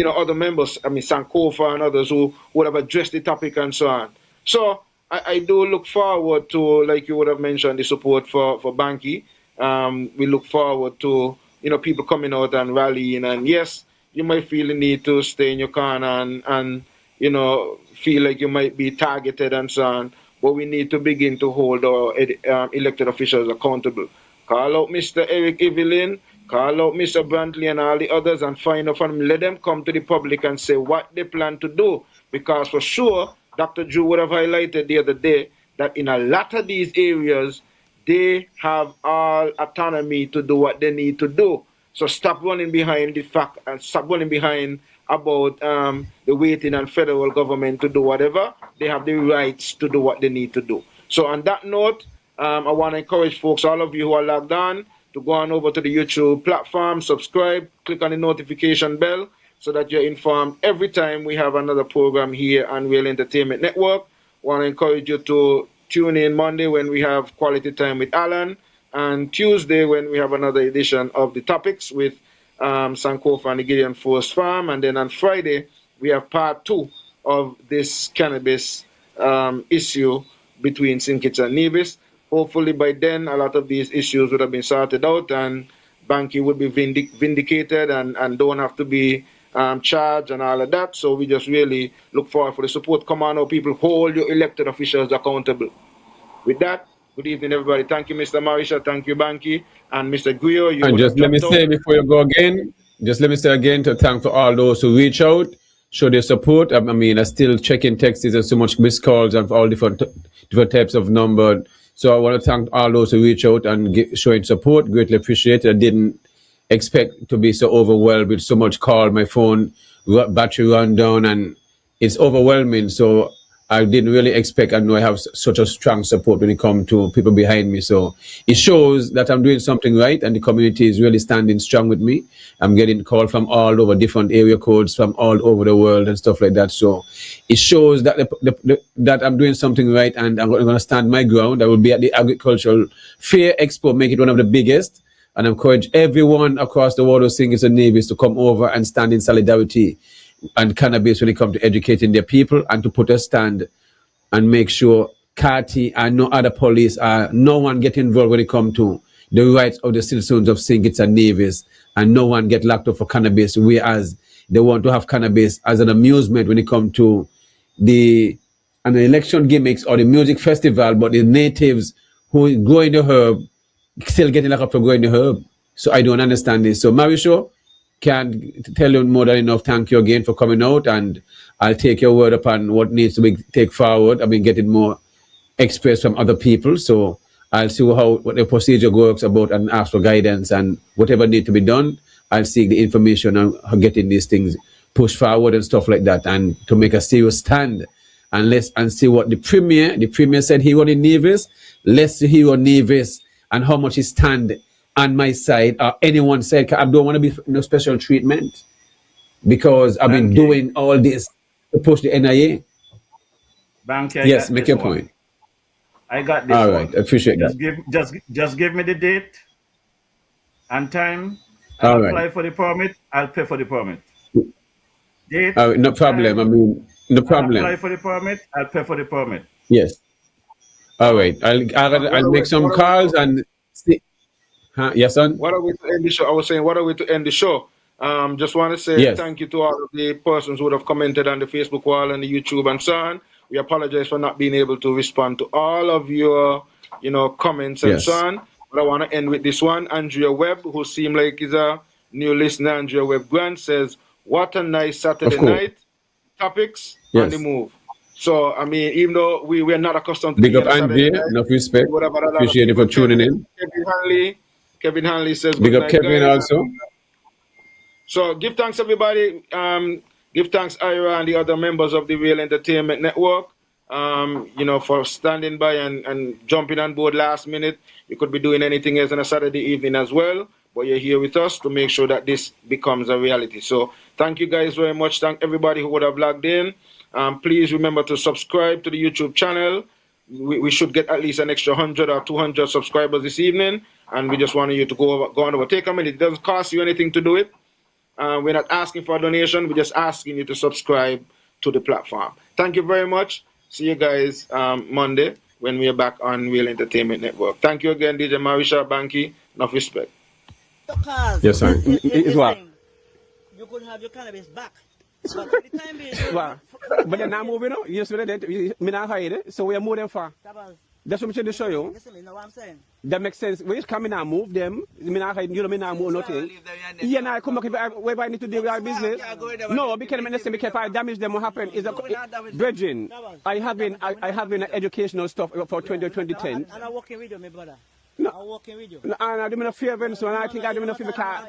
other members, Sankofa and others who would have addressed the topic and so on. So I do look forward to, like you would have mentioned, the support for Bankie. We look forward to, people coming out and rallying. And yes, you might feel the need to stay in your corner and feel like you might be targeted and so on. But we need to begin to hold our elected officials accountable. Call out Mr. Eric Evelyn, call out Mr. Brantley and all the others and find out from them. Let them come to the public and say what they plan to do. Because for sure, Dr. Drew would have highlighted the other day that in a lot of these areas, they have all autonomy to do what they need to do. So stop running behind the fact and stop running behind about the waiting on federal government to do whatever. They have the rights to do what they need to do. So on that note, I want to encourage folks, all of you who are logged on, to go on over to the YouTube platform, subscribe, click on the notification bell so that you're informed every time we have another program here on Real Entertainment Network. I want to encourage you to tune in Monday when we have Quality Time with Alan, and Tuesday when we have another edition of The Topics with Sankofa and the Gideon Forest Farm. And then on Friday, we have part 2 of this cannabis issue between St. Kitts and Nevis. Hopefully by then, a lot of these issues would have been sorted out and Bankie would be vindicated and don't have to be charged and all of that. So we just really look forward for the support. Come on now, people, hold your elected officials accountable. With that, good evening, everybody. Thank you, Mr. Marisha. Thank you, Bankie. And Mr. Guyo, you and just let me say before you go again, to thank for all those who reach out, show their support. I still checking texts and so much missed calls and all different types of number. So I want to thank all those who reach out and showing support. Greatly appreciate it. I didn't expect to be so overwhelmed with so much call. My phone battery run down and it's overwhelming. So I didn't really expect, and know I have such a strong support when it comes to people behind me. So it shows that I'm doing something right, and the community is really standing strong with me. I'm getting calls from all over, different area codes from all over the world and stuff like that. So it shows that that I'm doing something right, and I'm going to stand my ground. I will be at the Agricultural Fair Expo, make it one of the biggest, and encourage everyone across the world who singers and Nevis to come over and stand in solidarity and cannabis when it comes to educating their people, and to put a stand and make sure Carty and no other police no one get involved when it comes to the rights of the citizens of St. Kitts and Nevis, and no one get locked up for cannabis, whereas they want to have cannabis as an amusement when it comes to an election gimmicks or the music festival, but the natives who growing the herb still getting locked up for growing the herb. So I don't understand this. So Marisho, can't tell you more than enough. Thank you again for coming out, and I'll take your word upon what needs to be take forward. I've been getting more express from other people, so I'll see what the procedure works about and ask for guidance, and whatever need to be done, I'll seek the information on getting these things pushed forward and stuff like that, and to make a serious stand. And see what the premier said he wanted Nevis. Let's hear Nevis and how much he stand on my side, or anyone said, I don't want to be no special treatment, because I've been doing all this to push the NIA. Bankie, yes, make your point. I got this. All right, I appreciate that. Just give me the date and time. I'll apply for the permit. I'll pay for the permit. Date. No problem. Time, no problem. I'll apply for the permit. I'll pay for the permit. Yes. All right. I'll make some calls and see. Yes, son? What are we to end the show? I was saying, what are we to end the show? Just want to say thank you to all of the persons who would have commented on the Facebook wall and the YouTube and so on. We apologize for not being able to respond to all of your, comments and so on. But I want to end with this one. Andrea Webb, who seemed like is a new listener, Andrea Webb Grant, says, what a nice Saturday night. Topics on the move. So, I mean, even though we're not accustomed to big up Andrea, enough respect. Appreciate you for tuning in. Kevin Hanley says, big up Kevin guys. Also. So give thanks, everybody. Give thanks, Ira, and the other members of the Real Entertainment Network, for standing by and jumping on board last minute. You could be doing anything else on a Saturday evening as well, but you're here with us to make sure that this becomes a reality. So thank you guys very much. Thank everybody who would have logged in. Please remember to subscribe to the YouTube channel. We should get at least an extra 100 or 200 subscribers this evening, and we just wanted you to go on over. Take a minute. It doesn't cost you anything to do it. We're not asking for a donation. We're just asking you to subscribe to the platform. Thank you very much. See you guys Monday when we are back on Real Entertainment Network. Thank you again, DJ Marisha, Bankie. Enough respect. Yes, sir. You could have your cannabis back. But for the time being, but they're not moving, you see that we not hide it, so we are moving far. That's what I'm trying to show you. Listen, you know what I'm saying? That makes sense. When you come in and move them, me not hide, you know me not move nothing. Yeah, now I come back if I need to deal with our business. No, because if I damage them, what happen is Virgin. I have been educational stuff for 2010. And I'm working with you, my brother. No. I'm working with you. And I don't a fear of them, so I think I don't a fear because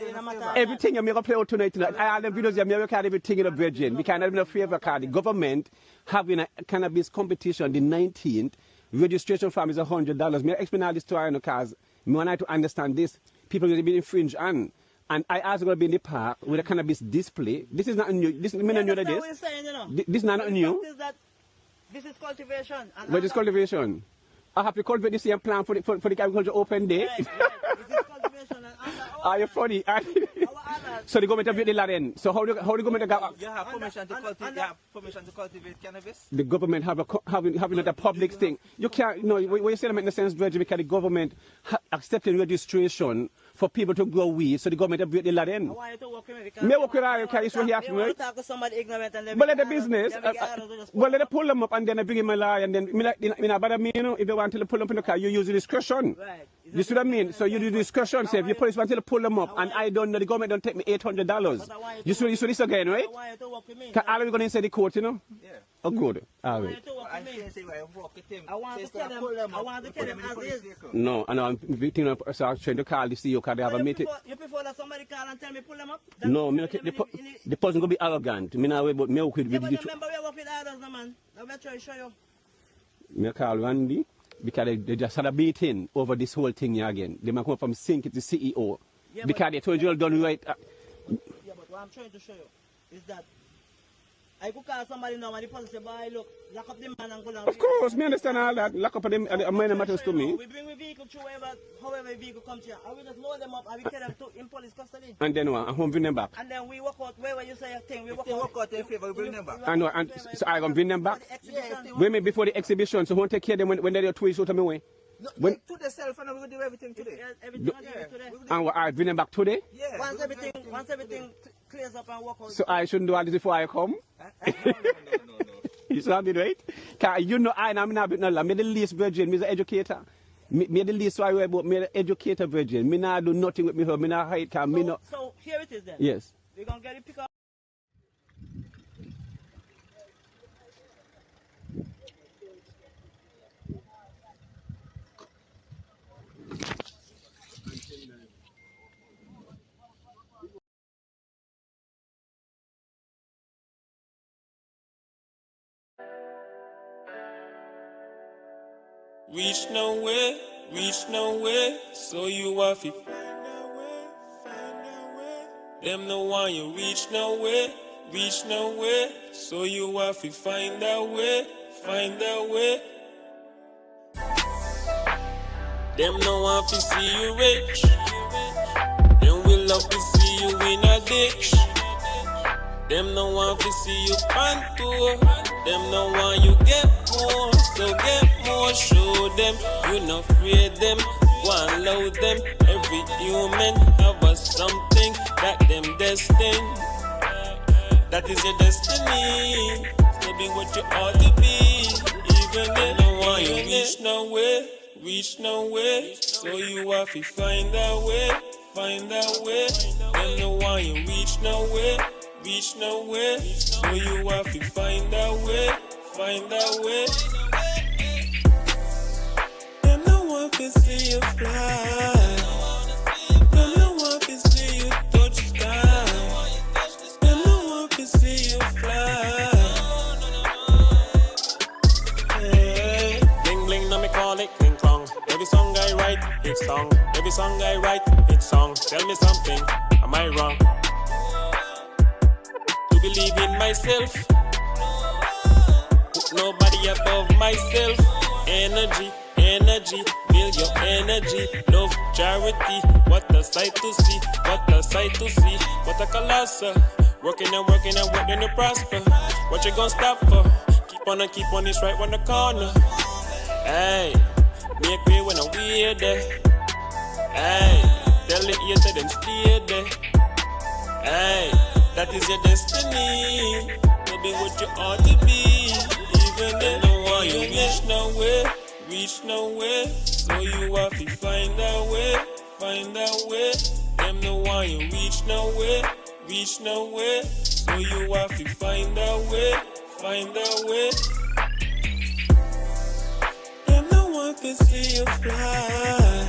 everything you make a play out tonight. I have the videos you make everything in a Virgin. We can't have a fear of the government having a cannabis competition the 19th. Registration form is $100. May I explain all this to you because I want to understand this. People will be infringed on. And I also going to be in the park with a cannabis display. This is not new. This is not new. This is not new. This is cultivation. What is cultivation? I have to cultivate the same plan for the agriculture open day. Right. This is cultivation. Are you funny? So the government have the land. So how the government got? You have permission to cultivate cannabis? The government having a public thing. You can't. No, what you say that make no sense, Dredge, because the government accepting registration for people to grow weed. So the government have the land. I want you to work with me because me work with you because it's what you have to right? Talk to somebody ignorant and but let the business. Well, let them pull them up and then I bring him a lie and then if they want to pull them up in the car, you use the discretion. Right. You see what I mean? So you do discretion. Say if your police want to pull them up and I don't know, the government don't take me $800. You see this again, right? I want you to work with me. Are we going to say the court, Yeah. Oh, good. All right. I want to tell them as is. No, and I'm thinking of trying to call the CEO because they have a meeting. You prefer that somebody call and tell me pull them up? No, the person going to be arrogant. Me now, but me work with remember we work with orders, no man. Now we're trying to show you. Me call Randy because they just had a meeting over this whole thing here again. They might come from Sink, it's the CEO. Yeah, because they told you all done right. Yeah, but what I'm trying to show you is that I could call somebody now and the person say, boy, look, lock up the man and go down. Of course, me understand all that. Lock up them minor matters to me. We bring the vehicle through however the vehicle comes here. And we just load them up and we carry them in police custody. And then what? And home bring them back. And then we walk out where you say a thing. We walk out in favor, we bring them back. I know, and so I gonna bring them back. Yeah, Wait me before the exhibition, so won't take care of them when they're twist out of my way. No, when to the cell phone, we will do everything today. Everything today. And what, I bring them back today? Yeah. Once everything clears up and walk out. So I shouldn't do all this before I come? No. You sounded right? Because you know I'm not the least virgin, I'm an educator. Me the least so I worry about me the educator virgin. Me not do nothing with me her, me not hide, cause me not. So here it is then. Yes. We're gonna get it pick up. Reach nowhere, so you have to find a way. Them no want you reach nowhere, so you have to find a way. Them no want to see you rich, them will love to see you in a ditch. Them no want to see you on tour, them no want you get more, so get more, show them, you not afraid them, go and load them. Every human have a something that them destined, that is your destiny, so be what you ought to be, even if no want you reach nowhere, so you have to find a way, them no want you reach nowhere, so you have to find a way. Them no want to see you fly, them no want to see you touch sky, them no want to see you fly. Hey. Bling bling, now me call it King Kong. Every song I write, it's song. Every song I write, it's song. Tell me something, am I wrong? Believe in myself, put nobody above myself. Energy, build your energy. Love, charity, what a sight to see, what a colossal. Working to prosper. What you gonna stop for? Keep on, it's right on the corner. Hey, make way when I'm weird there. Hey, tell it you to them stay there. Hey, that is your destiny. To be what you ought to be. Even if no one you reach nowhere, so you have to find a way. Them no one you reach nowhere, so you have to find a way. Them no one can see you fly.